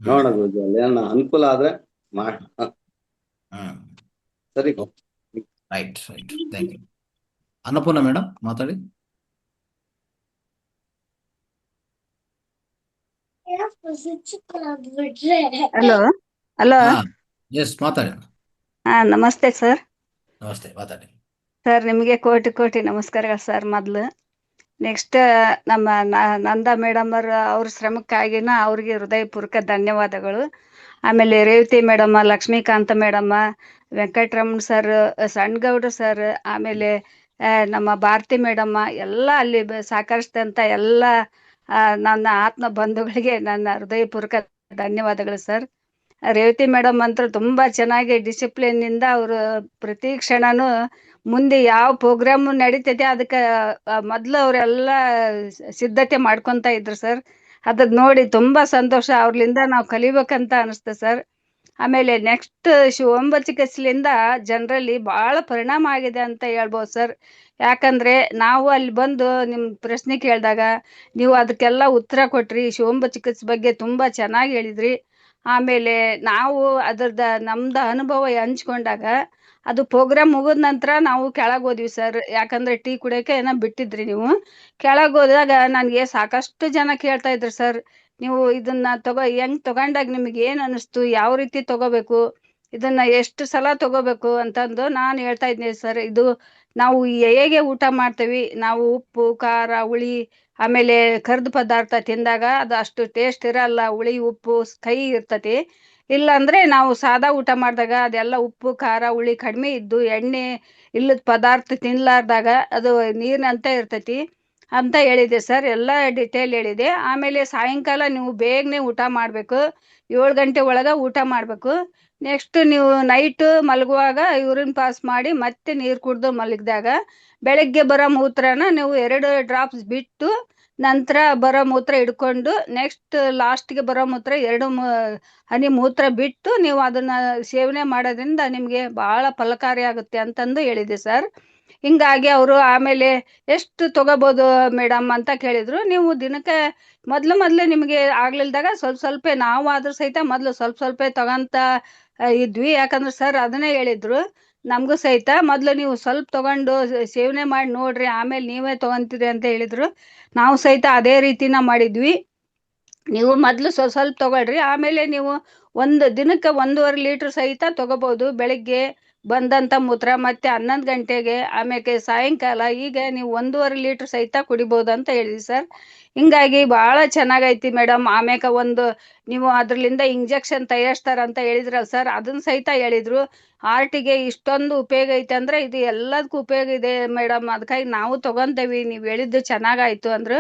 ನೋಡೋಣ ಗುರುಜಿ, ಅಲ್ಲಿ ಏನೋ ಅನುಕೂಲ ಆದ್ರೆ ಸರಿ. Right right, thank you. Annapurna madam ಮಾತಾಡಿ. Hello hello. ಎಸ್ ಮಾತಾಡಿ. ನಮಸ್ತೆ ಸರ್. ನಮಸ್ತೆ, ಮಾತಾಡಿ ಸರ್. ನಿಮಗೆ ಕೋಟಿ ಕೋಟಿ ನಮಸ್ಕಾರಗಳು ಸರ್. ಮೊದಲು ನೆಕ್ಸ್ಟ್ ನಮ್ಮ ನಂದ ಮೇಡಮ್ ಅವ್ರ ಶ್ರಮಕ್ಕಾಗಿನ ಅವ್ರಿಗೆ ಹೃದಯಪೂರ್ವಕ ಧನ್ಯವಾದಗಳು. ಆಮೇಲೆ ರೇವತಿ ಮೇಡಮ್ಮ, ಲಕ್ಷ್ಮೀಕಾಂತ ಮೇಡಮ್ಮ, ವೆಂಕಟರಮಣ್ ಸರ್, ಸಣ್ಣಗೌಡ್ರ ಸರ್, ಆಮೇಲೆ ನಮ್ಮ ಭಾರತಿ ಮೇಡಮ್ಮ ಎಲ್ಲ ಅಲ್ಲಿ ಸಹಕರಿಸಿದಂಥ ಎಲ್ಲ ನನ್ನ ಆತ್ಮ ಬಂಧುಗಳಿಗೆ ನನ್ನ ಹೃದಯಪೂರ್ವಕ ಧನ್ಯವಾದಗಳು ಸರ್. ರೇವತಿ ಮೇಡಮ್ ಅಂತೂ ತುಂಬಾ ಚೆನ್ನಾಗಿ ಡಿಸಿಪ್ಲಿನ್ ಅವರು ಪ್ರತಿ ಕ್ಷಣನೂ ಮುಂದೆ ಯಾವ ಪ್ರೋಗ್ರಾಮ್ ನಡೀತೈತೆ ಅದಕ್ಕೆ ಮೊದ್ಲು ಅವರೆಲ್ಲ ಸಿದ್ಧತೆ ಮಾಡ್ಕೊಂತ ಇದ್ರು ಸರ್. ಅದನ್ನ ನೋಡಿ ತುಂಬಾ ಸಂತೋಷ, ಅವ್ರಲಿಂದ ನಾವು ಕಲಿಬೇಕಂತ ಅನಿಸ್ತು ಸರ್. ಆಮೇಲೆ ನೆಕ್ಸ್ಟ್ ಶಿವಂಬಚಿಕಸ್ಲಿಂದ ಜನರಲ್ಲಿ ಬಹಳ ಪರಿಣಾಮ ಆಗಿದೆ ಅಂತ ಹೇಳ್ಬೋದು ಸರ್. ಯಾಕಂದ್ರೆ ನಾವು ಅಲ್ಲಿ ಬಂದು ನಿಮ್ ಪ್ರಶ್ನೆ ಕೇಳಿದಾಗ ನೀವು ಅದಕ್ಕೆಲ್ಲ ಉತ್ತರ ಕೊಟ್ರಿ. ಶಿವಂಬಚಿಕಸ್ ಬಗ್ಗೆ ತುಂಬಾ ಚೆನ್ನಾಗಿ ಹೇಳಿದ್ರಿ. ಆಮೇಲೆ ನಾವು ಅದ್ರದ್ದು ನಮ್ದು ಅನುಭವ ಹಂಚ್ಕೊಂಡಾಗ ಅದು ಪ್ರೋಗ್ರಾಮ್ ಮುಗಿದ ನಂತರ ನಾವು ಕೆಳಗೆ ಹೋದ್ವಿ ಸರ್. ಯಾಕಂದ್ರೆ ಟೀ ಕುಡಿಯೋಕೆ ಏನೋ ಬಿಟ್ಟಿದ್ರಿ ನೀವು. ಕೆಳಗೆ ಹೋದಾಗ ನನಗೆ ಸಾಕಷ್ಟು ಜನ ಕೇಳ್ತಾ ಇದ್ರು ಸರ್, ನೀವು ಇದನ್ನ ಹೆಂಗ್ ತಗೊಂಡಾಗ ನಿಮ್ಗೆ ಏನ್ ಅನಿಸ್ತು, ಯಾವ ರೀತಿ ತಗೋಬೇಕು, ಇದನ್ನ ಎಷ್ಟು ಸಲ ತಗೋಬೇಕು ಅಂತಂದು ನಾನು ಹೇಳ್ತಾ ಇದ್ದೀನಿ ಸರ್. ಇದು ನಾವು ಹೇಗೆ ಊಟ ಮಾಡ್ತೀವಿ, ನಾವು ಉಪ್ಪು ಖಾರ ಹುಳಿ ಆಮೇಲೆ ಕರ್ದ ಪದಾರ್ಥ ತಿಂದಾಗ ಅದು ಅಷ್ಟು ಟೇಸ್ಟ್ ಇರಲ್ಲ. ಹುಳಿ ಉಪ್ಪು ಕಹಿ ಇರ್ತತಿ. ಇಲ್ಲ ಅಂದ್ರೆ ನಾವು ಸಾದಾ ಊಟ ಮಾಡಿದಾಗ ಅದೆಲ್ಲ ಉಪ್ಪು ಖಾರ ಹುಳಿ ಕಡಿಮೆ ಇದ್ದು ಎಣ್ಣೆ ಇಲ್ಲದ ಪದಾರ್ಥ ತಿನ್ಲಾರ್ದಾಗ ಅದು ನೀರಿನಂತೆ ಇರ್ತತಿ ಅಂತ ಹೇಳಿದೆ ಸರ್. ಎಲ್ಲ ಡಿಟೇಲ್ ಹೇಳಿದೆ. ಆಮೇಲೆ ಸಾಯಂಕಾಲ ನೀವು ಬೇಗನೆ ಊಟ ಮಾಡಬೇಕು, 7 ಗಂಟೆ ಒಳಗೆ ಊಟ ಮಾಡಬೇಕು. ನೆಕ್ಸ್ಟ್ ನೀವು ನೈಟ್ ಮಲಗುವಾಗ ಯೂರಿನ್ ಪಾಸ್ ಮಾಡಿ ಮತ್ತೆ ನೀರು ಕುಡಿದು ಮಲಗಿದಾಗ ಬೆಳಗ್ಗೆ ಬರೋ ಮೂತ್ರನ ನೀವು 2 ಡ್ರಾಪ್ಸ್ ಬಿಟ್ಟು ನಂತರ ಬರೋ ಮೂತ್ರ ಹಿಡ್ಕೊಂಡು ನೆಕ್ಸ್ಟ್ ಲಾಸ್ಟ್ಗೆ ಬರೋ ಮೂತ್ರ 2 ಹನಿ ಮೂತ್ರ ಬಿಟ್ಟು ನೀವು ಅದನ್ನ ಸೇವನೆ ಮಾಡೋದ್ರಿಂದ ನಿಮಗೆ ಬಹಳ ಫಲಕಾರಿ ಆಗುತ್ತೆ ಅಂತಂದು ಹೇಳಿದೆ ಸರ್. ಹಿಂಗಾಗಿ ಅವರು ಆಮೇಲೆ ಎಷ್ಟು ತಗೋಬಹುದು ಮೇಡಮ್ ಅಂತ ಕೇಳಿದ್ರು. ನೀವು ದಿನಕ್ಕೆ ಮೊದ್ಲು ನಿಮಗೆ ಆಗ್ಲಿಲ್ದಾಗ ಸ್ವಲ್ಪ ನಾವು ಆದ್ರೂ ಸಹಿತ ಮೊದ್ಲು ಸ್ವಲ್ಪ ತಗೊಂತ ಇದ್ವಿ. ಯಾಕಂದ್ರೆ ಸರ್ ಅದನ್ನೇ ಹೇಳಿದ್ರು ನಮಗೂ ಸಹಿತ, ಮೊದ್ಲು ನೀವು ಸ್ವಲ್ಪ ತಗೊಂಡು ಸೇವನೆ ಮಾಡಿ ನೋಡ್ರಿ, ಆಮೇಲೆ ನೀವೇ ತಗೊಂತೀರಿ ಅಂತ ಹೇಳಿದ್ರು. ನಾವು ಸಹಿತ ಅದೇ ರೀತಿನ ಮಾಡಿದ್ವಿ. ನೀವು ಮೊದ್ಲು ಸ್ವಲ್ಪ ತಗೊಳ್ರಿ, ಆಮೇಲೆ ನೀವು ಒಂದು ದಿನಕ್ಕೆ 1.5 ಲೀಟರ್ ಸಹಿತ ತಗೋಬಹುದು. ಬೆಳಿಗ್ಗೆ ಬಂದಂತ ಮೂತ್ರ ಮತ್ತೆ 11 ಗಂಟೆಗೆ ಆಮೇಲೆ ಸಾಯಂಕಾಲ ಈಗ ನೀವು 1.5 ಲೀಟರ್ ಸಹಿತ ಕುಡಿಬಹುದು ಅಂತ ಹೇಳಿದ್ವಿ ಸರ್. ಹಿಂಗಾಗಿ ಬಹಳ ಚೆನ್ನಾಗೈತಿ ಮೇಡಮ್. ಆಮೇಲೆ ನೀವು ಅದ್ರಲಿಂದ ಇಂಜೆಕ್ಷನ್ ತಯಾರಿಸ್ತಾರಂತ ಹೇಳಿದ್ರಲ್ಲ ಸರ್, ಅದನ್ನ ಸಹಿತ ಹೇಳಿದ್ರು. ಹಾರ್ಟಿಗೆ ಇಷ್ಟೊಂದು ಉಪಯೋಗ ಐತೆ ಅಂದ್ರೆ ಇದು ಎಲ್ಲದಕ್ಕೂ ಉಪಯೋಗ ಇದೆ ಮೇಡಮ್, ಅದಕ್ಕಾಗಿ ನಾವು ತಗೊಂತೇವಿ, ನೀವು ಹೇಳಿದ್ದು ಚೆನ್ನಾಗಾಯ್ತು ಅಂದ್ರು.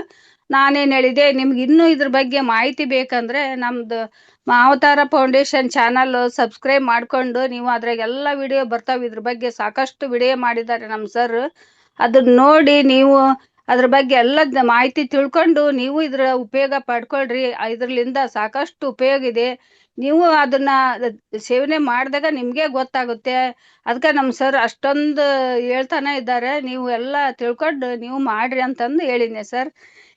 ನಾನೇನ್ ಹೇಳಿದೆ, ನಿಮ್ಗೆ ಇನ್ನೂ ಇದ್ರ ಬಗ್ಗೆ ಮಾಹಿತಿ ಬೇಕಂದ್ರೆ ನಮ್ದು ಅವತಾರ ಫೌಂಡೇಶನ್ ಚಾನಲ್ ಸಬ್ಸ್ಕ್ರೈಬ್ ಮಾಡ್ಕೊಂಡು ನೀವು ಅದ್ರಾಗೆಲ್ಲ ವಿಡಿಯೋ ಬರ್ತಾವ. ಇದ್ರ ಬಗ್ಗೆ ಸಾಕಷ್ಟು ವಿಡಿಯೋ ಮಾಡಿದ್ದಾರೆ ನಮ್ಮ ಸರ್. ಅದನ್ನ ನೋಡಿ ನೀವು ಅದ್ರ ಬಗ್ಗೆ ಎಲ್ಲ ಮಾಹಿತಿ ತಿಳ್ಕೊಂಡು ನೀವು ಇದ್ರ ಉಪಯೋಗ ಪಡ್ಕೊಳ್ರಿ. ಇದ್ರಲಿಂದ ಸಾಕಷ್ಟು ಉಪಯೋಗ ಇದೆ. ನೀವು ಅದನ್ನ ಸೇವನೆ ಮಾಡಿದಾಗ ನಿಮ್ಗೆ ಗೊತ್ತಾಗುತ್ತೆ. ಅದಕ್ಕೆ ನಮ್ಮ ಸರ್ ಅಷ್ಟೊಂದು ಹೇಳ್ತಾನೆ ಇದ್ದಾರೆ, ನೀವು ಎಲ್ಲ ತಿಳ್ಕೊಂಡು ನೀವು ಮಾಡ್ರಿ ಅಂತಂದು ಹೇಳಿದ್ನೆ ಸರ್.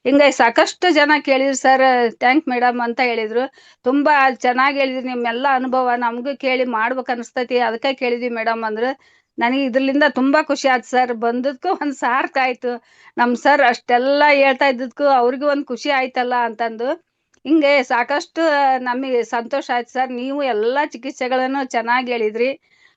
ಹಿಂಗಾಗಿ ಸಾಕಷ್ಟು ಜನ ಕೇಳಿದ್ರು ಸರ್, ಥ್ಯಾಂಕ್ ಮೇಡಮ್ ಅಂತ ಹೇಳಿದ್ರು. ತುಂಬಾ ಚೆನ್ನಾಗಿ ಹೇಳಿದ್ರಿ, ನಿಮ್ಮೆಲ್ಲ ಅನುಭವ ನಮಗೂ ಕೇಳಿ ಮಾಡ್ಬೇಕು ಅನಿಸ್ತೈತಿ, ಅದಕ್ಕೆ ಕೇಳಿದ್ವಿ ಮೇಡಮ್ ಅಂದ್ರೆ. ನನಗೆ ಇದ್ರಲಿಂದ ತುಂಬಾ ಖುಷಿ ಆಯ್ತು ಸರ್. ಬಂದದ್ಕು ಒಂದ್ ಸಾರ್ಥ ಆಯ್ತು. ನಮ್ ಸರ್ ಅಷ್ಟೆಲ್ಲ ಹೇಳ್ತಾ ಇದ್ದದ್ಕು ಅವ್ರಿಗೂ ಒಂದ್ ಖುಷಿ ಆಯ್ತಲ್ಲ ಅಂತಂದು ಹಿಂಗೆ ಸಾಕಷ್ಟು ನಮಗೆ ಸಂತೋಷ ಆಯ್ತು ಸರ್. ನೀವು ಎಲ್ಲಾ ಚಿಕಿತ್ಸೆಗಳನ್ನು ಚೆನ್ನಾಗಿ ಹೇಳಿದ್ರಿ.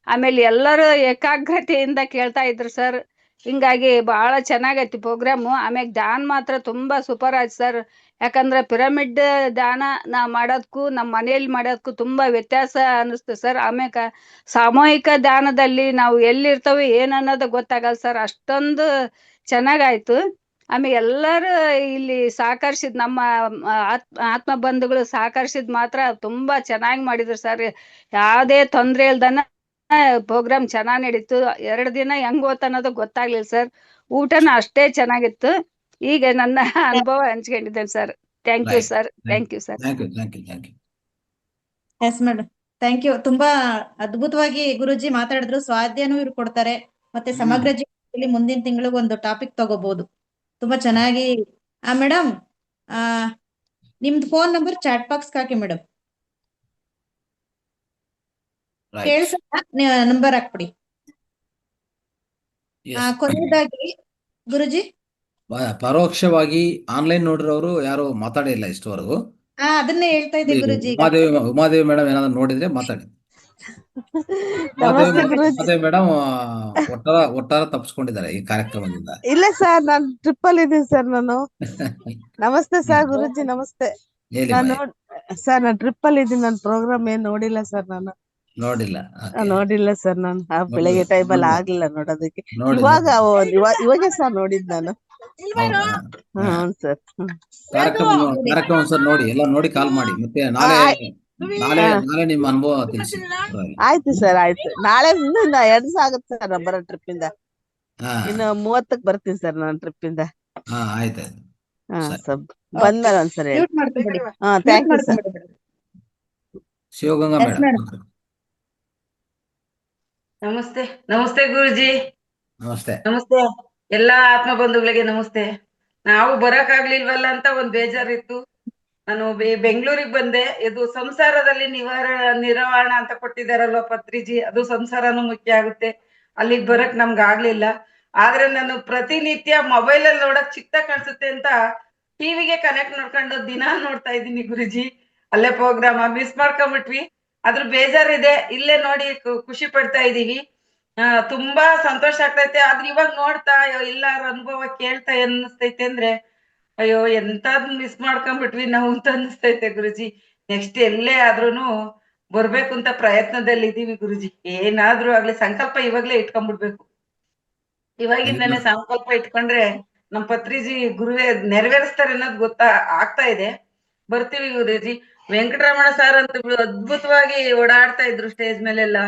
ಆಮೇಲೆ ಎಲ್ಲರೂ ಏಕಾಗ್ರತೆಯಿಂದ ಕೇಳ್ತಾ ಇದ್ರು ಸರ್. ಹಿಂಗಾಗಿ ಬಹಳ ಚೆನ್ನಾಗೈತಿ ಪ್ರೋಗ್ರಾಮು. ಆಮೇಲೆ ಧ್ಯಾನ ಮಾತ್ರ ತುಂಬಾ ಸೂಪರ್ ಆಯ್ತು ಸರ್. ಯಾಕಂದ್ರೆ ಪಿರಮಿಡ್ ಧ್ಯಾನ ನಾ ಮಾಡೋದಕ್ಕೂ ನಮ್ಮ ಮನೆಯಲ್ಲಿ ಮಾಡೋದಕ್ಕೂ ತುಂಬಾ ವ್ಯತ್ಯಾಸ ಅನಿಸ್ತು ಸರ್. ಆಮೇಲೆ ಸಾಮೂಹಿಕ ಧ್ಯಾನದಲ್ಲಿ ನಾವು ಎಲ್ಲಿರ್ತೇವೆ ಏನನ್ನೋದು ಗೊತ್ತಾಗಲ್ಲ ಸರ್, ಅಷ್ಟೊಂದು ಚೆನ್ನಾಗಾಯ್ತು. ಆಮೇಲೆ ಎಲ್ಲರೂ ಇಲ್ಲಿ ಸಹಕರಿಸಿದ್ ನಮ್ಮ ಆತ್ಮ ಬಂಧುಗಳು ಸಹಕರಿಸಿದ್ ಮಾತ್ರ ತುಂಬಾ ಚೆನ್ನಾಗಿ ಮಾಡಿದ್ರು ಸರ್. ಯಾವುದೇ ತೊಂದ್ರೆ ಇಲ್ದನ ಪ್ರೋಗ್ರಾಮ್ ಚೆನ್ನಾಗಿ ನಡೀತು. 2 ದಿನ ಹೆಂಗ್ ಹೋತ ಅನ್ನೋದು ಗೊತ್ತಾಗ್ಲಿಲ್ಲ ಸರ್. ಊಟನ ಅಷ್ಟೇ ಚೆನ್ನಾಗಿತ್ತು. ಈಗ ನನ್ನ ಅನುಭವ ಹಂಚ್ಕೊಂಡಿದ್ದೇನೆ sir. Thank you sir. Thank you sir. Yes madam, thank you. ತುಂಬಾ ಅದ್ಭುತವಾಗಿ ಗುರುಜಿ ಮಾತಾಡಿದ್ರು. ಸ್ವಾಧ್ಯಾಯನೂ ಇವ್ರು ಕೊಡ್ತಾರೆ, ಮತ್ತೆ ಸಮಗ್ರ ಜೀವನದಲ್ಲಿ ಮುಂದಿನ ತಿಂಗಳಿಗೆ ಒಂದು ಟಾಪಿಕ್ ತಗೋಬಹುದು. ತುಂಬಾ ಚೆನ್ನಾಗಿ ಮೇಡಮ್, ನಿಮ್ದು ಫೋನ್ ನಂಬರ್ ಚಾಟ್ ಬಾಕ್ಸ್ ಹಾಕಿ ಮೇಡಮ್. ರೈಟ್. ಕೇಳಿಸಲ್ಲ, ನಂಬರ್ ಹಾಕ್ಬಿಡಿ. ಎಸ್. ಕೊನೆಯದಾಗಿ ಗುರುಜಿ, ಪರೋಕ್ಷವಾಗಿ ಆನ್ಲೈನ್ ನೋಡಿರೋರು ಯಾರು ಮಾತಾಡೇ ಇಲ್ಲ ಇಷ್ಟವರೆಗೂ. ಅದನ್ನೇ ಹೇಳ್ತಾ ಇದ್ದೆ ಗುರುಜಿ. ಈಗ ಉಮಾದೇವಿ ಮೇಡಮ್ ಏನಾದ್ರು ನೋಡಿದ್ರೆ ಮಾತಾಡಿ. ನಮಸ್ತೆ ಗುರುಜಿ. ಉಮಾದೇವಿ ಮೇಡಮ್ ಒಟ್ಟಾರ ತಪ್ಪಿಸ್ಕೊಂಡಿದ್ದಾರೆ ಈ ಕಾರ್ಯಕ್ರಮದಿಂದ. ಇಲ್ಲ ಸರ್, ನಾನು ಟ್ರಿಪ್ ಅಲ್ಲಿ ಇದ್ದೀನಿ ಸರ್. ನಾನು ನಮಸ್ತೆ ಸರ್ ಗುರುಜಿ, ನಮಸ್ತೆ. ಹೇಳಿ ನಾನು ಮಾಯಿ. ಸರ್, ನಾನು ಟ್ರಿಪ್ ಅಲ್ಲಿ ಇದ್ದೀನಿ. ನನ್ನ ಪ್ರೋಗ್ರಾಮ್ ಏನ್ ನೋಡಿಲ್ಲ ಸರ್. ನಾನು ನೋಡಿಲ್ಲ. Okay. ನೋಡಿಲ್ಲ ಸರ್. ನಾನು ಬೆಳಗ್ಗೆ ಟೈಮಲ್ಲಿ ಆಗ್ಲಿಲ್ಲ ನೋಡೋದಕ್ಕೆ. ನೋಡಿ. ಇವಾಗ ಸರ್ ನೋಡಿದ್ ನಾನು. ಹೌದಾ? ಹ್ಮ್ ಸರ್. ಕಾರ್ಯಕ್ರಮ ಒಂದ್ಸರಿ ನೋಡಿ, ಎಲ್ಲ ನೋಡಿ ಕಾಲ್ ಮಾಡಿ. ಮತ್ತೆ ನಾಳೆ ನಿಮ್ಮ ಅನುಭವ ತಿಳಿಸಿ. ಆಯ್ತು ಸರ್, ಆಯ್ತು. ನಾಳೆ 2 ದಿವಸ ಆಗುತ್ತೆ ಸರ್ ನಾನು ಬರೋ ಟ್ರಿಪ್ ಇಂದ. ಹಾ ಇನ್ನು 30ಕ್ಕೆ ಬರ್ತೀನಿ ಸರ್ ನಾನು ಟ್ರಿಪ್ ಇಂದ. ಹಾ ಆಯ್ತಾಯ್ತು. ಸರ್ ಬಂದ್ಮೇಲೆ ಒಂದ್ಸರಿ. ಮ್ಯೂಟ್ ಮಾಡ್ಕೊಂಡ್ಬಿಡಿ. Thank you sir. Shivaganga madam. Namaste. Namaste ಗುರುಜಿ. ನಮಸ್ತೆ. ನಮಸ್ತೆ ಎಲ್ಲಾ ಆತ್ಮ ಬಂಧುಗಳಿಗೆ ನಮಸ್ತೆ. ನಾವು ಬರಕ್ ಆಗ್ಲಿಲ್ವಲ್ಲ ಅಂತ ಒಂದ್ ಬೇಜಾರಿತ್ತು. ನಾನು ಬೆಂಗಳೂರಿಗೆ ಬಂದೆ. ಇದು ಸಂಸಾರದಲ್ಲಿ ನಿರ್ವಹಣ ಅಂತ ಕೊಟ್ಟಿದಾರಲ್ವ ಪತ್ರಿಜಿ, ಅದು ಸಂಸಾರನೂ ಮುಖ್ಯ ಆಗುತ್ತೆ. ಅಲ್ಲಿಗ್ ಬರಕ್ ನಮ್ಗೆ ಆಗ್ಲಿಲ್ಲ. ಆದ್ರೆ ನಾನು ಪ್ರತಿನಿತ್ಯ ಮೊಬೈಲ್ ಅಲ್ಲಿ ನೋಡಕ್ ಚಿಕ್ಕ ಕಾಣಿಸುತ್ತೆ ಅಂತ ಟಿವಿಗೆ ಕನೆಕ್ಟ್ ನೋಡ್ಕೊಂಡು ದಿನ ನೋಡ್ತಾ ಇದ್ದೀನಿ ಗುರುಜಿ. ಅಲ್ಲೇ ಪ್ರೋಗ್ರಾಮ್ ಮಿಸ್ ಮಾಡ್ಕೊಂಡ್ಬಿಟ್ವಿ. ಅದ್ರ ಬೇಜಾರಿದೆ. ಇಲ್ಲೇ ನೋಡಿ ಖುಷಿ ಪಡ್ತಾ ಇದೀವಿ. ತುಂಬಾ ಸಂತೋಷ ಆಗ್ತೈತೆ. ಆದ್ರೆ ಇವಾಗ ನೋಡ್ತಾ ಎಲ್ಲಾರ ಅನುಭವ ಕೇಳ್ತಾ ಅನ್ನಿಸ್ತೈತೆ ಅಂದ್ರೆ ಅಯ್ಯೋ ಎಂತಾದ್ ಮಿಸ್ ಮಾಡ್ಕೊಂಡ್ಬಿಟ್ವಿ ನಾವು ಅಂತ ಅನಿಸ್ತೈತೆ ಗುರುಜಿ. ನೆಕ್ಸ್ಟ್ ಎಲ್ಲೇ ಆದ್ರೂನು ಬರ್ಬೇಕು ಅಂತ ಪ್ರಯತ್ನದಲ್ಲಿ ಇದೀವಿ ಗುರುಜಿ. ಏನಾದ್ರೂ ಆಗ್ಲಿ ಸಂಕಲ್ಪ ಇವಾಗ್ಲೇ ಇಟ್ಕೊಂಡ್ಬಿಡ್ಬೇಕು. ಇವಾಗಿಂದಾನೆ ಸಂಕಲ್ಪ ಇಟ್ಕೊಂಡ್ರೆ ನಮ್ ಪತ್ರಿಜಿ ಗುರುವೇ ನೆರವೇರಿಸ್ತಾರೆ ಅನ್ನೋದು ಆಗ್ತಾ ಇದೆ. ಬರ್ತೀವಿ ಗುರುಜಿ. ವೆಂಕಟರಮಣ ಸರ್ ಅಂತ ಅದ್ಭುತವಾಗಿ ಓಡಾಡ್ತಾ ಇದ್ರು ಸ್ಟೇಜ್ ಮೇಲೆಲ್ಲ.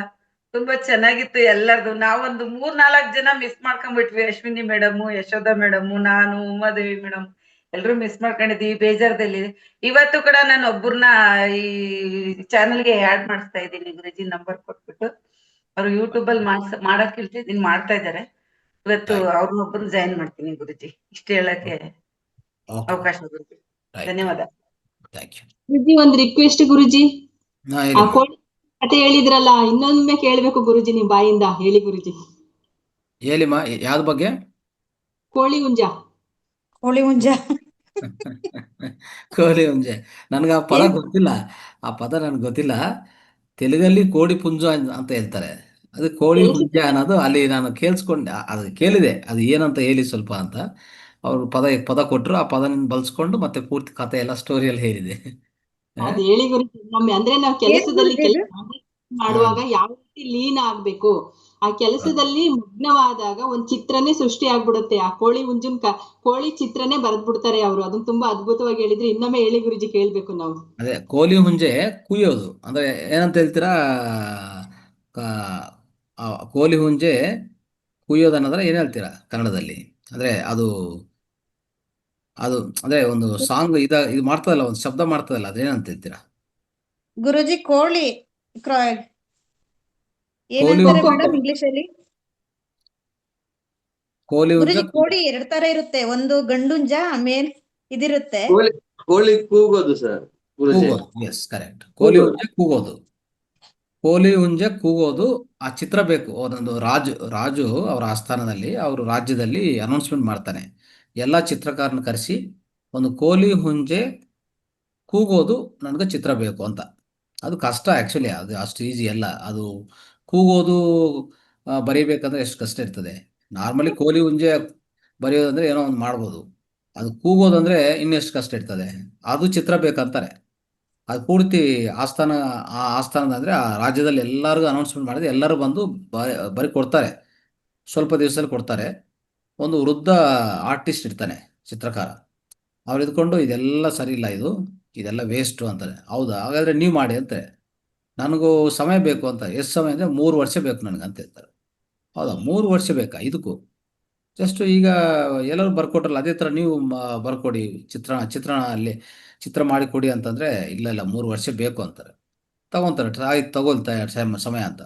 ತುಂಬಾ ಚೆನ್ನಾಗಿತ್ತು ಎಲ್ಲರದು. ನಾವೊಂದು 3-4 ಜನ ಮಿಸ್ ಮಾಡ್ಕೊಂಡ್ಬಿಟ್ವಿ. ಅಶ್ವಿನಿ ಮೇಡಮ್, ಯಶೋಧ ಮೇಡಮ್, ನಾನು, ಉಮಾದೇವಿ ಮೇಡಮ್ ಎಲ್ರು ಮಿಸ್ ಮಾಡ್ಕೊಂಡಿದೀವಿ. ಬೇಜಾರದಲ್ಲಿ ಇವತ್ತು ಕೂಡ ನಾನು ಒಬ್ಬರನ್ನ ಈ ಚಾನೆಲ್ಗೆ ಆಡ್ ಮಾಡಿಸ್ತಾ ಇದ್ದೀನಿ ಗುರುಜಿ. ನಂಬರ್ ಕೊಟ್ಬಿಟ್ಟು ಅವ್ರು ಯೂಟ್ಯೂಬ್ ಅಲ್ಲಿ ಮಾಡಕ್ ಹೇಳ್ತಿದ್ದೀನಿ, ಮಾಡ್ತಾ ಇದಾರೆ. ಇವತ್ತು ಅವ್ರನ್ನೊಬ್ಬರನ್ನ ಜಾಯಿನ್ ಮಾಡ್ತೀನಿ ಗುರುಜಿ. ಇಷ್ಟ ಹೇಳಕ್ಕೆ ಅವಕಾಶ ಗುರುಜಿ. ಧನ್ಯವಾದ. ಗುರುಜಿ ಒಂದ್ ರಿಕ್ವೆಸ್ಟ್ ಗುರುಜಿ. ಆ ಕೋಳಿ ಕತೆ ಹೇಳಿದ್ರಲ್ಲ, ಇನ್ನೊಮ್ಮೆ ಕೇಳ್ಬೇಕು ಗುರುಜಿ ನಿಮ್ ಬಾಯಿಂದ. ಹೇಳಿ ಗುರುಜಿ. ಹೇಳಿಮ್ಮ, ಯಾವ್ದ ಬಗ್ಗೆ? ಕೋಳಿ ಹುಂಜ. ಕೋಳಿ ಹುಂಜ. ಕೋಳಿ ಹುಂಜೆ ನನ್ಗೆ ಆ ಪದ ಗೊತ್ತಿಲ್ಲ. ಆ ಪದ ನನ್ಗೆ ಗೊತ್ತಿಲ್ಲ. ತೆಲುಗಲ್ಲಿ ಕೋಡಿ ಪುಂಜ ಅಂತ ಹೇಳ್ತಾರೆ. ಅದು ಕೋಳಿ ಹುಂಜ ಅನ್ನೋದು ಅಲ್ಲಿ ನಾನು ಕೇಳಿಸ್ಕೊಂಡೆ. ಅದು ಕೇಳಿದೆ, ಅದು ಏನಂತ ಹೇಳಿ ಸ್ವಲ್ಪ ಅಂತ. ಅವ್ರು ಪದ ಕೊಟ್ರು. ಆ ಪದ ಬಳಸ್ಕೊಂಡು ಮತ್ತೆ ಪೂರ್ತಿ ಕತೆ ಎಲ್ಲ ಸ್ಟೋರಿಯಲ್ಲಿ ಹೇಳಿದೆ. ಅದ್ ಹೇಳಿ ಗುರುಜಿ ಒಮ್ಮೆ. ಅಂದ್ರೆ ನಾವು ಕೆಲಸದಲ್ಲಿ ಮಾಡುವಾಗ ಯಾವ ರೀತಿ ಲೀನ ಆಗ್ಬೇಕು, ಆ ಕೆಲಸದಲ್ಲಿ ಮಗ್ನವಾದಾಗ ಒಂದ್ ಚಿತ್ರನೇ ಸೃಷ್ಟಿ ಆಗ್ಬಿಡುತ್ತೆ. ಆ ಕೋಳಿ ಹುಂಜನ್ ಕೋಳಿ ಚಿತ್ರನೇ ಬರೆದ್ಬಿಡ್ತಾರೆ ಅವರು. ಅದನ್ನ ತುಂಬಾ ಅದ್ಭುತವಾಗಿ ಹೇಳಿದ್ರೆ. ಇನ್ನೊಮ್ಮೆ ಹೇಳಿ ಗುರುಜಿ, ಕೇಳ್ಬೇಕು ನಾವು. ಅದೇ ಕೋಳಿ ಹುಂಜೆ ಕುಯ್ಯೋದು ಅಂದ್ರೆ ಏನಂತ ಹೇಳ್ತೀರಾ? ಕೋಳಿ ಹುಂಜೆ ಕುಯ್ಯೋದು ಅನ್ನೋದ್ರೆ ಏನ್ ಹೇಳ್ತೀರಾ ಕನ್ನಡದಲ್ಲಿ? ಅಂದ್ರೆ ಅದು ಅದು ಅಂದ್ರೆ ಒಂದು ಸಾಂಗ್ ಇದು ಮಾಡ್ತದಲ್ಲ, ಒಂದು ಶಬ್ದ ಮಾಡ್ತದಲ್ಲ, ಅದೇನಂತ ಹೇಳ್ತೀರಾ ಗುರುಜಿ? ಕೋಳಿ ಕೋಳಿ ಏನಂತಾರೆ ಮೇಡಮ್ ಇಂಗ್ಲಿಷ್ ಅಲ್ಲಿ? ಕೋಳಿ ಹುಂಜ ಗುರುಜಿ ಕೋಳಿ 2 ತರ ಇರುತ್ತೆ. ಒಂದು ಗಂಡುಂಜ, ಆಮೇಲೆ ಇದಿರುತ್ತೆ ಕೋಳಿ ಕೂಗೋದು ಸರ್. ಕೂಗೋದು. Yes, correct. ಕೋಳಿ ಹುಂಜೆ ಕೂಗೋದು. ಕೋಳಿ ಹುಂಜೆ ಕೂಗೋದು. ಆ ಚಿತ್ರ ಬೇಕು. ಒಂದೊಂದು ರಾಜು ಅವರ ಆಸ್ಥಾನದಲ್ಲಿ, ಅವರು ರಾಜ್ಯದಲ್ಲಿ ಅನೌನ್ಸ್ಮೆಂಟ್ ಮಾಡ್ತಾನೆ. ಎಲ್ಲ ಚಿತ್ರಕಾರನ ಕರೆಸಿ ಒಂದು ಕೋಳಿ ಹುಂಜೆ ಕೂಗೋದು ನನಗೆ ಚಿತ್ರ ಬೇಕು ಅಂತ. ಅದು ಕಷ್ಟ ಆ್ಯಕ್ಚುಲಿ. ಅದು ಅಷ್ಟು ಈಸಿ ಅಲ್ಲ. ಅದು ಕೂಗೋದು ಬರೀಬೇಕಂದ್ರೆ ಎಷ್ಟು ಕಷ್ಟ ಇರ್ತದೆ. ನಾರ್ಮಲಿ ಕೋಳಿ ಹುಂಜೆ ಬರೆಯೋದಂದ್ರೆ ಏನೋ ಒಂದು ಮಾಡ್ಬೋದು. ಅದು ಕೂಗೋದಂದ್ರೆ ಇನ್ನೆಷ್ಟು ಕಷ್ಟ ಇರ್ತದೆ. ಅದು ಚಿತ್ರ ಬೇಕಂತಾರೆ. ಅದು ಪೂರ್ತಿ ಆಸ್ಥಾನದ ಅಂದರೆ ಆ ರಾಜ್ಯದಲ್ಲಿ ಎಲ್ಲರಿಗೂ ಅನೌನ್ಸ್ಮೆಂಟ್ ಮಾಡಿದ್ರೆ ಎಲ್ಲರೂ ಬಂದು ಬರೀ ಕೊಡ್ತಾರೆ. ಸ್ವಲ್ಪ ದಿವಸದಲ್ಲಿ ಕೊಡ್ತಾರೆ. ಒಂದು ವೃದ್ಧ ಆರ್ಟಿಸ್ಟ್ ಇರ್ತಾನೆ, ಚಿತ್ರಕಾರ. ಅವ್ರು ಇದ್ಕೊಂಡು ಇದೆಲ್ಲ ಸರಿ ಇಲ್ಲ, ಇದೆಲ್ಲ ವೇಸ್ಟು ಅಂತಾರೆ. ಹೌದಾ, ಹಾಗಾದರೆ ನೀವು ಮಾಡಿ ಅಂತಾರೆ. ನನಗೂ ಸಮಯ ಬೇಕು ಅಂತ. ಎಷ್ಟು ಸಮಯ ಅಂದರೆ 3 ವರ್ಷ ಬೇಕು ನನಗೆ ಅಂತ ಹೇಳ್ತಾರೆ. ಹೌದಾ, 3 ವರ್ಷ ಬೇಕಾ ಇದಕ್ಕೂ? ಜಸ್ಟ್ ಈಗ ಎಲ್ಲರೂ ಬರ್ಕೊಟ್ರಲ್ಲ, ಅದೇ ಥರ ನೀವು ಬರ್ಕೊಡಿ, ಚಿತ್ರಣ ಅಲ್ಲಿ ಚಿತ್ರ ಮಾಡಿಕೊಡಿ ಅಂತಂದರೆ ಇಲ್ಲ 3 ವರ್ಷ ಬೇಕು ಅಂತಾರೆ. ತಗೊತಾರೆ. ಆಯ್ತು ತಗೊಳ್ತಾ ಸಮಯ ಅಂತ.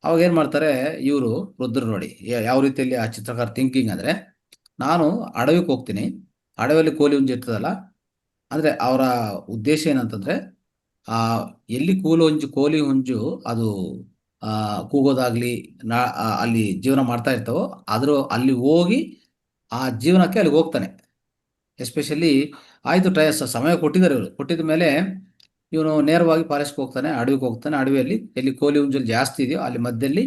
ಅವಾಗ ಏನು ಮಾಡ್ತಾರೆ ಇವರು ವೃದ್ಧರು ನೋಡಿ ಯಾವ ರೀತಿಯಲ್ಲಿ ಆ ಚಿತ್ರಕಾರ ಥಿಂಕಿಂಗ್ ಅಂದರೆ, ನಾನು ಅಡವಿಗೆ ಹೋಗ್ತೀನಿ, ಅಡವಿಯಲ್ಲಿ ಕೋಲಿ ಹುಂಜು ಇರ್ತದಲ್ಲ, ಅಂದರೆ ಅವರ ಉದ್ದೇಶ ಏನಂತಂದರೆ ಆ ಎಲ್ಲಿ ಕೋಲಿ ಹುಂಜು ಅದು ಕೂಗೋದಾಗ್ಲಿ ಅಲ್ಲಿ ಜೀವನ ಮಾಡ್ತಾ ಇರ್ತಾವೋ ಅಲ್ಲಿ ಹೋಗಿ ಆ ಜೀವನಕ್ಕೆ ಅಲ್ಲಿಗೆ ಹೋಗ್ತಾನೆ. ಎಸ್ಪೆಷಲಿ ಆಯಿತು ಸಮಯ ಕೊಟ್ಟಿದ್ದಾರೆ ಇವರು, ಕೊಟ್ಟಿದ ಮೇಲೆ ಇವನು ನೇರವಾಗಿ ಫಾರೆಸ್ಟ್ಗೆ ಹೋಗ್ತಾನೆ, ಅಡವಿಗೆ ಹೋಗ್ತಾನೆ. ಅಡವಿಯಲ್ಲಿ ಎಲ್ಲಿ ಕೋಲಿ ಹುಂಜಲ್ಲಿ ಜಾಸ್ತಿ ಇದೆಯೋ ಅಲ್ಲಿ ಮಧ್ಯದಲ್ಲಿ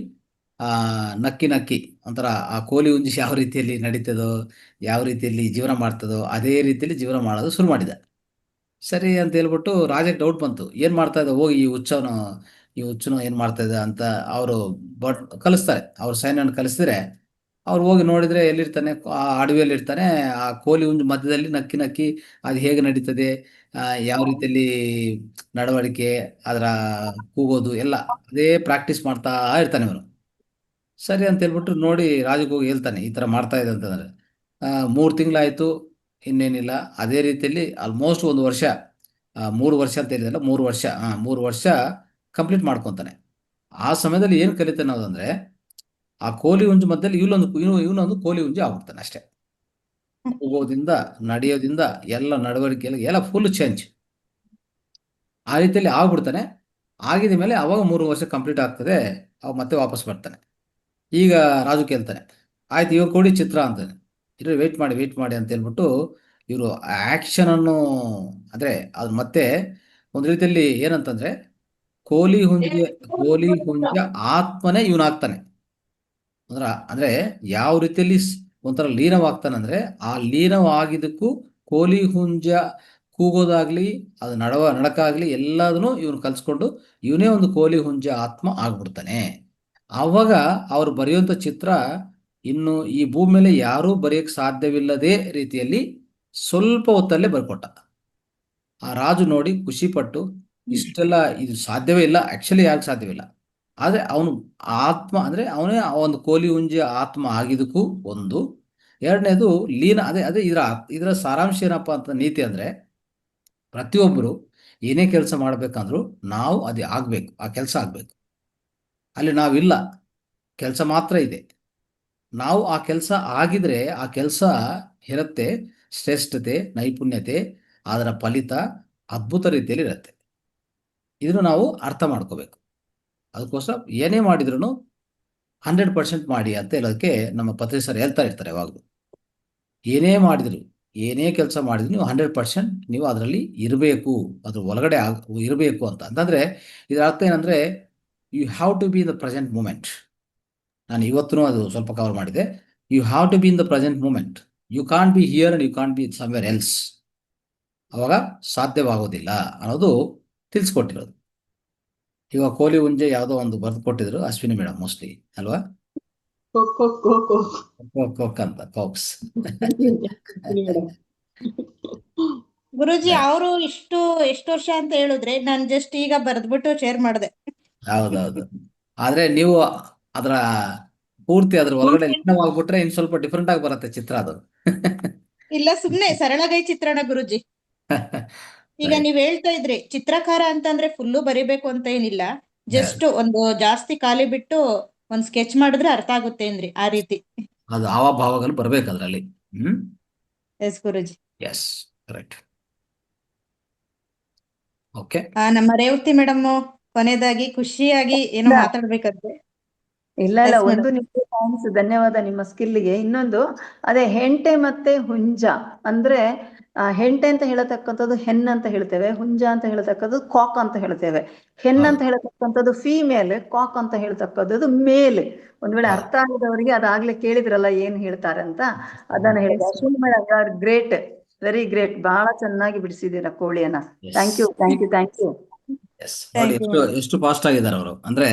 ನಕ್ಕಿ ಒಂಥರ ಆ ಕೋಲಿ ಹುಂಜು ಯಾವ ರೀತಿಯಲ್ಲಿ ನಡೀತದೋ, ಯಾವ ರೀತಿಯಲ್ಲಿ ಜೀವನ ಮಾಡ್ತದೋ ಅದೇ ರೀತಿಯಲ್ಲಿ ಜೀವನ ಮಾಡೋದು ಶುರು ಮಾಡಿದ. ಸರಿ ಅಂತ ಹೇಳ್ಬಿಟ್ಟು ರಾಜಕ್ಕೆ ಡೌಟ್ ಬಂತು, ಏನು ಮಾಡ್ತಾ ಇದ್ದ ಹೋಗಿ ಈ ಹುಚ್ಚನು ಏನು ಮಾಡ್ತಾ ಇದ್ದ ಅಂತ. ಅವರು ಕಲಿಸ್ತಾರೆ, ಅವ್ರ ಸೈನ್ಯವನ್ನು ಕಲಿಸಿದ್ರೆ ಅವ್ರು ಹೋಗಿ ನೋಡಿದ್ರೆ ಎಲ್ಲಿರ್ತಾನೆ, ಆ ಅಡವಿಯಲ್ಲಿ ಇರ್ತಾನೆ. ಆ ಕೋಲಿ ಹುಂಜು ಮಧ್ಯದಲ್ಲಿ ನಕ್ಕಿ ಅದು ಹೇಗೆ ನಡೀತದೆ, ಯಾವ ರೀತಿಯಲ್ಲಿ ನಡವಳಿಕೆ, ಅದರ ಕೂಗೋದು ಎಲ್ಲ ಅದೇ ಪ್ರಾಕ್ಟೀಸ್ ಮಾಡ್ತಾ ಇರ್ತಾನೆ ಅವನು. ಸರಿ ಅಂತ ಹೇಳ್ಬಿಟ್ಟು ನೋಡಿ ರಾಜಕ್ಕೆ ಹೋಗಿ ಹೇಳ್ತಾನೆ, ಈ ಥರ ಮಾಡ್ತಾ ಇದೆ ಅಂತಂದರೆ 3 ತಿಂಗಳಾಯಿತು, ಇನ್ನೇನಿಲ್ಲ. ಅದೇ ರೀತಿಯಲ್ಲಿ ಆಲ್ಮೋಸ್ಟ್ 1 ವರ್ಷ, 3 ವರ್ಷ ಅಂತ ಹೇಳಿದಲ್ಲ, 3 ವರ್ಷ ಕಂಪ್ಲೀಟ್ ಮಾಡ್ಕೊತಾನೆ. ಆ ಸಮಯದಲ್ಲಿ ಏನು ಕಲಿತಾನೆ ಅನ್ನೋದಂದರೆ, ಆ ಕೋಲಿ ಹುಂಜು ಮಧ್ಯದಲ್ಲಿ ಇವನೊಂದು ಕೋಲಿ ಹುಂಜು ಆಗ್ಬಿಡ್ತಾನೆ ಅಷ್ಟೇ. ಹೋಗೋದ್ರಿಂದ ನಡೆಯೋದ್ರಿಂದ ಎಲ್ಲ ನಡವಳಿಕೆಯಲ್ಲಿ ಎಲ್ಲ ಫುಲ್ ಚೇಂಜ್ ಆ ರೀತಿಯಲ್ಲಿ ಆಗ್ಬಿಡ್ತಾನೆ. ಆಗಿದ ಮೇಲೆ ಅವಾಗ 3 ವರ್ಷ ಕಂಪ್ಲೀಟ್ ಆಗ್ತದೆ, ಅವಾಗ ಮತ್ತೆ ವಾಪಸ್ ಬರ್ತಾನೆ. ಈಗ ರಾಜು ಕೇಳ್ತಾನೆ, ಆಯ್ತು ಇವಾಗ ಕೊಡಿ ಚಿತ್ರ ಅಂತಾನೆ. ಇರೋ ವೆಯ್ಟ್ ಮಾಡಿ ಅಂತ ಹೇಳ್ಬಿಟ್ಟು ಇವರು ಆ್ಯಕ್ಷನನ್ನು, ಅಂದರೆ ಅದು ಮತ್ತೆ ಒಂದು ರೀತಿಯಲ್ಲಿ ಏನಂತಂದರೆ ಕೋಲಿ ಹುಂಜ ಆತ್ಮನೇ ಇವನಾಗ್ತಾನೆ. ಅಂದರೆ ಯಾವ ರೀತಿಯಲ್ಲಿ ಒಂಥರ ಲೀನವಾಗ್ತಾನೆ ಅಂದರೆ, ಆ ಲೀನವಾಗಿದ್ದಕ್ಕೂ ಕೋಲಿ ಹುಂಜ ಕೂಗೋದಾಗ್ಲಿ, ಅದು ನಡಕಾಗ್ಲಿ ಎಲ್ಲದನ್ನು ಇವನು ಕಲಿಸ್ಕೊಂಡು ಇವನೇ ಒಂದು ಕೋಲಿ ಹುಂಜ ಆತ್ಮ ಆಗ್ಬಿಡ್ತಾನೆ. ಆವಾಗ ಅವ್ರು ಬರೆಯುವಂಥ ಚಿತ್ರ ಇನ್ನು ಈ ಭೂಮಿ ಮೇಲೆ ಯಾರೂ ಬರೆಯೋಕ್ಕೆ ಸಾಧ್ಯವಿಲ್ಲದೇ ರೀತಿಯಲ್ಲಿ ಸ್ವಲ್ಪ ಹೊತ್ತಲ್ಲೇ ಬರ್ಕೊಟ್ಟ. ಆ ರಾಜು ನೋಡಿ ಖುಷಿಪಟ್ಟು, ಇಷ್ಟೆಲ್ಲ ಇದು ಸಾಧ್ಯವೇ ಇಲ್ಲ, ಆ್ಯಕ್ಚುಲಿ ಯಾಕೆ ಸಾಧ್ಯವಿಲ್ಲ, ಆದರೆ ಅವನು ಆತ್ಮ ಅಂದರೆ ಅವನೇ ಒಂದು ಕೋಲಿ ಹುಂಜ ಆತ್ಮ ಆಗಿದ್ದಕ್ಕೂ ಒಂದು. ಎರಡನೇದು ಲೀನ, ಅದೇ ಇದರ ಸಾರಾಂಶ ಏನಪ್ಪ ಅಂತ ನೀತಿ ಅಂದರೆ, ಪ್ರತಿಯೊಬ್ಬರು ಏನೇ ಕೆಲಸ ಮಾಡಬೇಕಂದ್ರೂ ನಾವು ಅದು ಆಗಬೇಕು, ಆ ಕೆಲಸ ಆಗಬೇಕು. ಅಲ್ಲಿ ನಾವಿಲ್ಲ, ಕೆಲಸ ಮಾತ್ರ ಇದೆ. ನಾವು ಆ ಕೆಲಸ ಆಗಿದ್ರೆ ಆ ಕೆಲಸ ಇರುತ್ತೆ, ಶ್ರೇಷ್ಠತೆ, ನೈಪುಣ್ಯತೆ, ಅದರ ಫಲಿತ ಅದ್ಭುತ ರೀತಿಯಲ್ಲಿ ಇರುತ್ತೆ. ಇದನ್ನು ನಾವು ಅರ್ಥ ಮಾಡ್ಕೋಬೇಕು. ಅದಕ್ಕೋಸ್ಕರ ಏನೇ ಮಾಡಿದ್ರು 100% ಮಾಡಿ ಅಂತ ಹೇಳೋದಕ್ಕೆ ನಮ್ಮ ಪತ್ರಿ ಸರ್ ಹೇಳ್ತಾ ಇರ್ತಾರೆ ಯಾವಾಗಲೂ. ಏನೇ ಕೆಲಸ ಮಾಡಿದ್ರು ನೀವು 100% ನೀವು ಅದರಲ್ಲಿ ಇರಬೇಕು, ಅದ್ರ ಒಳಗಡೆ ಇರಬೇಕು ಅಂತಂದರೆ ಇದರ ಅರ್ಥ ಏನಂದರೆ, you have to be in the present moment. ನಾನು ಇವತ್ತೂ ಅದು ಸ್ವಲ್ಪ ಕವರ್ ಮಾಡಿದೆ. You have to be in the present moment. You can't be here and you can't be somewhere else. ಅವಾಗ ಸಾಧ್ಯವಾಗೋದಿಲ್ಲ ಅನ್ನೋದು ತಿಳಿಸ್ಕೊಟ್ಟಿರೋದು. ಇವಾಗ ಕೋಲಿ ಹುಂಜೆ ಯಾವುದೋ ಒಂದು ಬರೆದು ಕೊಟ್ಟಿದ್ರು ಅಶ್ವಿನಿ ಮೇಡಮ್, ಮೋಸ್ಟ್ಲಿ ಅಲ್ವಾ? ಕೋಕ್ ಅಂತ, ಕೋಕ್ಸ್. ಗುರುಜಿ ಅವರು ಎಷ್ಟು ವರ್ಷ ಅಂತ ಹೇಳಿದ್ರೆ ನಾನು ಜಸ್ಟ್ ಈಗ ಬರೆದ್ಬಿಟ್ಟು ಶೇರ್ ಮಾಡಿದೆ. ಹೌದೌದು. ಆದ್ರೆ ನೀವು ಅದರ ಪೂರ್ತಿ ಅದ್ರ ಒಳಗಡೆ ಲೀನವಾಗ್ಬಿಟ್ರೆ ಇನ್ ಸ್ವಲ್ಪ ಡಿಫ್ರೆಂಟ್ ಆಗಿ ಬರುತ್ತೆ ಚಿತ್ರ ಅದು. ಇಲ್ಲ, ಸುಮ್ನೆ ಸರಳಗೈ ಚಿತ್ರಣ ಗುರುಜಿ. ಈಗ ನೀವ್ ಹೇಳ್ತಾ ಇದ್ರಿ ಚಿತ್ರಕಾರ ಅಂತಂದ್ರೆ ಫುಲ್ಲು ಬರಿಬೇಕು ಅಂತ ಏನಿಲ್ಲ, ಜಸ್ಟ್ ಒಂದು ಜಾಸ್ತಿ ಖಾಲಿ ಬಿಟ್ಟು ಒಂದ್ ಸ್ಕೆಚ್ ಮಾಡಿದ್ರೆ ಅರ್ಥ ಆಗುತ್ತೆ ಅಂದ್ರಿ, ಆ ರೀತಿ. ಅದು ಹಾವಭಾವಗಳು ಬರ್ಬೇಕು ಅದ್ರಲ್ಲಿ. Yes Guruji. Yes, correct. Okay, ನಮ್ಮ ರೇವತಿ ಮೇಡಮ್ ಕೊನೆಯದಾಗಿ ಖುಷಿಯಾಗಿ ಏನೋ ಮಾತಾಡ್ಬೇಕಂತೆ. ಇಲ್ಲ ಒಂದು ನಿಮಗೆ ಥ್ಯಾಂಕ್ಸ್, ಧನ್ಯವಾದ ನಿಮ್ಮ ಸ್ಕಿಲ್ಗೆ. ಇನ್ನೊಂದು ಅದೇ ಹೆಂಟೆ ಮತ್ತೆ ಹುಂಜ ಅಂದ್ರೆ, ಹೆಂಟೆ ಅಂತ ಹೇಳತಕ್ಕಂಥದ್ದು ಹೆಣ್ ಅಂತ ಹೇಳ್ತೇವೆ, ಹುಂಜ ಅಂತ ಹೇಳತಕ್ಕದ್ದು ಕಾಕ್ ಅಂತ ಹೇಳ್ತೇವೆ. ಹೆಣ್ ಅಂತ ಹೇಳತಕ್ಕಂಥದ್ದು ಫೀಮೇಲ್, ಕಾಕ್ ಅಂತ ಹೇಳ್ತಕ್ಕಂಥದ್ದು ಮೇಲ್. ಒಂದ್ ವೇಳೆ ಅರ್ಥ ಆಗಿದವರಿಗೆ ಅದಾಗ್ಲೇ ಕೇಳಿದ್ರಲ್ಲ ಏನ್ ಹೇಳ್ತಾರೆ ಅಂತ, ಅದನ್ನ ಹೇಳಿದೆ. Ashwini madam are great, very great. ಬಹಳ ಚೆನ್ನಾಗಿ ಬಿಡಿಸಿದೀರ ಕೋಳಿಯನ್ನ. Thank you. ಎಷ್ಟು ಫಾಸ್ಟ್ ಆಗಿದ್ದಾರೆ ಅವರು. ಅಂದ್ರೆ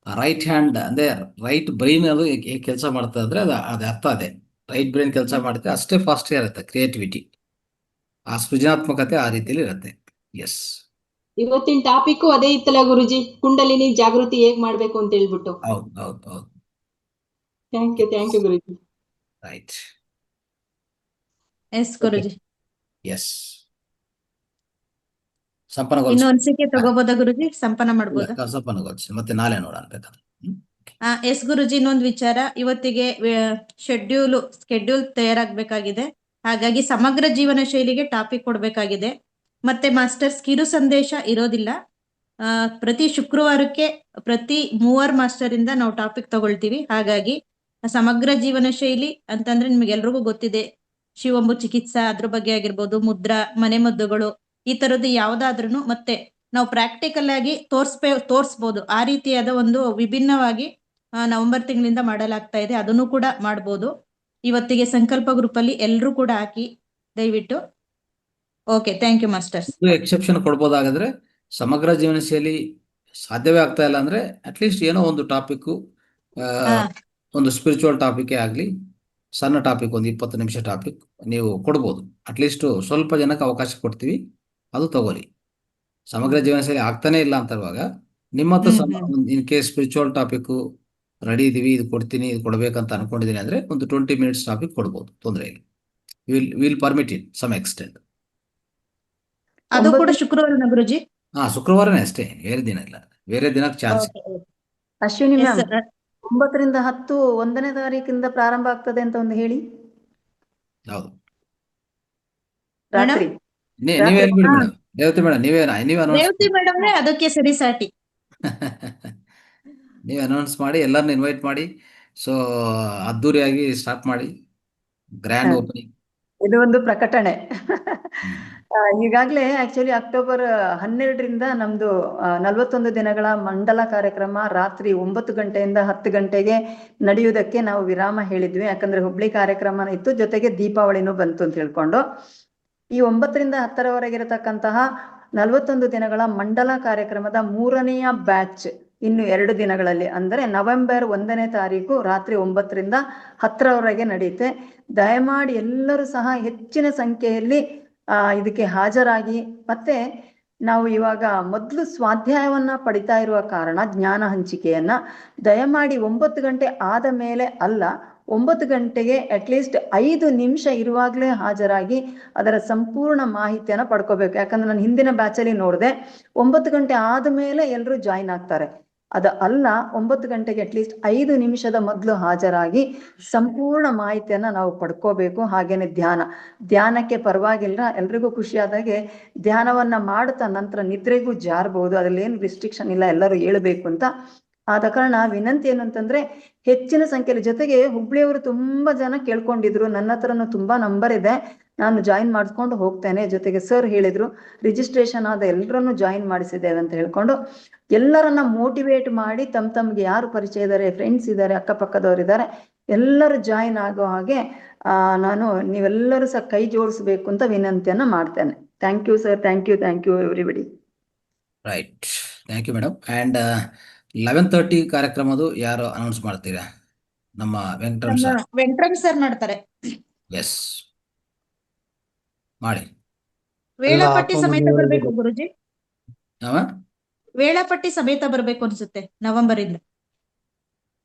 ರೈಟ್ ಹ್ಯಾಂಡ್ ಅಂದ್ರೆ ರೈಟ್ ಬ್ರೈನ್ ಅದು ಕೆಲಸ ಮಾಡ್ತಾ ಇದ್ರೆ ಅದು ಅರ್ಥ ಅದೇ. ರೈಟ್ ಬ್ರೈನ್ ಕೆಲಸ ಮಾಡುತ್ತೆ ಅಷ್ಟೇ ಫಾಸ್ಟ್ ಇರುತ್ತೆ. ಕ್ರಿಯೇಟಿವಿಟಿ, ಆ ಸೃಜನಾತ್ಮಕತೆ ಆ ರೀತಿಯಲ್ಲಿ ಇರುತ್ತೆ. ಎಸ್, ಇವತ್ತಿನ ಟಾಪಿಕ್ ಅದೇ ಇತ್ತಲ್ಲ ಗುರುಜಿ, ಕುಂಡಲಿನಿ ಜಾಗೃತಿ ಹೇಗ್ ಮಾಡ್ಬೇಕು ಅಂತ ಹೇಳ್ಬಿಟ್ಟು. ಹೌದು. Thank you Guruji. Right. Yes Guruji. Yes, ಇನ್ನು ಅನ್ಸಿಕೆ ತಗೋಬೋದಾ ಗುರುಜಿ? ಸಂಪನ್ನ ಮಾಡ್ಬೋದಾ? ಸಂಪನ್ನಗೊಳಿಸಿ ಮತ್ತೆ ನಾಳೆ ನೋಡೋಣ ಬೇಕಾದ್ರೆ. ಎಸ್ ಗುರುಜಿ, ಇನ್ನೊಂದು ವಿಚಾರ, ಇವತ್ತಿಗೆ ಶೆಡ್ಯೂಲ್ ತಯಾರಾಗಬೇಕಾಗಿದೆ. ಹಾಗಾಗಿ ಸಮಗ್ರ ಜೀವನ ಶೈಲಿಗೆ ಟಾಪಿಕ್ ಕೊಡ್ಬೇಕಾಗಿದೆ. ಮತ್ತೆ ಮಾಸ್ಟರ್ಸ್ ಕಿರು ಸಂದೇಶ ಇರೋದಿಲ್ಲ. ಪ್ರತಿ ಶುಕ್ರವಾರಕ್ಕೆ ಪ್ರತಿ 3 ಮಾಸ್ಟರ್ ಇಂದ ನಾವು ಟಾಪಿಕ್ ತಗೊಳ್ತೀವಿ. ಹಾಗಾಗಿ ಸಮಗ್ರ ಜೀವನ ಶೈಲಿ ಅಂತಂದ್ರೆ ನಿಮ್ಗೆಲ್ರಿಗೂ ಗೊತ್ತಿದೆ. ಶಿವಂಬು ಚಿಕಿತ್ಸಾ ಅದ್ರ ಬಗ್ಗೆ ಆಗಿರ್ಬೋದು, ಮುದ್ರಾ, ಮನೆಮದ್ದುಗಳು, ಈ ತರದ್ದು ಯಾವ್ದಾದ್ರೂ ಮತ್ತೆ ನಾವು ಪ್ರಾಕ್ಟಿಕಲ್ ಆಗಿ ತೋರಿಸ್ಬೋದು. ಆ ರೀತಿಯಾದ ಒಂದು ವಿಭಿನ್ನವಾಗಿ ನವೆಂಬರ್ ತಿಂಗಳಿಂದ ಮಾಡಲಾಗ್ತಾ ಇದೆ. ಅದನ್ನು ಕೂಡ ಮಾಡ್ಬೋದು. ಇವತ್ತಿಗೆ ಸಂಕಲ್ಪ ಗ್ರೂಪ್ ಅಲ್ಲಿ ಎಲ್ಲರೂ ಕೂಡ ಹಾಕಿ ದಯವಿಟ್ಟು. Okay, thank you masters. Exception ಕೊಡ್ಬೋದಾಗಿದ್ರೆ ಸಮಗ್ರ ಜೀವನ ಶೈಲಿ ಸಾಧ್ಯವೇ ಆಗ್ತಾ ಇಲ್ಲ ಅಂದ್ರೆ ಅಟ್ಲೀಸ್ಟ್ ಏನೋ ಒಂದು ಟಾಪಿಕ್, ಒಂದು ಸ್ಪಿರಿಚುವಲ್ ಟಾಪಿಕ್ ಆಗಲಿ, ಸಣ್ಣ ಟಾಪಿಕ್, ಒಂದು 20 ನಿಮಿಷ ಟಾಪಿಕ್ ನೀವು ಕೊಡ್ಬೋದು. ಅಟ್ಲೀಸ್ಟ್ ಸ್ವಲ್ಪ ಜನಕ್ಕೆ ಅವಕಾಶ ಕೊಡ್ತೀವಿ, ಅದು ತಗೋರಿ. ಸಮಗ್ರ ಜೀವನ ಶೈಲಿ ಆಗ್ತಾನೆ ಇಲ್ಲ ಅಂತ ಇರುವಾಗ ನಿಮ್ಮ ಹತ್ರ in case spiritual topic ready ಇದೀವಿ, ಇದು ಕೊಡ್ತೀನಿ, ಇದು ಕೊಡ್ಬೇಕಂತ ಅನ್ಕೊಂಡಿದ್ದೀನಿ ಅಂದ್ರೆ ಒಂದು 20 ಮಿನಿಟ್ಸ್ ಟಾಪಿಕ್ ಕೊಡ್ಬೋದು, ತೊಂದರೆ ಇಲ್ಲ. Will permit it some extent. ಅದು ಕೂಡ ಶುಕ್ರವಾರ ಗುರುಜಿ? ಶುಕ್ರವಾರನೇ ಅಷ್ಟೇ, ಬೇರೆ ದಿನ ಇಲ್ಲ. ಬೇರೆ ದಿನಕ್ಕೆ ಚಾನ್ಸ್. ಅಶ್ವಿನಿ ಮ್ಯಾಮ್, 9 ರಿಂದ 10 1ನೇ ತಾರೀಕಿಂದ ಪ್ರಾರಂಭ ಆಗ್ತದೆ ಅಂತ ಒಂದು ಹೇಳಿ. ಹೌದು, ರಾತ್ರಿ ನೀವೇ ಹೇಳ್ಬಿಡಿ ಮೇಡಮ್. ರೇವತಿ ಮೇಡಮ್, ನೀವೇ ರೇವತಿ ಮೇಡಮ್ ಅದಕ್ಕೆ ಸರಿಸಾಟಿ. ನೀವೇ ಅನೌನ್ಸ್ ಮಾಡಿ, ಎಲ್ಲರನ್ನ ಇನ್ವೈಟ್ ಮಾಡಿ. ಸೊ ಅದ್ದೂರಿಯಾಗಿ ಸ್ಟಾರ್ಟ್ ಮಾಡಿ, ಗ್ರ್ಯಾಂಡ್ ಓಪನಿಂಗ್. ಇದು ಒಂದು ಪ್ರಕಟಣೆ. ಈಗಾಗಲೇ ಆಕ್ಚುಲಿ ಅಕ್ಟೋಬರ್ 12ರಿಂದ ನಮ್ದು 41 ದಿನಗಳ ಮಂಡಲ ಕಾರ್ಯಕ್ರಮ ರಾತ್ರಿ 9 ಗಂಟೆಯಿಂದ 10 ಗಂಟೆಗೆ ನಡೆಯುವುದಕ್ಕೆ ನಾವು ವಿರಾಮ ಹೇಳಿದ್ವಿ. ಯಾಕಂದ್ರೆ ಹುಬ್ಳಿ ಕಾರ್ಯಕ್ರಮ ಇತ್ತು, ಜೊತೆಗೆ ದೀಪಾವಳಿನೂ ಬಂತು ಅಂತ ಹೇಳ್ಕೊಂಡು ಈ 9 ರಿಂದ 10ರವರೆಗೆ ಇರತಕ್ಕಂತಹ 41 ದಿನಗಳ ಮಂಡಲ ಕಾರ್ಯಕ್ರಮದ 3ನೆಯ ಬ್ಯಾಚ್ ಇನ್ನು 2 ದಿನಗಳಲ್ಲಿ, ಅಂದ್ರೆ ನವೆಂಬರ್ 1ನೇ ತಾರೀಕು ರಾತ್ರಿ 9 ರಿಂದ 10ರವರೆಗೆ ನಡೆಯುತ್ತೆ. ದಯಮಾಡಿ ಎಲ್ಲರೂ ಸಹ ಹೆಚ್ಚಿನ ಸಂಖ್ಯೆಯಲ್ಲಿ ಇದಕ್ಕೆ ಹಾಜರಾಗಿ, ಮತ್ತೆ ನಾವು ಇವಾಗ ಮೊದಲು ಸ್ವಾಧ್ಯಾಯವನ್ನ ಪಡಿತಾ ಇರುವ ಕಾರಣ ಜ್ಞಾನ ಹಂಚಿಕೆಯನ್ನ ದಯಮಾಡಿ 9 ಗಂಟೆ ಆದ ಮೇಲೆ ಅಲ್ಲ, 9 ಗಂಟೆಗೆ ಅಟ್ಲೀಸ್ಟ್ 5 ನಿಮಿಷ ಇರುವಾಗಲೇ ಹಾಜರಾಗಿ ಅದರ ಸಂಪೂರ್ಣ ಮಾಹಿತಿಯನ್ನ ಪಡ್ಕೋಬೇಕು. ಯಾಕಂದ್ರೆ ನಾನು ಹಿಂದಿನ ಬ್ಯಾಚಲ್ಲಿ ನೋಡಿದೆ 9 ಗಂಟೆ ಆದ ಮೇಲೆ ಎಲ್ಲರೂ ಜಾಯಿನ್ ಆಗ್ತಾರೆ. ಅದು ಅಲ್ಲ, 9 ಗಂಟೆಗೆ ಅಟ್ಲೀಸ್ಟ್ 5 ನಿಮಿಷದ ಮೊದಲು ಹಾಜರಾಗಿ ಸಂಪೂರ್ಣ ಮಾಹಿತಿಯನ್ನ ನಾವು ಪಡ್ಕೋಬೇಕು. ಹಾಗೇನೆ ಧ್ಯಾನಕ್ಕೆ ಪರವಾಗಿಲ್ಲ, ಎಲ್ರಿಗೂ ಖುಷಿಯಾದಾಗೆ ಧ್ಯಾನವನ್ನ ಮಾಡುತ್ತಾ ನಂತರ ನಿದ್ರೆಗೂ ಜಾರಬಹುದು. ಅದ್ರಲ್ಲಿ ಏನು ರಿಸ್ಟ್ರಿಕ್ಷನ್ ಇಲ್ಲ, ಎಲ್ಲರೂ ಹೇಳ್ಬೇಕು ಅಂತ. ಆದ ಕಾರಣ ವಿನಂತಿ ಏನು ಅಂತಂದ್ರೆ ಹೆಚ್ಚಿನ ಸಂಖ್ಯೆಯಲ್ಲಿ, ಜೊತೆಗೆ ಹುಬ್ಳಿಯವರು ತುಂಬಾ ಜನ ಕೇಳ್ಕೊಂಡಿದ್ರು, ನನ್ನ ಹತ್ರನೂ ತುಂಬಾ ನಂಬರ್ ಇದೆ, ನಾನು ಜಾಯಿನ್ ಮಾಡಿಸ್ಕೊಂಡು ಹೋಗ್ತೇನೆ. ಜೊತೆಗೆ ಸರ್ ಹೇಳಿದ್ರು ರಿಜಿಸ್ಟ್ರೇಷನ್ ಆದ ಎಲ್ಲರನ್ನು ಜಾಯಿನ್ ಮಾಡಿಸಿದ್ದೇವೆ ಅಂತ ಹೇಳ್ಕೊಂಡು ಎಲ್ಲರನ್ನ ಮೋಟಿವೇಟ್ ಮಾಡಿ ತಮ್ಗೆ ಯಾರು ಪರಿಚಯ ಇದ್ದಾರೆ, ಫ್ರೆಂಡ್ಸ್ ಇದ್ದಾರೆ, ಅಕ್ಕಪಕ್ಕದವ್ರು ಇದ್ದಾರೆ, ಎಲ್ಲರೂ ಜಾಯಿನ್ ಆಗೋ ಹಾಗೆ ನೀವೆಲ್ಲರೂ ಸಹ ಕೈ ಜೋಡಿಸ್ಬೇಕು ಅಂತ ವಿನಂತಿಯನ್ನ ಮಾಡ್ತೇನೆ. Thank you sir, thank you everybody. Right, thank you madam. And 11:30 ಕಾರ್ಯಕ್ರಮದು ಯಾರು ಅನೌನ್ಸ್ ಮಾಡ್ತೀರಾ? ನಮ್ಮ ವೆಂಕಟರಾಮ್ ಸರ್ ಮಾಡ್ತಾರೆ. ಎಸ್, ಮಾಡಿ. ವೇಳಾಪಟ್ಟಿ ಸಮೇತ ಬರ್ಬೇಕು ಗುರುಜಿ. ಯಾವ ವೇಳಾಪಟ್ಟಿ ಸಮೇತ ಬರ್ಬೇಕು ಅನ್ಸುತ್ತೆ ನವೆಂಬರ್ ಇಂದ.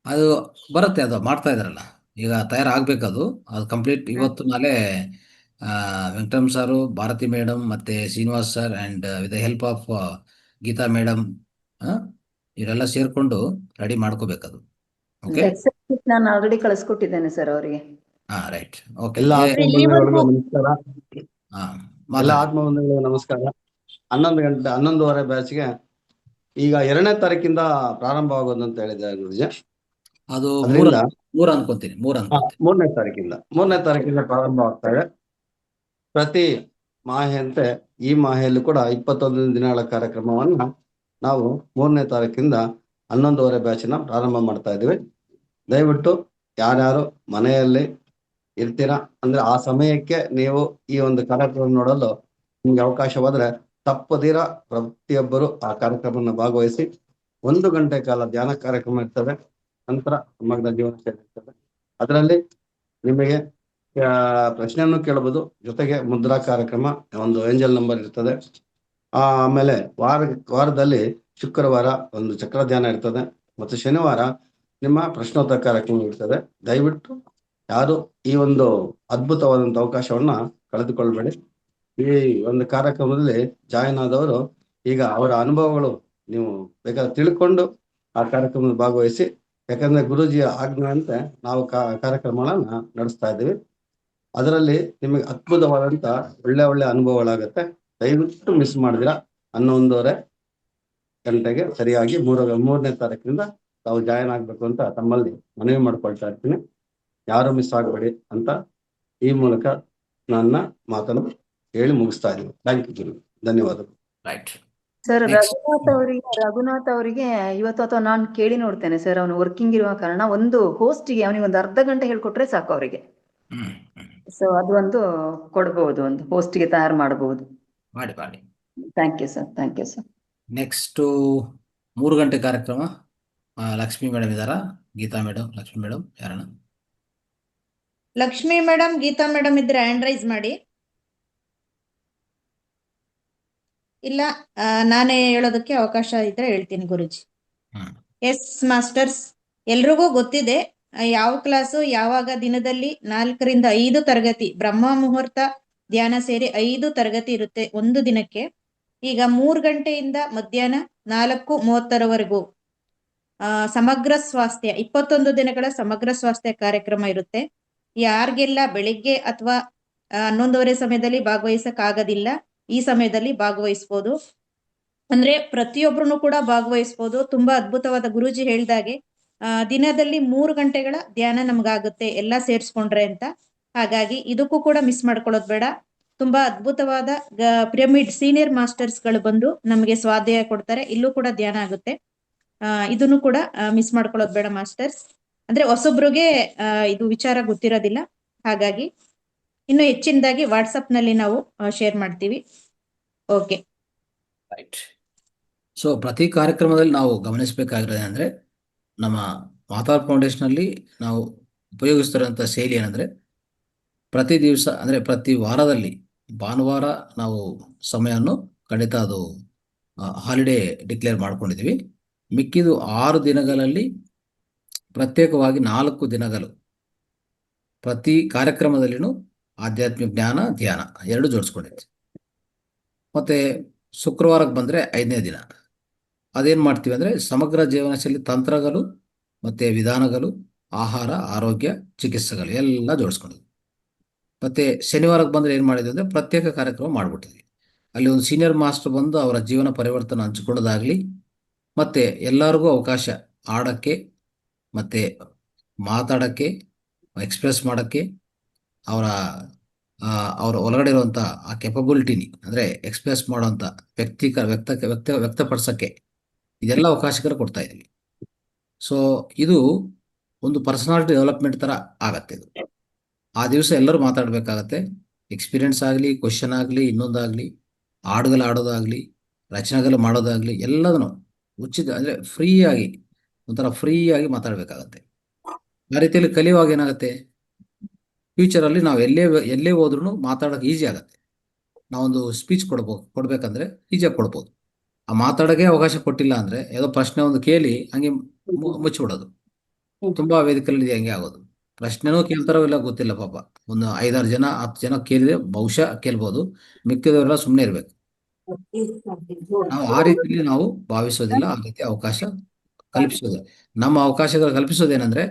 ಅದು ಬರುತ್ತೆ, ಅದು ಮಾಡ್ತಾ ಇದಾರಲ್ಲ ಈಗ, ತಯಾರಾಗ್ಬೇಕು. ಅದು ಕಂಪ್ಲೀಟ್ ಇವತ್ತು ನಾಳೆ ವೆಂಕಟರಾಮ್ ಸಾರು, ಭಾರತಿ ಮೇಡಮ್, ಮತ್ತೆ Srinivas sir and with the help of Geetha madam, ಇವರೆಲ್ಲ ಸೇರ್ಕೊಂಡು ರೆಡಿ ಮಾಡ್ಕೋಬೇಕದು. ಓಕೆ, ನಾನು ಆಲ್ರೆಡಿ ಕಳಿಸ್ಕೊಟ್ಟಿದ್ದೇನೆ ಸರ್ ಅವರಿಗೆ. Right, okay. ಎಲ್ಲ ಆತ್ಮಬಂಧುಗಳಿಗೂ ನಮಸ್ಕಾರ. ಎಲ್ಲ ಆತ್ಮಬಂಧುಗಳಿಗೂ ನಮಸ್ಕಾರ. 11:30 ಬ್ಯಾಚ್ಗೆ ಈಗ 2ನೇ ತಾರೀಕಿಂದ ಪ್ರಾರಂಭ ಆಗೋದು ಅಂತ ಹೇಳಿದ್ದಾರೆ ಗುರುಜಿ. ಅದು ಅದರಿಂದ 3 ಅನ್ಕೊಂತೀನಿ. 3ನೇ ತಾರೀಕಿಂದ ಪ್ರಾರಂಭ ಆಗ್ತದೆ. ಪ್ರತಿ ಮಾಹೆಯಂತೆ ಈ ಮಾಹೆಯಲ್ಲೂ ಕೂಡ 21 ದಿನಗಳ ಕಾರ್ಯಕ್ರಮವನ್ನ ನಾವು 3ನೇ ತಾರೀಕಿಂದ 11:30 ಬ್ಯಾಚ್ನ ಪ್ರಾರಂಭ ಮಾಡ್ತಾ ಇದ್ದೀವಿ. ದಯವಿಟ್ಟು ಯಾರ್ಯಾರು ಮನೆಯಲ್ಲಿ ಇರ್ತೀರಾ ಅಂದ್ರೆ ಆ ಸಮಯಕ್ಕೆ ನೀವು ಈ ಒಂದು ಕಾರ್ಯಕ್ರಮ ನೋಡಲು ನಿಮ್ಗೆ ಅವಕಾಶವಾದ್ರೆ ತಪ್ಪದಿರ ಪ್ರತಿಯೊಬ್ಬರು ಆ ಕಾರ್ಯಕ್ರಮವನ್ನು ಭಾಗವಹಿಸಿ. 1 ಗಂಟೆ ಕಾಲ ಧ್ಯಾನ ಕಾರ್ಯಕ್ರಮ ಇರ್ತದೆ, ನಂತರ ಸಮಗ್ರ ಜೀವನ ಶೈಲಿ ಇರ್ತದೆ. ಅದರಲ್ಲಿ ನಿಮಗೆ ಪ್ರಶ್ನೆಯನ್ನು ಕೇಳಬಹುದು, ಜೊತೆಗೆ ಮುದ್ರಾ ಕಾರ್ಯಕ್ರಮ, ಒಂದು ಏಂಜಲ್ ನಂಬರ್ ಇರ್ತದೆ. ಆಮೇಲೆ ವಾರದಲ್ಲಿ ಶುಕ್ರವಾರ ಒಂದು ಚಕ್ರ ಧ್ಯಾನ ಇರ್ತದೆ, ಮತ್ತು ಶನಿವಾರ ನಿಮ್ಮ ಪ್ರಶ್ನೋತ್ತರ ಕಾರ್ಯಕ್ರಮ ಇರ್ತದೆ. ದಯವಿಟ್ಟು ಯಾರು ಈ ಒಂದು ಅದ್ಭುತವಾದಂಥ ಅವಕಾಶವನ್ನ ಕಳೆದುಕೊಳ್ಬೇಡಿ. ಈ ಒಂದು ಕಾರ್ಯಕ್ರಮದಲ್ಲಿ ಜಾಯಿನ್ ಆದವರು ಈಗ ಅವರ ಅನುಭವಗಳು ನೀವು ಬೇಕಾದ್ರೆ ತಿಳ್ಕೊಂಡು ಆ ಕಾರ್ಯಕ್ರಮದಲ್ಲಿ ಭಾಗವಹಿಸಿ. ಯಾಕಂದ್ರೆ ಗುರೂಜಿಯ ಆಜ್ಞೆಯಂತೆ ನಾವು ಕಾರ್ಯಕ್ರಮಗಳನ್ನ ನಡೆಸ್ತಾ ಇದ್ದೀವಿ. ಅದರಲ್ಲಿ ನಿಮಗೆ ಅದ್ಭುತವಾದಂತ ಒಳ್ಳೆ ಅನುಭವಗಳಾಗತ್ತೆ. ದಯವಿಟ್ಟು ಮಿಸ್ ಮಾಡಿದಿರಾ. 11:30 ಗಂಟೆಗೆ ಸರಿಯಾಗಿ 3ನೇ ತಾರೀಕಿನಿಂದ ತಾವು ಜಾಯಿನ್ ಆಗ್ಬೇಕು ಅಂತ ತಮ್ಮಲ್ಲಿ ಮನವಿ ಮಾಡ್ಕೊಳ್ತಾ ಇರ್ತೀನಿ. ಯಾರು ಮಿಸ್ ಆಗಬೇಡಿ ಅಂತ ಈ ಮೂಲಕ ನನ್ನ ಮಾತನ್ನು ಹೇಳಿ ಮುಗಿಸ್ತಾ ಇದ್ದೀನಿ. Thank you. ಧನ್ಯವಾದಗಳು. ರೈಟ್. ಸರ್, ರಘುನಾಥ್ ಅವರಿಗೆ ಇವತ್ತು ಅಥವಾ ನಾನು ಕೇಳಿ ನೋಡ್ತೇನೆ ಸರ್. ಅವನು ವರ್ಕಿಂಗ್ ಇರುವ ಕಾರಣ ಒಂದು ಹೋಸ್ಟಿಗೆ ಅವನಿಗೆ ಒಂದು ಅರ್ಧ ಗಂಟೆ ಹೇಳ್ಕೊಟ್ರೆ ಸಾಕು ಅವರಿಗೆ. ಸೊ ಅದು ಒಂದು ಕೊಡ್ಬಹುದು, ಒಂದು ಹೋಸ್ಟಿಗೆ ತಯಾರು ಮಾಡಬಹುದು. ಮಾಡಿ. Thank you sir. Thank you sir. Next 3 ಗಂಟೆ ಕಾರ್ಯಕ್ರಮ. ಲಕ್ಷ್ಮಿ ಮೇಡಮ್ ಇದ್ದಾರಾ? ಗೀತಾ ಮೇಡಮ್, ಲಕ್ಷ್ಮಿ ಮೇಡಮ್ ಯಾರಣ್ಣ? ಲಕ್ಷ್ಮಿ ಮೇಡಮ್, ಗೀತಾ ಮೇಡಮ್ ಇದ್ರೆ ಹ್ಯಾಂಡ್ ರೈಸ್ ಮಾಡಿ. ಇಲ್ಲ ನಾನೇ ಹೇಳೋದಕ್ಕೆ ಅವಕಾಶ ಇದ್ರೆ ಹೇಳ್ತೀನಿ ಗುರುಜಿ. ಎಸ್ ಮಾಸ್ಟರ್ಸ್, ಎಲ್ರಿಗೂ ಗೊತ್ತಿದೆ ಯಾವ ಕ್ಲಾಸು ಯಾವಾಗ ದಿನದಲ್ಲಿ 4 ರಿಂದ 5 ತರಗತಿ ಬ್ರಹ್ಮ ಮುಹೂರ್ತ ಧ್ಯಾನ ಸೇರಿ 5 ತರಗತಿ ಇರುತ್ತೆ ಒಂದು ದಿನಕ್ಕೆ. ಈಗ 3 ಗಂಟೆಯಿಂದ ಮಧ್ಯಾಹ್ನ 4:30ವರೆಗೂ ಸಮಗ್ರ ಸ್ವಾಸ್ಥ್ಯ 21 ದಿನಗಳ ಸಮಗ್ರ ಸ್ವಾಸ್ಥ್ಯ ಕಾರ್ಯಕ್ರಮ ಇರುತ್ತೆ. ಯಾರಿಗೆಲ್ಲ ಬೆಳಿಗ್ಗೆ ಅಥವಾ 11:30 ಸಮಯದಲ್ಲಿ ಭಾಗವಹಿಸಕ್ ಆಗೋದಿಲ್ಲ, ಈ ಸಮಯದಲ್ಲಿ ಭಾಗವಹಿಸ್ಬೋದು. ಅಂದ್ರೆ ಪ್ರತಿಯೊಬ್ರು ಕೂಡ ಭಾಗವಹಿಸ್ಬೋದು. ತುಂಬಾ ಅದ್ಭುತವಾದ ಗುರೂಜಿ ಹೇಳ್ದಾಗೆ ದಿನದಲ್ಲಿ 3 ಗಂಟೆಗಳ ಧ್ಯಾನ ನಮ್ಗಾಗುತ್ತೆ ಎಲ್ಲ ಸೇರ್ಸ್ಕೊಂಡ್ರೆ ಅಂತ. ಹಾಗಾಗಿ ಇದಕ್ಕೂ ಕೂಡ ಮಿಸ್ ಮಾಡ್ಕೊಳ್ಳೋದು ಬೇಡ. ತುಂಬಾ ಅದ್ಭುತವಾದ ಪಿರಮಿಡ್ ಸೀನಿಯರ್ ಮಾಸ್ಟರ್ಸ್ ಗಳು ಬಂದು ನಮಗೆ ಸ್ವಾಧ್ಯಾಯ ಕೊಡ್ತಾರೆ. ಇಲ್ಲೂ ಕೂಡ ಧ್ಯಾನ ಆಗುತ್ತೆ. ಇದನ್ನು ಕೂಡ ಮಿಸ್ ಮಾಡ್ಕೊಳ್ಳೋದು ಬೇಡ ಮಾಸ್ಟರ್ಸ್. ಅಂದ್ರೆ ಹೊಸೊಬ್ರಿಗೆ ಇದು ವಿಚಾರ ಗೊತ್ತಿರೋದಿಲ್ಲ. ಹಾಗಾಗಿ ಇನ್ನು ಹೆಚ್ಚಿನದಾಗಿ ವಾಟ್ಸಪ್ ನಲ್ಲಿ ನಾವು ಶೇರ್ ಮಾಡ್ತೀವಿ. Okay, right. ಸೊ ಪ್ರತಿ ಕಾರ್ಯಕ್ರಮದಲ್ಲಿ ನಾವು ಗಮನಿಸಬೇಕಾಗಿರೋದು ಅಂದರೆ, ನಮ್ಮ ವಾತಾವರಣ ಫೌಂಡೇಶನ್ ಅಲ್ಲಿ ನಾವು ಉಪಯೋಗಿಸ್ತಿರೋಂಥ ಶೈಲಿ ಏನಂದ್ರೆ, ಪ್ರತಿ ದಿವಸ ಅಂದ್ರೆ ಪ್ರತಿ ವಾರದಲ್ಲಿ ಭಾನುವಾರ ನಾವು ಸಮಯವನ್ನು ಖಂಡಿತ ಅದು ಹಾಲಿಡೇ ಡಿಕ್ಲೇರ್ ಮಾಡ್ಕೊಂಡಿದ್ವಿ. ಮಿಕ್ಕಿದು 6 ದಿನಗಳಲ್ಲಿ ಪ್ರತ್ಯೇಕವಾಗಿ 4 ದಿನಗಳು ಪ್ರತಿ ಕಾರ್ಯಕ್ರಮದಲ್ಲಿನೂ ಆಧ್ಯಾತ್ಮಿಕ ಜ್ಞಾನ ಧ್ಯಾನ 2 ಜೋಡಿಸ್ಕೊಂಡಿದ್ವಿ. ಮತ್ತೆ ಶುಕ್ರವಾರಕ್ಕೆ ಬಂದರೆ 5ನೇ ದಿನ ಅದೇನು ಮಾಡ್ತೀವಿ ಅಂದರೆ ಸಮಗ್ರ ಜೀವನ ಶೈಲಿ ತಂತ್ರಗಳು ಮತ್ತು ವಿಧಾನಗಳು, ಆಹಾರ, ಆರೋಗ್ಯ, ಚಿಕಿತ್ಸೆಗಳು ಎಲ್ಲ ಜೋಡಿಸ್ಕೊಂಡಿದ್ವಿ. ಮತ್ತು ಶನಿವಾರಕ್ಕೆ ಬಂದರೆ ಏನು ಮಾಡಿದ್ವಿ ಅಂದರೆ ಪ್ರತ್ಯೇಕ ಕಾರ್ಯಕ್ರಮ ಮಾಡಿಬಿಟ್ಟಿದ್ವಿ. ಅಲ್ಲಿ ಒಂದು ಸೀನಿಯರ್ ಮಾಸ್ಟರ್ ಬಂದು ಅವರ ಜೀವನ ಪರಿವರ್ತನೆ ಹಂಚಿಕೊಳ್ಳೋದಾಗಲಿ, ಮತ್ತು ಎಲ್ಲರಿಗೂ ಅವಕಾಶ ಆಡೋಕ್ಕೆ ಮತ್ತು ಮಾತಾಡೋಕ್ಕೆ, ಎಕ್ಸ್ಪ್ರೆಸ್ ಮಾಡೋಕ್ಕೆ, ಅವರ ಒಳಗಡೆ ಇರುವಂಥ ಆ ಕೆಪಬಿಲಿಟಿನಿ ಅಂದರೆ ಎಕ್ಸ್ಪ್ರೆಸ್ ಮಾಡೋವಂಥ ವ್ಯಕ್ತಪಡಿಸೋಕ್ಕೆ ಇದೆಲ್ಲ ಅವಕಾಶಗಳು ಕೊಡ್ತಾ ಇದ್ದೀವಿ. ಸೊ ಇದು ಒಂದು ಪರ್ಸನಾಲಿಟಿ ಡೆವಲಪ್ಮೆಂಟ್ ಥರ ಆಗತ್ತೆ. ಇದು ಆ ದಿವಸ ಎಲ್ಲರೂ ಮಾತಾಡಬೇಕಾಗತ್ತೆ. ಎಕ್ಸ್ಪೀರಿಯನ್ಸ್ ಆಗಲಿ, ಕ್ವಶನ್ ಆಗಲಿ, ಇನ್ನೊಂದಾಗಲಿ, ಹಾಡುಗಳು ಆಡೋದಾಗಲಿ, ರಚನೆಗಳು ಮಾಡೋದಾಗಲಿ ಎಲ್ಲದನ್ನು ಉಚಿತ ಅಂದರೆ ಫ್ರೀಯಾಗಿ ಒಂಥರ ಫ್ರೀಯಾಗಿ ಮಾತಾಡಬೇಕಾಗತ್ತೆ. ಆ ರೀತಿಯಲ್ಲಿ ಕಲಿಯುವಾಗ ಏನಾಗುತ್ತೆ, ಫ್ಯೂಚರಲ್ಲಿ ನಾವು ಎಲ್ಲೇ ಹೋದ್ರೂ ಮಾತಾಡೋಕೆ ಈಸಿ ಆಗುತ್ತೆ. ನಾವೊಂದು ಸ್ಪೀಚ್ ಕೊಡ್ಬೇಕಂದ್ರೆ ಈಸಿಯಾಗಿ ಕೊಡ್ಬೋದು. ಆ ಮಾತಾಡೋಕ್ಕೆ ಅವಕಾಶ ಕೊಟ್ಟಿಲ್ಲ ಅಂದರೆ ಯಾವುದೋ ಪ್ರಶ್ನೆ ಒಂದು ಕೇಳಿ ಹಂಗೆ ಮುಚ್ಚಿಬಿಡೋದು. ತುಂಬ ವೇದಿಕೆಯಲ್ಲಿ ಹಂಗೆ ಆಗೋದು. ಪ್ರಶ್ನೆನೂ ಕೇಳ್ತಾರೋ ಇಲ್ಲ ಗೊತ್ತಿಲ್ಲ ಪಾಪ. ಒಂದು 5-6 ಜನ 10 ಜನ ಕೇಳಿದ್ರೆ ಬಹುಶಃ ಕೇಳ್ಬೋದು, ಮಿಕ್ಕಿದವರೆಲ್ಲ ಸುಮ್ಮನೆ ಇರಬೇಕು. ನಾವು ಆ ರೀತಿಯಲ್ಲಿ ನಾವು ಭಾವಿಸೋದಿಲ್ಲ. ಆ ರೀತಿ ಅವಕಾಶ ಕಲ್ಪಿಸೋದು. ನಮ್ಮ ಅವಕಾಶಗಳು ಕಲ್ಪಿಸೋದೇನೆಂದರೆ,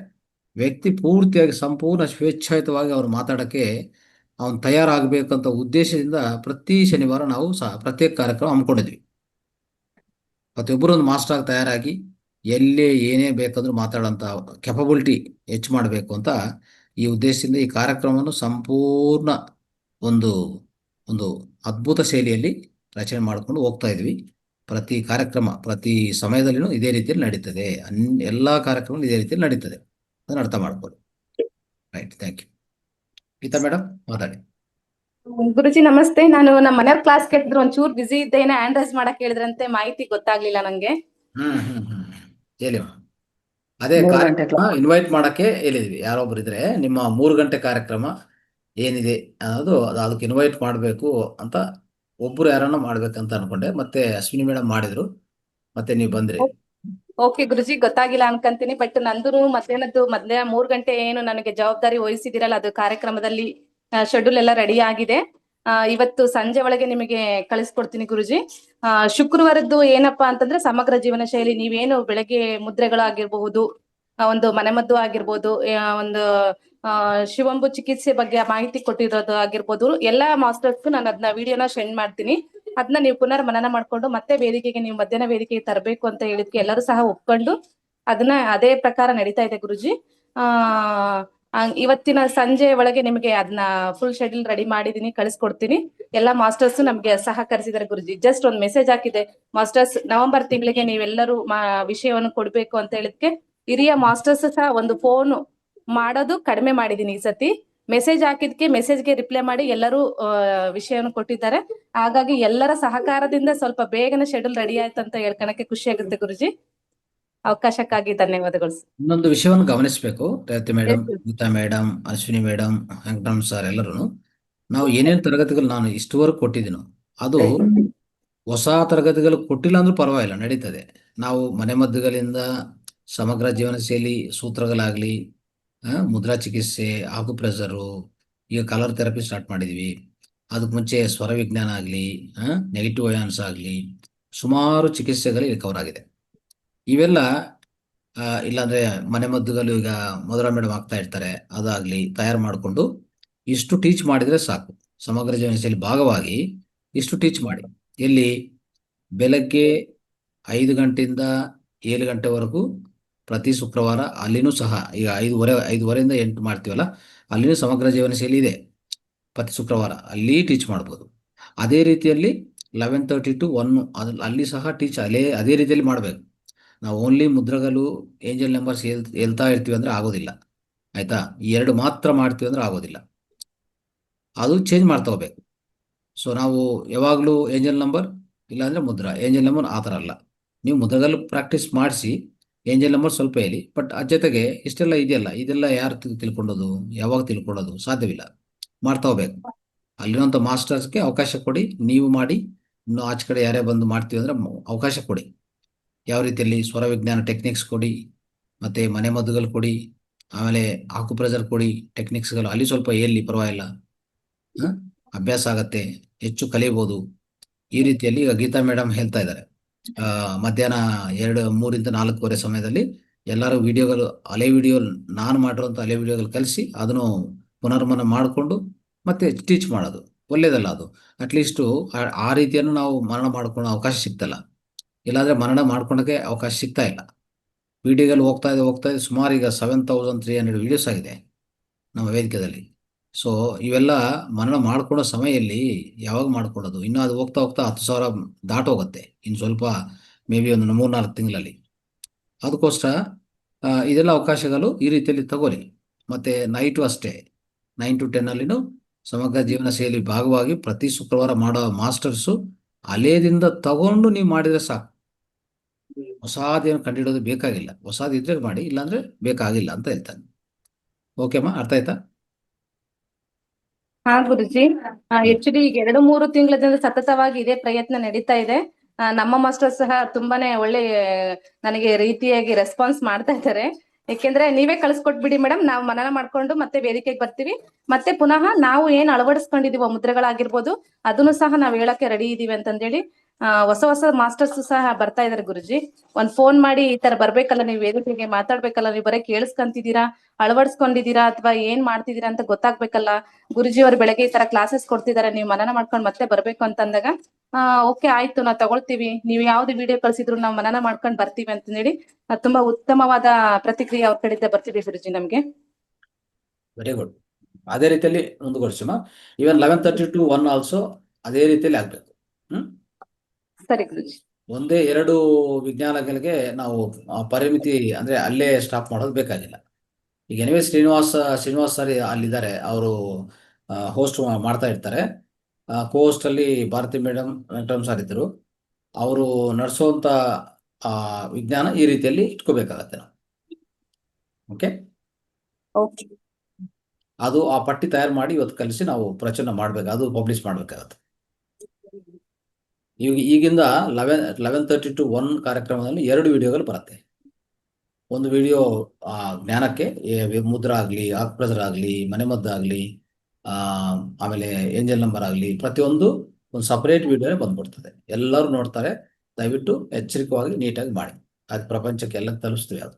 ವ್ಯಕ್ತಿ ಪೂರ್ತಿಯಾಗಿ ಸಂಪೂರ್ಣ ಸ್ವೇಚ್ಛಾಯುತವಾಗಿ ಅವ್ರು ಮಾತಾಡೋಕ್ಕೆ ಅವನು ತಯಾರಾಗಬೇಕಂತ ಉದ್ದೇಶದಿಂದ ಪ್ರತಿ ಶನಿವಾರ ನಾವು ಪ್ರತ್ಯೇಕ ಕಾರ್ಯಕ್ರಮ ಹಮ್ಮಿಕೊಂಡಿದ್ವಿ. ಪ್ರತಿಯೊಬ್ಬರು ಒಂದು ಮಾಸ್ಟರ್ ಆಗಿ ತಯಾರಾಗಿ ಎಲ್ಲೇ ಏನೇ ಬೇಕಾದರೂ ಮಾತಾಡೋಂಥ ಕೆಪಬಿಲಿಟಿ ಹೆಚ್ಚು ಮಾಡಬೇಕು ಅಂತ ಈ ಉದ್ದೇಶದಿಂದ ಈ ಕಾರ್ಯಕ್ರಮವನ್ನು ಸಂಪೂರ್ಣ ಒಂದು ಅದ್ಭುತ ಶೈಲಿಯಲ್ಲಿ ರಚನೆ ಮಾಡಿಕೊಂಡು ಹೋಗ್ತಾ ಇದ್ವಿ. ಪ್ರತಿ ಕಾರ್ಯಕ್ರಮ ಪ್ರತಿ ಸಮಯದಲ್ಲಿನೂ ಇದೇ ರೀತಿಯಲ್ಲಿ ನಡೀತದೆ. ಎಲ್ಲ ಕಾರ್ಯಕ್ರಮ ಇದೇ ರೀತಿಯಲ್ಲಿ ನಡೀತದೆ. ಅದನ್ನು ಅರ್ಥ ಮಾಡ್ಬೋದು. Right, thank you. Geetha madam ಮಾತಾಡಿ. ಗುರುಜಿ ನಮಸ್ತೆ. ನಾನು ನಮ್ಮ ಮನೆಯವ್ರ ಕ್ಲಾಸ್ ಕೇಳಿದ್ರು, ಒಂಚೂರು ಬಿಸಿ ಇದ್ದೇನೆ, ಹ್ಯಾಂಡ್ ರೈಸ್ ಮಾಡಕ್ ಹೇಳಿದ್ರಂತೆ, ಮಾಹಿತಿ ಗೊತ್ತಾಗ್ಲಿಲ್ಲ ನಂಗೆ. ಹೇಳಿ. ಅದೇ ಕಾರ್ಯಕ್ರಮ ಇನ್ವೈಟ್ ಮಾಡಕ್ಕೆ ಹೇಳಿದ್ವಿ. ಯಾರೊಬ್ರು ಇದ್ರೆ ನಿಮ್ಮ 3 ಗಂಟೆ ಕಾರ್ಯಕ್ರಮ ಏನಿದೆ ಅನ್ನೋದು ಅದಕ್ಕೆ ಇನ್ವೈಟ್ ಮಾಡಬೇಕು ಅಂತ ಒಬ್ರು ಯಾರನ್ನ ಮಾಡ್ಬೇಕಂತ ಅನ್ಕೊಂಡೆ. ಮತ್ತೆ ಅಶ್ವಿನಿ ಮೇಡಮ್ ಮಾಡಿದ್ರು, ಮತ್ತೆ ನೀವು ಬಂದ್ರಿ. ಓಕೆ ಗುರುಜಿ, ಗೊತ್ತಾಗಿಲ್ಲ ಅನ್ಕಂತೀನಿ. ಬಟ್ ನಂದು ಮಧ್ಯಾಹ್ನದ್ದು 3 ಗಂಟೆ ಏನು ನನಗೆ ಜವಾಬ್ದಾರಿ ವಹಿಸಿದಿರಲ್ಲ, ಅದು ಕಾರ್ಯಕ್ರಮದಲ್ಲಿ ಶೆಡ್ಯೂಲ್ ಎಲ್ಲ ರೆಡಿ ಆಗಿದೆ. ಇವತ್ತು ಸಂಜೆ ಒಳಗೆ ನಿಮಗೆ ಕಳಿಸ್ಕೊಡ್ತೀನಿ ಗುರುಜಿ. ಶುಕ್ರವಾರದ್ದು ಏನಪ್ಪಾ ಅಂತಂದ್ರೆ ಸಮಗ್ರ ಜೀವನ ಶೈಲಿ. ನೀವೇನು ಬೆಳಗ್ಗೆ ಮುದ್ರೆಗಳಾಗಿರ್ಬಹುದು, ಒಂದು ಮನೆಮದ್ದು ಆಗಿರ್ಬೋದು, ಒಂದು ಶಿವಂಬು ಚಿಕಿತ್ಸೆ ಬಗ್ಗೆ ಮಾಹಿತಿ ಕೊಟ್ಟಿರೋದು ಆಗಿರ್ಬೋದು, ಎಲ್ಲಾ ಮಾಸ್ಟರ್ಸ್ ನಾನು ಅದನ್ನ ವಿಡಿಯೋನ ಸೆಂಡ್ ಮಾಡ್ತೀನಿ. ಅದನ್ನ ನೀವು ಪುನರ್ ಮನನ ಮಾಡ್ಕೊಂಡು ಮತ್ತೆ ವೇದಿಕೆಗೆ ನೀವು ಮಧ್ಯಾಹ್ನ ವೇದಿಕೆಗೆ ತರಬೇಕು ಅಂತ ಹೇಳಿದ್ಕೆ ಎಲ್ಲರೂ ಸಹ ಒಪ್ಕೊಂಡು ಅದನ್ನ ಅದೇ ಪ್ರಕಾರ ನಡೀತಾ ಇದೆ ಗುರುಜಿ. ಇವತ್ತಿನ ಸಂಜೆ ಒಳಗೆ ನಿಮಗೆ ಅದನ್ನ ಫುಲ್ ಶೆಡ್ಯೂಲ್ ರೆಡಿ ಮಾಡಿದೀನಿ, ಕಳಿಸ್ಕೊಡ್ತೀನಿ. ಎಲ್ಲಾ ಮಾಸ್ಟರ್ಸ್ ನಮ್ಗೆ ಸಹಕರಿಸಿದ್ದಾರೆ ಗುರುಜಿ. ಜಸ್ಟ್ ಒಂದ್ ಮೆಸೇಜ್ ಹಾಕಿದೆ, ಮಾಸ್ಟರ್ಸ್ ನವೆಂಬರ್ ತಿಂಗಳಿಗೆ ನೀವೆಲ್ಲರೂ ವಿಷಯವನ್ನು ಕೊಡ್ಬೇಕು ಅಂತ ಹೇಳಿದ್ಕೆ ಹಿರಿಯ ಮಾಸ್ಟರ್ಸ್ ಸಹ ಒಂದು ಫೋನ್ ಮಾಡೋದು ಕಡಿಮೆ ಮಾಡಿದೀನಿ ಈ ಸತಿ. ಮೆಸೇಜ್ ಹಾಕಿದ್ಕೆ ಮೆಸೇಜ್ಗೆ ರಿಪ್ಲೈ ಮಾಡಿ ಎಲ್ಲರೂ ವಿಷಯವನ್ನು ಕೊಟ್ಟಿದ್ದಾರೆ. ಹಾಗಾಗಿ ಎಲ್ಲರ ಸಹಕಾರದಿಂದ ಸ್ವಲ್ಪ ಬೇಗನೆ ಶೆಡ್ಯೂಲ್ ರೆಡಿ ಆಯ್ತು ಅಂತ ಹೇಳ್ಕೊಳಕ್ಕೆ ಖುಷಿ ಆಗುತ್ತೆ ಗುರುಜಿ. ಅವಕಾಶಕ್ಕಾಗಿ ಧನ್ಯವಾದಗಳು. ಇನ್ನೊಂದು ವಿಷಯವನ್ನು ಗಮನಿಸಬೇಕು Revathi madam, Geetha madam, Ashwini madam, Venkataramana sir ಎಲ್ಲರೂ, ನಾವು ಏನೇನು ತರಗತಿಗಳು ನಾನು ಇಷ್ಟುವರೆಗೂ ಕೊಟ್ಟಿದ್ದೀನೋ ಅದು ಹೊಸ ತರಗತಿಗಳು ಕೊಟ್ಟಿಲ್ಲ ಅಂದ್ರೂ ಪರವಾಗಿಲ್ಲ, ನಡೀತದೆ. ನಾವು ಮನೆಮದ್ದುಗಳಿಂದ ಸಮಗ್ರ ಜೀವನ ಶೈಲಿ ಸೂತ್ರಗಳಾಗ್ಲಿ, ಮುದ್ರಾ ಚಿಕಿತ್ಸೆ, ಆಕ್ಯುಪ್ರೆಷರು, ಈಗ ಕಲರ್ ಥೆರಪಿ ಸ್ಟಾರ್ಟ್ ಮಾಡಿದ್ವಿ. ಅದಕ್ಕೆ ಮುಂಚೆ ಸ್ವರ ವಿಜ್ಞಾನ ಆಗಲಿ, ನೆಗೆಟಿವ್ ಅಯಾನ್ಸ್ ಆಗಲಿ, ಸುಮಾರು ಚಿಕಿತ್ಸೆಗಳು ಕವರ್ ಆಗಿದೆ. ಇವೆಲ್ಲ ಇಲ್ಲಾಂದ್ರೆ ಮನೆಮದ್ದುಗಳು ಈಗ ಮಧುರಾ ಮೇಡಮ್ ಆಗ್ತಾ ಇರ್ತಾರೆ, ಅದಾಗ್ಲಿ ತಯಾರು ಮಾಡಿಕೊಂಡು ಇಷ್ಟು ಟೀಚ್ ಮಾಡಿದ್ರೆ ಸಾಕು. ಸಮಗ್ರ ಜೀವನ ಶೈಲಿ ಭಾಗವಾಗಿ ಇಷ್ಟು ಟೀಚ್ ಮಾಡಿ. ಎಲ್ಲಿ ಬೆಳಗ್ಗೆ 5 ಗಂಟೆಯಿಂದ 7 ಗಂಟೆವರೆಗೂ ಪ್ರತಿ ಶುಕ್ರವಾರ, ಅಲ್ಲಿನೂ ಸಹ ಈಗ 5:30 8 ಮಾಡ್ತೀವಲ್ಲ, ಅಲ್ಲಿನೂ ಸಮಗ್ರ ಜೀವನ ಶೈಲಿ ಇದೆ. ಪ್ರತಿ ಶುಕ್ರವಾರ ಅಲ್ಲಿ ಟೀಚ್ ಮಾಡ್ಬೋದು. ಅದೇ ರೀತಿಯಲ್ಲಿ 11:30 to 1 ಅಲ್ಲಿ ಸಹ ಟೀಚ್ ಅದೇ ರೀತಿಯಲ್ಲಿ ಮಾಡಬೇಕು. ನಾವು ಓನ್ಲಿ ಮುದ್ರಗಳು, ಏಂಜಲ್ ನಂಬರ್ಸ್ ಹೇಳ್ತಾ ಇರ್ತೀವಿ ಅಂದ್ರೆ ಆಗೋದಿಲ್ಲ, ಆಯ್ತಾ? ಈ 2 ಮಾತ್ರ ಮಾಡ್ತೀವಿ ಅಂದ್ರೆ ಆಗೋದಿಲ್ಲ, ಅದು ಚೇಂಜ್ ಮಾಡ್ತಾ ಹೋಗ್ಬೇಕು. ಸೊ ನಾವು ಯಾವಾಗಲೂ ಏಂಜಲ್ ನಂಬರ್ ಇಲ್ಲಾಂದ್ರೆ ಮುದ್ರಾ, ಏಂಜಲ್ ನಂಬರ್ ಆ ಥರ ಅಲ್ಲ. ನೀವು ಮುದ್ರಗಳು ಪ್ರಾಕ್ಟೀಸ್ ಮಾಡಿಸಿ, ಏಂಜಲ್ ನಂಬರ್ ಸ್ವಲ್ಪ ಹೇಳಿ. ಬಟ್ ಅದ್ರ ಜೊತೆಗೆ ಇಷ್ಟೆಲ್ಲ ಇದೆಯಲ್ಲ, ಇದೆಲ್ಲ ಯಾರು ತಿಳ್ಕೊಳ್ಳೋದು, ಯಾವಾಗ ತಿಳ್ಕೊಳ್ಳೋದು ಸಾಧ್ಯವಿಲ್ಲ, ಮಾಡ್ತಾ ಹೋಗ್ಬೇಕು. ಅಲ್ಲಿರುವಂಥ ಮಾಸ್ಟರ್ಸ್ಗೆ ಅವಕಾಶ ಕೊಡಿ, ನೀವು ಮಾಡಿ. ಇನ್ನು ಆಚೆ ಕಡೆ ಯಾರೇ ಬಂದು ಮಾಡ್ತೀವಿ ಅಂದ್ರೆ ಅವಕಾಶ ಕೊಡಿ. ಯಾವ ರೀತಿಯಲ್ಲಿ ಸ್ವರ ವಿಜ್ಞಾನ ಟೆಕ್ನಿಕ್ಸ್ ಕೊಡಿ, ಮತ್ತು ಮನೆಮದ್ದುಗಳು ಕೊಡಿ, ಆಮೇಲೆ ಆಕ್ಯುಪ್ರೆಷರ್ ಕೊಡಿ, ಟೆಕ್ನಿಕ್ಸ್ಗಳು ಅಲ್ಲಿ ಸ್ವಲ್ಪ ಎಲ್ಲಿ ಪರವಾಗಿಲ್ಲ, ಅಭ್ಯಾಸ ಆಗತ್ತೆ, ಹೆಚ್ಚು ಕಲಿಬೋದು. ಈ ರೀತಿಯಲ್ಲಿ ಈಗ ಗೀತಾ ಮೇಡಮ್ ಹೇಳ್ತಾ ಇದ್ದಾರೆ, ಮಧ್ಯಾಹ್ನ 3 to 4 ಸಮಯದಲ್ಲಿ ಎಲ್ಲರೂ ವಿಡಿಯೋಗಳು, ಹಳೆ ವಿಡಿಯೋ ನಾನು ಮಾಡಿರೋಂಥ ಹಳೆ ವಿಡಿಯೋಗಳು ಕಲಿಸಿ ಅದನ್ನು ಪುನರ್ಮನ ಮಾಡಿಕೊಂಡು ಮತ್ತೆ ಟೀಚ್ ಮಾಡೋದು ಒಳ್ಳೇದಲ್ಲ. ಅದು ಅಟ್ಲೀಸ್ಟು ಆ ರೀತಿಯನ್ನು ನಾವು ಮರಣ ಮಾಡ್ಕೊಳ್ಳೋ ಅವಕಾಶ ಸಿಗ್ತಲ್ಲ. ಇಲ್ಲಾಂದರೆ ಮರಣ ಮಾಡ್ಕೊಳಕ್ಕೆ ಅವಕಾಶ ಸಿಗ್ತಾ ಇಲ್ಲ. ವಿಡಿಯೋಗಳು ಹೋಗ್ತಾ ಇದೆ ಸುಮಾರು ಈಗ 7300 ವೀಡಿಯೋಸ್ ಆಗಿದೆ ನಮ್ಮ ವೇದಿಕೆಯಲ್ಲಿ. ಸೊ ಇವೆಲ್ಲ ಮರಣ ಮಾಡ್ಕೊಳ್ಳೋ ಸಮಯದಲ್ಲಿ ಯಾವಾಗ ಮಾಡ್ಕೊಳ್ಳೋದು? ಇನ್ನೂ ಅದು ಹೋಗ್ತಾ 10,000 ದಾಟೋಗುತ್ತೆ ಇನ್ನು ಸ್ವಲ್ಪ, ಮೇ ಬಿ ಒಂದು 3-4 ತಿಂಗಳಲ್ಲಿ. ಅದಕ್ಕೋಸ್ಕರ ಇದೆಲ್ಲ ಅವಕಾಶಗಳು ಈ ರೀತಿಯಲ್ಲಿ ತಗೋರಿ. ಮತ್ತು ನೈಟು ಅಷ್ಟೇ, 9 to 10 ಅಲ್ಲಿನೂ ಸಮಗ್ರ ಜೀವನ ಶೈಲಿ ಭಾಗವಾಗಿ ಪ್ರತಿ ಶುಕ್ರವಾರ ಮಾಡೋ ಮಾಸ್ಟರ್ಸು ಅಲೇದಿಂದ ತಗೊಂಡು ನೀವು ಮಾಡಿದರೆ ಸಾಕು. ಹೊಸದೇನು ಕಂಡುಹಿಡೋದು ಬೇಕಾಗಿಲ್ಲ. ಹೊಸದಿದ್ರೆ ಮಾಡಿ, ಇಲ್ಲಾಂದ್ರೆ ಬೇಕಾಗಿಲ್ಲ ಅಂತ ಹೇಳ್ತಾನೆ. ಓಕೆಮ್ಮ, ಅರ್ಥ ಆಯ್ತಾ? ಹಾ ಗುರುಜಿ, ಆಕ್ಚುಲಿ ಈಗ 2-3 ತಿಂಗಳಿಂದ ಸತತವಾಗಿ ಇದೇ ಪ್ರಯತ್ನ ನಡೀತಾ ಇದೆ. ನಮ್ಮ ಮಾಸ್ಟರ್ ಸಹ ತುಂಬಾನೇ ಒಳ್ಳೆ ನನಗೆ ರೀತಿಯಾಗಿ ರೆಸ್ಪಾನ್ಸ್ ಮಾಡ್ತಾ ಇದ್ದಾರೆ. ಯಾಕೆಂದ್ರೆ ನೀವೇ ಕಳ್ಸಿಕೊಟ್ಬಿಡಿ ಮೇಡಮ್, ನಾವು ಮನನ ಮಾಡ್ಕೊಂಡು ಮತ್ತೆ ವೇದಿಕೆಗೆ ಬರ್ತೀವಿ. ಮತ್ತೆ ಪುನಃ ನಾವು ಏನ್ ಅಳವಡಿಸ್ಕೊಂಡಿದೀವೋ ಮುದ್ರೆಗಳಾಗಿರ್ಬೋದು, ಅದನ್ನು ಸಹ ನಾವು ಹೇಳಕ್ಕೆ ರೆಡಿ ಇದೀವಿ ಅಂತಂದೇಳಿ ಹೊಸ ಮಾಸ್ಟರ್ಸ್ ಸಹ ಬರ್ತಾ ಇದಾರೆ ಗುರುಜಿ. ಒಂದ್ ಫೋನ್ ಮಾಡಿ ಈ ತರ ಬರ್ಬೇಕಲ್ಲ, ನೀವು ವೇದಿಕೆಗೆ ಮಾತಾಡ್ಬೇಕಲ್ಲ, ನೀವು ಬರೀ ಕೇಳಿಸ್ಕೊಂತಿದ್ದೀರಾ, ಅಳವಡಿಸ್ಕೊಂಡಿದ್ದೀರಾ ಅಥವಾ ಏನ್ ಮಾಡ್ತಿದ್ದೀರಾ ಅಂತ ಗೊತ್ತಾಗ್ಬೇಕಲ್ಲ. ಗುರುಜಿ ಅವ್ರು ಬೆಳಗ್ಗೆ ಈ ತರ ಕ್ಲಾಸಸ್ ಕೊಡ್ತಿದಾರೆ, ನೀವು ಮನನ ಮಾಡ್ಕೊಂಡು ಮತ್ತೆ ಬರ್ಬೇಕು ಅಂತಂದಾಗ ಓಕೆ ಆಯ್ತು ನಾವು ತಗೊಳ್ತೀವಿ, ನೀವು ಯಾವ್ದು ವಿಡಿಯೋ ಕಳ್ಸಿದ್ರು ನಾವು ಮನನ ಮಾಡ್ಕೊಂಡು ಬರ್ತೀವಿ ಅಂತ ಹೇಳಿ ತುಂಬಾ ಉತ್ತಮವಾದ ಪ್ರತಿಕ್ರಿಯೆ ಅವ್ರ ಕಡೆಯಿಂದ ಬರ್ತಿದೆ ಗುರುಜಿ ನಮ್ಗೆ. Very good. ಅದೇ ರೀತಿಯಲ್ಲಿ ಮುಂದುವರಿಸೋಣ. ಈವನ್ 11:30 to 1 ಆಲ್ಸೋ ಅದೇ ರೀತಿಯಲ್ಲಿ ಆಗ್ಬೇಕು. ಸರಿ ಗುರುಜಿ. 1-2 ವಿಜ್ಞಾನಗಳಿಗೆ ನಾವು ಪರಿಮಿತಿ ಅಂದ್ರೆ ಅಲ್ಲೇ ಸ್ಟಾಪ್ ಮಾಡೋದು ಬೇಕಾಗಿಲ್ಲ. ಈಗ ಎನಿವೇ ಶ್ರೀನಿವಾಸ್ ಸರ್ ಅಲ್ಲಿದ್ದಾರೆ, ಅವರು ಹೋಸ್ಟ್ ಮಾಡ್ತಾ ಇರ್ತಾರೆ. ಕೋಸ್ಟ್ ಅಲ್ಲಿ ಭಾರತಿ ಮೇಡಮ್, ವೆಂಕಟರಮಣ ಸರ್ ಇದ್ರು. ಅವರು ನಡೆಸುವಂತ ವಿಜ್ಞಾನ ಈ ರೀತಿಯಲ್ಲಿ ಇಟ್ಕೋಬೇಕಾಗತ್ತೆ ನಾವು. ಓಕೆ, ಅದು ಆ ಪಟ್ಟಿ ತಯಾರು ಮಾಡಿ ಇವತ್ತು ಕಲಿಸಿ ನಾವು ಪ್ರಚುರ ಮಾಡ್ಬೇಕು, ಅದು ಪಬ್ಲಿಷ್ ಮಾಡ್ಬೇಕಾಗತ್ತೆ. ಈಗಿಂದ 11:30 to 1 ಕಾರ್ಯಕ್ರಮದಲ್ಲಿ 2 ವಿಡಿಯೋಗಳು ಬರುತ್ತೆ. ಒಂದು ವಿಡಿಯೋ ಜ್ಞಾನಕ್ಕೆ, ಮುದ್ರಾ ಆಗಲಿ, ಆಕ್ಯುಪ್ರೆಷರ್ ಆಗಲಿ, ಮನೆಮದ್ದಾಗಲಿ, ಆಮೇಲೆ ಏಂಜಲ್ ನಂಬರ್ ಆಗಲಿ, ಪ್ರತಿಯೊಂದು ಒಂದು ಸಪರೇಟ್ ವಿಡಿಯೋನೇ ಬಂದ್ಬಿಡ್ತದೆ. ಎಲ್ಲರೂ ನೋಡ್ತಾರೆ. ದಯವಿಟ್ಟು ಎಚ್ಚರಿಕವಾಗಿ ನೀಟಾಗಿ ಮಾಡಿ, ಅದು ಪ್ರಪಂಚಕ್ಕೆ ಎಲ್ಲ ತಲುಪಿಸ್ತೀವಿ. ಅದು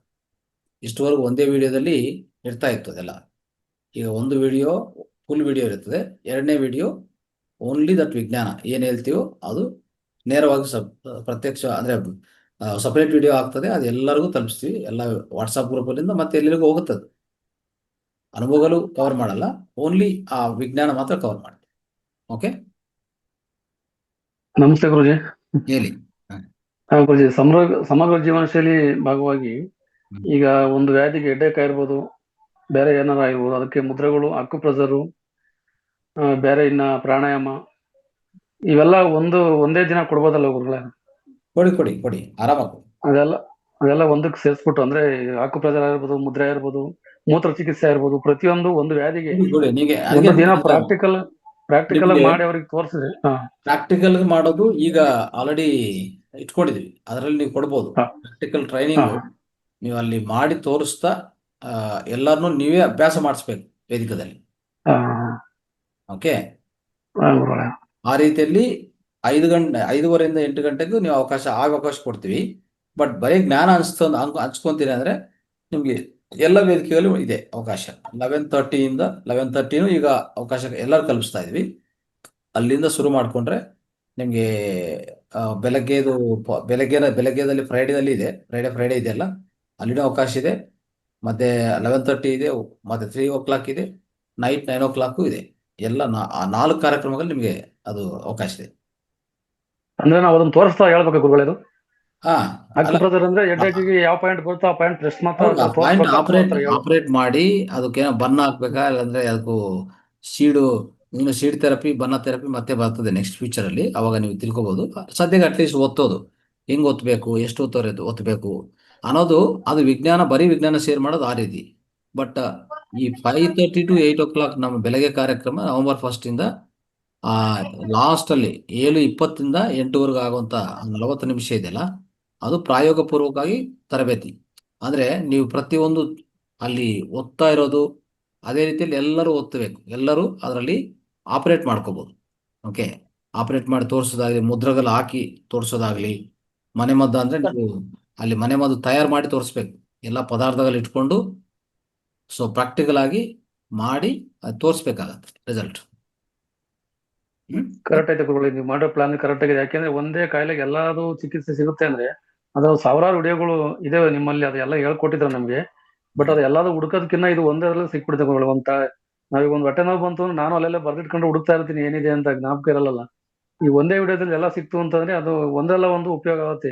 ಇಷ್ಟುವರೆಗೂ ಒಂದೇ ವಿಡಿಯೋದಲ್ಲಿ ಇರ್ತಾ ಇತ್ತು ಅದೆಲ್ಲ. ಈಗ ಒಂದು ವಿಡಿಯೋ ಫುಲ್ ವಿಡಿಯೋ ಇರ್ತದೆ, ಎರಡನೇ ವಿಡಿಯೋ ಓನ್ಲಿ ದಟ್ ವಿಜ್ಞಾನ ಏನು ಹೇಳ್ತೀವೋ ಅದು ನೇರವಾಗಿ ಪ್ರತ್ಯಕ್ಷ ಅಂದರೆ ಸಪ್ರೇಟ್ ವಿಡಿಯೋ ಆಗ್ತದೆ. ಅದು ಎಲ್ಲರಿಗೂ ತಲುಪಿಸ್ತೀವಿ, ಎಲ್ಲ ವಾಟ್ಸಪ್ ಗ್ರೂಪಲ್ಲಿಂದ ಮತ್ತೆ ಎಲ್ಲರಿಗೂ ಹೋಗುತ್ತದೆ. ಅನುಭವಗಳು ಕವರ್ ಮಾಡಲ್ಲ, ಓನ್ಲಿ ಆ ವಿಜ್ಞಾನ ಮಾತ್ರ ಕವರ್ ಮಾಡ್ತೀವಿ. ಓಕೆ, ನಮಸ್ತೆ ಗುರುಜಿ. ಹೇಳಿ. ಗುರುಜಿ, ಸಮಗ್ರ ಜೀವನ ಶೈಲಿ ಭಾಗವಾಗಿ ಈಗ ಒಂದು ವ್ಯಾಧಿಗೆ ಹೆಡ್ಡೇಕ್ ಆಗಿರ್ಬೋದು, ಬೇರೆ ಏನಾರ ಆಗಿರ್ಬೋದು, ಅದಕ್ಕೆ ಮುದ್ರೆಗಳು, ಅಕ್ಯುಪ್ರೆಷರು, ಬೇರೆ ಇನ್ನ ಪ್ರಾಣಾಯಾಮ ಇವೆಲ್ಲ ಒಂದೇ ದಿನ ಕೊಡ್ಬೋದಲ್ಲ ಗುರುಗಳೇ? ಕೊಡಿ ಆರಾಮಾಗಿ. ಅದೆಲ್ಲ ಒಂದಕ್ಕೆ ಸೇರಿಸ್ಬಿಟ್ಟು, ಅಂದ್ರೆ ಅಕ್ಯುಪ್ರೆಷರ್ ಆಗಿರ್ಬೋದು, ಮುದ್ರೆ ಆಗಿರ್ಬೋದು, ಮೂತ್ರ ಚಿಕಿತ್ಸೆ ಆಗಿರ್ಬೋದು, ಪ್ರತಿಯೊಂದು ಒಂದು ವ್ಯಾಧಿಗೆ ಒಂದು ದಿನ ಪ್ರಾಕ್ಟಿಕಲ್ ಮಾಡಿ ಅವ್ರಿಗೆ ತೋರಿಸಿದ್ರೆ. ಪ್ರಾಕ್ಟಿಕಲ್ ಮಾಡೋದು ಈಗ ಆಲ್ರೆಡಿ ಇಟ್ಕೊಂಡಿದ್ವಿ, ಅದರಲ್ಲಿ ನೀವು ಕೊಡ್ಬೋದು. ಪ್ರಾಕ್ಟಿಕಲ್ ಟ್ರೈನಿಂಗ್ ನೀವು ಅಲ್ಲಿ ಮಾಡಿ ತೋರಿಸ್ತಾ ಎಲ್ಲರನ್ನೂ ನೀವೇ ಅಭ್ಯಾಸ ಮಾಡಿಸ್ಬೇಕು ವೇದಿಕದಲ್ಲಿ. ಓಕೆ, ಆ ರೀತಿಯಲ್ಲಿ 5:30 8 ಗಂಟೆಗೂ ನೀವು ಅವಕಾಶ ಕೊಡ್ತೀವಿ. ಬಟ್ ಬರೀ ಜ್ಞಾನ ಹಂಚ್ಕೊಂತೀರಿ ಅಂದ್ರೆ ನಿಮ್ಗೆ ಎಲ್ಲ ವೇದಿಕೆಗಳು ಇದೆ ಅವಕಾಶ. 11:30 11:30 ಈಗ ಅವಕಾಶ ಎಲ್ಲರೂ ಕಲ್ಪಿಸ್ತಾ ಇದ್ವಿ. ಅಲ್ಲಿಂದ ಶುರು ಮಾಡಿಕೊಂಡ್ರೆ ನಿಮಗೆ ಬೆಳಗ್ಗೆದಲ್ಲಿ ಫ್ರೈಡೇದಲ್ಲಿ ಇದೆ, ಫ್ರೈಡೇ ಇದೆಯಲ್ಲ, ಅಲ್ಲಿನೂ ಅವಕಾಶ ಇದೆ. ಮತ್ತೆ 11:30 ಇದೆ, ಮತ್ತೆ 3 o'clock ಇದೆ, ನೈಟ್ 9 o'clock ಇದೆ. ಎಲ್ಲ 4 ಕಾರ್ಯಕ್ರಮಗಳು ನಿಮಗೆ ಅದು ಅವಕಾಶ ಇದೆ. ಅಂದ್ರೆ ನಾವು ಅದನ್ನ ತೋರಿಸ್ತಾ ಹೇಳ್ಬೇಕು ಗುರುಗಳೇದು. ಅಕ್ಯುಪ್ರೆಷರ್ ಅಂದ್ರೆ ಹೆಡ್ಡೇಕಿಗೆ ಯಾವ ಪಾಯಿಂಟ್ ಬರುತ್ತೋ ಆ ಪಾಯಿಂಟ್ ಪ್ರೆಸ್ ಆಪರೇಟ್ ಮಾಡಿ ಅದಕ್ಕೆ ಬಣ್ಣ ಹಾಕ್ಬೇಕಾ, ಇಲ್ಲಾಂದ್ರೆ ಅದಕ್ಕೂ ಸೀಡ್ ಥೆರಪಿ, ಬಣ್ಣ ಥೆರಪಿ ಮತ್ತೆ ಬರ್ತದೆ ನೆಕ್ಸ್ಟ್ ಫ್ಯೂಚರ್ ಅಲ್ಲಿ. ಅವಾಗ ನೀವು ತಿಳ್ಕೊಬಹುದು. ಸದ್ಯಕ್ಕೆ ಅಟ್ಲೀಸ್ಟ್ ಓದ್ತೋದು ಹೆಂಗ್ ಓದ್ಬೇಕು, ಎಷ್ಟು ಓದ್ಬೇಕು ಅನ್ನೋದು, ಅದು ಬರೀ ವಿಜ್ಞಾನ ಶೇರ್ ಮಾಡೋದು ಆ ರೀತಿ. ಬಟ್ ಈ 5:30 to 8 o'clock ನಮ್ಮ ಬೆಳಗ್ಗೆ ಕಾರ್ಯಕ್ರಮ November 1st ಇಂದ ಲಾಸ್ಟ್ ಅಲ್ಲಿ 7:20 8 ಆಗುವಂತ 40 ನಿಮಿಷ ಇದೆಯಲ್ಲ, ಅದು ಪ್ರಾಯೋಗ ಪೂರ್ವಕವಾಗಿ ತರಬೇತಿ. ಅಂದ್ರೆ ನೀವು ಪ್ರತಿಯೊಂದು ಅಲ್ಲಿ ಓದ್ತಾ ಇರೋದು ಅದೇ ರೀತಿಯಲ್ಲಿ ಎಲ್ಲರೂ ಓದ್ತಬೇಕು, ಎಲ್ಲರೂ ಅದರಲ್ಲಿ ಆಪರೇಟ್ ಮಾಡ್ಕೋಬಹುದು. ಓಕೆ, ಆಪರೇಟ್ ಮಾಡಿ ತೋರಿಸೋದಾಗ್ಲಿ, ಮುದ್ರಗಳು ಹಾಕಿ ತೋರಿಸೋದಾಗ್ಲಿ, ಮನೆಮದ್ದು ಅಂದ್ರೆ ನೀವು ಅಲ್ಲಿ ಮನೆಮದ್ದು ತಯಾರು ಮಾಡಿ ತೋರಿಸ್ಬೇಕು, ಎಲ್ಲ ಪದಾರ್ಥಗಳು ಇಟ್ಕೊಂಡು. ಸೊ ಪ್ರಾಕ್ಟಿಕಲ್ ಆಗಿ ಮಾಡಿ ತೋರಿಸ್ಬೇಕಾಗತ್ತೆ ರಿಸಲ್ಟ್. ಕರೆಕ್ಟ್ ಐತೆ ಗುರುಗಳೇ, ನೀವು ಮಾಡೋ ಪ್ಲಾನ್ ಕರೆಕ್ಟ್ ಆಗಿದೆ. ಯಾಕೆಂದ್ರೆ ಒಂದೇ ಕಾಯಿಲೆಗೆ ಎಲ್ಲಾದು ಚಿಕಿತ್ಸೆ ಸಿಗುತ್ತೆ ಅಂದ್ರೆ ಅದು ಸಾವಿರಾರು ವಿಡಿಯೋಗಳು ಇದಾವೆ ನಿಮ್ಮಲ್ಲಿ, ಅದೆಲ್ಲ ಹೇಳ್ಕೊಟ್ಟಿದ್ರು ನಮ್ಗೆ. ಬಟ್ ಅದು ಎಲ್ಲಾದ್ರು ಹುಡುಕೋದಕ್ಕಿಂತ ಇದು ಒಂದರಲ್ಲಿ ಸಿಕ್ಬಿಡುತ್ತೆ ಗುರುಗಳು. ನಾವೀಗ ಒಂದು ಹೊಟ್ಟೆ ನೋವು ಬಂತು ಅಂದ್ರೆ ನಾನು ಅಲ್ಲೆಲ್ಲ ಬರ್ದಿಟ್ಕೊಂಡು ಹುಡುಕ್ತಾ ಇರ್ತೀನಿ ಏನಿದೆ ಅಂತ, ಜ್ಞಾಪಕ ಇರಲ್ಲ. ಈ ಒಂದೇ ವಿಡಿಯೋದಲ್ಲಿ ಎಲ್ಲ ಸಿಕ್ತು ಅಂತಂದ್ರೆ ಅದು ಒಂದಲ್ಲ ಒಂದು ಉಪಯೋಗ ಆಗುತ್ತೆ.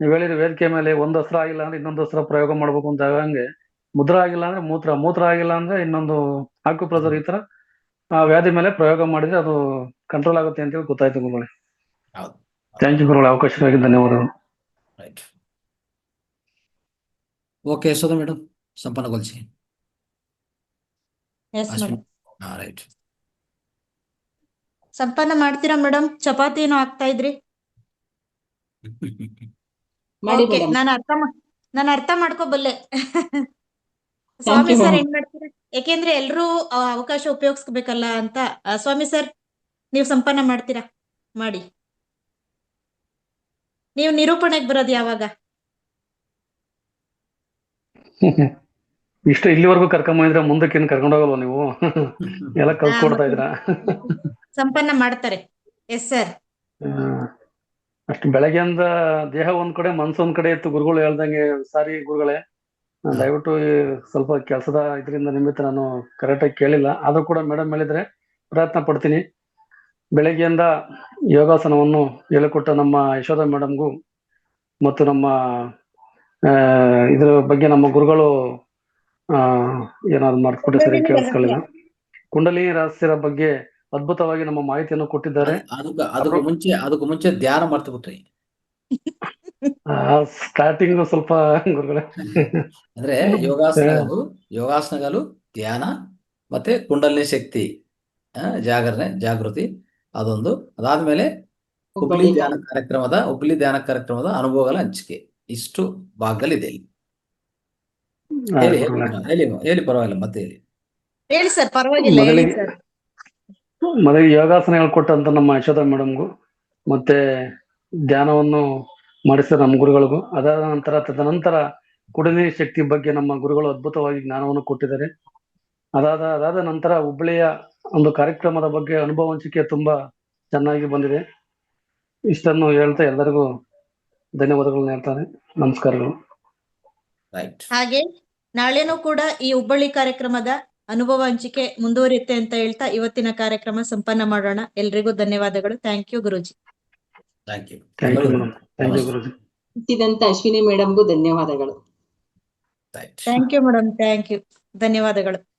ನೀವು ಹೇಳಿದ್ರೆ ವೇದಿಕೆ ಮೇಲೆ ಒಂದು ಅಸ್ತ್ರ ಆಗಿಲ್ಲ ಅಂದ್ರೆ ಇನ್ನೊಂದು ಅಸ್ತ್ರ ಪ್ರಯೋಗ ಮಾಡ್ಬೇಕು ಅಂತ ಹಂಗೆ, ಮುದ್ರ ಆಗಿಲ್ಲ ಅಂದ್ರೆ ಮೂತ್ರ ಆಗಿಲ್ಲ ಅಂದ್ರೆ ಇನ್ನೊಂದು ಅಕ್ಯುಪ್ರೆಷರ್, ಈ ತರ ಆ ವ್ಯಾಧಿ ಮೇಲೆ ಪ್ರಯೋಗ ಮಾಡಿದ್ರೆ ಅದು ಕಂಟ್ರೋಲ್ ಆಗುತ್ತೆ ಅಂತ ಹೇಳಿ ಗೊತ್ತಾಯ್ತು ಗುರುಗಳೇ. ಥ್ಯಾಂಕ್ ಯು ಗುರುಗಳೇ, ಅವಕಾಶವಾಗಿ ಧನ್ಯವಾದಗಳು. ಓಕೆ, ಯಶೋಧ ಮೇಡಮ್ ಸಂಪನ್ನಗೊಳಿಸಿ. ರೈಟ್, ಸಂಪನ್ನ ಮಾಡ್ತೀರಾ ಮೇಡಮ್? ಚಪಾತಿ ಏನೋ ಹಾಕ್ತಾ ಇದ್ರಿ. ನಾನು ಅರ್ಥ ಮಾಡ್ಕೋಬಲ್ಲೆ. ಸ್ವಾಮಿ ಸರ್ ಏನ್ ಮಾಡ್ತೀರಾ? ಯಾಕೆಂದ್ರೆ ಎಲ್ರೂ ಅವಕಾಶ ಉಪಯೋಗಿಸ್ಬೇಕಲ್ಲ ಅಂತ. ಸ್ವಾಮಿ ಸರ್, ನೀವು ಸಂಪನ್ನ ಮಾಡ್ತೀರಾ? ಮಾಡಿ. ನೀವು ನಿರೂಪಣೆಗೆ ಬರೋದು ಯಾವಾಗ? ಇಲ್ಲಿವರೆಗೂ ಕರ್ಕೊಂಬಂದ್ರೆ ಮುಂದಕ್ಕೆ ಏನ್ ಕರ್ಕೊಂಡು ಹೋಗಲ್ವ ನೀವು? ಎಲ್ಲ ಕಲ್ಸ್ಕೊಡ್ತಾ ಇದ್ರ. ಸಂಪನ್ನ ಮಾಡ್ತಾರೆ. Yes sir. ಅಷ್ಟು ಬೆಳಗ್ಗೆಯಿಂದ ದೇಹ ಒಂದ್ ಕಡೆ ಮನ್ಸು ಒಂದ್ ಕಡೆ ಇತ್ತು ಗುರುಗಳು ಹೇಳ್ದಂಗೆ. ಸಾರಿ ಗುರುಗಳೇ, ದಯವಿಟ್ಟು ಸ್ವಲ್ಪ ಕೆಲಸದ ಇದರಿಂದ ನಿಮಿತ್ತ ನಾನು ಕರೆಕ್ಟಾಗಿ ಕೇಳಿಲ್ಲ. ಆದ್ರೂ ಕೂಡ ಮೇಡಮ್ ಹೇಳಿದ್ರೆ ಪ್ರಯತ್ನ ಪಡ್ತೀನಿ. ಬೆಳಗ್ಗೆಯಿಂದ ಯೋಗಾಸನವನ್ನು ಹೇಳಿಕೊಟ್ಟ ನಮ್ಮ ಯಶೋಧ ಮೇಡಮ್ಗೂ ಮತ್ತು ನಮ್ಮ ಇದ್ರ ಬಗ್ಗೆ ನಮ್ಮ ಗುರುಗಳು ಏನಾದ್ರು ಮಾಡ್ಕೊಟ್ಟೆ ಸರಿ ಕೇಳಿಸ್ಕೊಳ್ಳಿಲ್ಲ. ಕುಂಡಲಿನಿ ರಹಸ್ಯದ ಬಗ್ಗೆ ಅದ್ಭುತವಾಗಿ ನಮ್ಮ ಮಾಹಿತಿಯನ್ನು ಕೊಟ್ಟಿದ್ದಾರೆ. ಅದಕ್ಕೂ ಮುಂಚೆ ಧ್ಯಾನ ಮಾಡ್ತಾ ಬಿಟ್ರಿ. ಸ್ಟಾರ್ಟಿಂಗ್ ಸ್ವಲ್ಪ ಗುರುಗಳೇ ಅಂದ್ರೆ ಯೋಗಾಸನಗಳು, ಧ್ಯಾನ ಮತ್ತೆ ಕುಂಡಲಿನಿ ಶಕ್ತಿ, ಜಾಗೃತಿ ಅದೊಂದು. ಅದಾದ್ಮೇಲೆ ಹುಬ್ಳಿ ಧ್ಯಾನ ಕಾರ್ಯಕ್ರಮದ ಅನುಭವಗಳ ಹಂಚಿಕೆ. ಇಷ್ಟು ಭಾಗಗಳಿದೆ. ಹೇಳಿ ಪರವಾಗಿಲ್ಲ, ಮತ್ತೆ ಹೇಳಿ ಸರ್, ಪರವಾಗಿಲ್ಲ, ಹೇಳಿ ಸರ್. ಮೊದಲಿಗೆ ಯೋಗಾಸನ ಹೇಳ್ಕೊಟ್ಟಂತ ನಮ್ಮ ಯಶೋಧ ಮೇಡಮ್ಗೂ ಮತ್ತೆ ಧ್ಯಾನವನ್ನು ಮಾಡಿಸಿದ ನಮ್ಮ ಗುರುಗಳಿಗೂ, ಅದಾದ ನಂತರ ತದನಂತರ ಕುಡಿಯುವ ಶಕ್ತಿ ಬಗ್ಗೆ ನಮ್ಮ ಗುರುಗಳು ಅದ್ಭುತವಾಗಿ ಜ್ಞಾನವನ್ನು ಕೊಟ್ಟಿದ್ದಾರೆ. ಅದಾದ ನಂತರ ಹುಬ್ಬಳ್ಳಿಯ ಒಂದು ಕಾರ್ಯಕ್ರಮದ ಬಗ್ಗೆ ಅನುಭವ ಹಂಚಿಕೆ ತುಂಬಾ ಚೆನ್ನಾಗಿ ಬಂದಿದೆ. ಇಷ್ಟನ್ನು ಹೇಳ್ತಾ ಎಲ್ಲರಿಗೂ ಧನ್ಯವಾದಗಳನ್ನ ಹೇಳ್ತಾರೆ. ನಮಸ್ಕಾರಗಳು. ಹಾಗೆ ನಾಳೆನೂ ಕೂಡ ಈ ಹುಬ್ಬಳ್ಳಿ ಕಾರ್ಯಕ್ರಮದ ಅನುಭವ ಹಂಚಿಕೆ ಮುಂದುವರಿಯುತ್ತೆ ಅಂತ ಹೇಳ್ತಾ ಇವತ್ತಿನ ಕಾರ್ಯಕ್ರಮ ಸಂಪನ್ನ ಮಾಡೋಣ. ಎಲ್ರಿಗೂ ಧನ್ಯವಾದಗಳು. Thank you Guruji. Thank you. Guruji. ಹುಟ್ಟಿದಂತ ಅಶ್ವಿನಿ ಮೇಡಮ್ಗೂ ಧನ್ಯವಾದಗಳು. Thank you madam. Thank you. ಧನ್ಯವಾದಗಳು.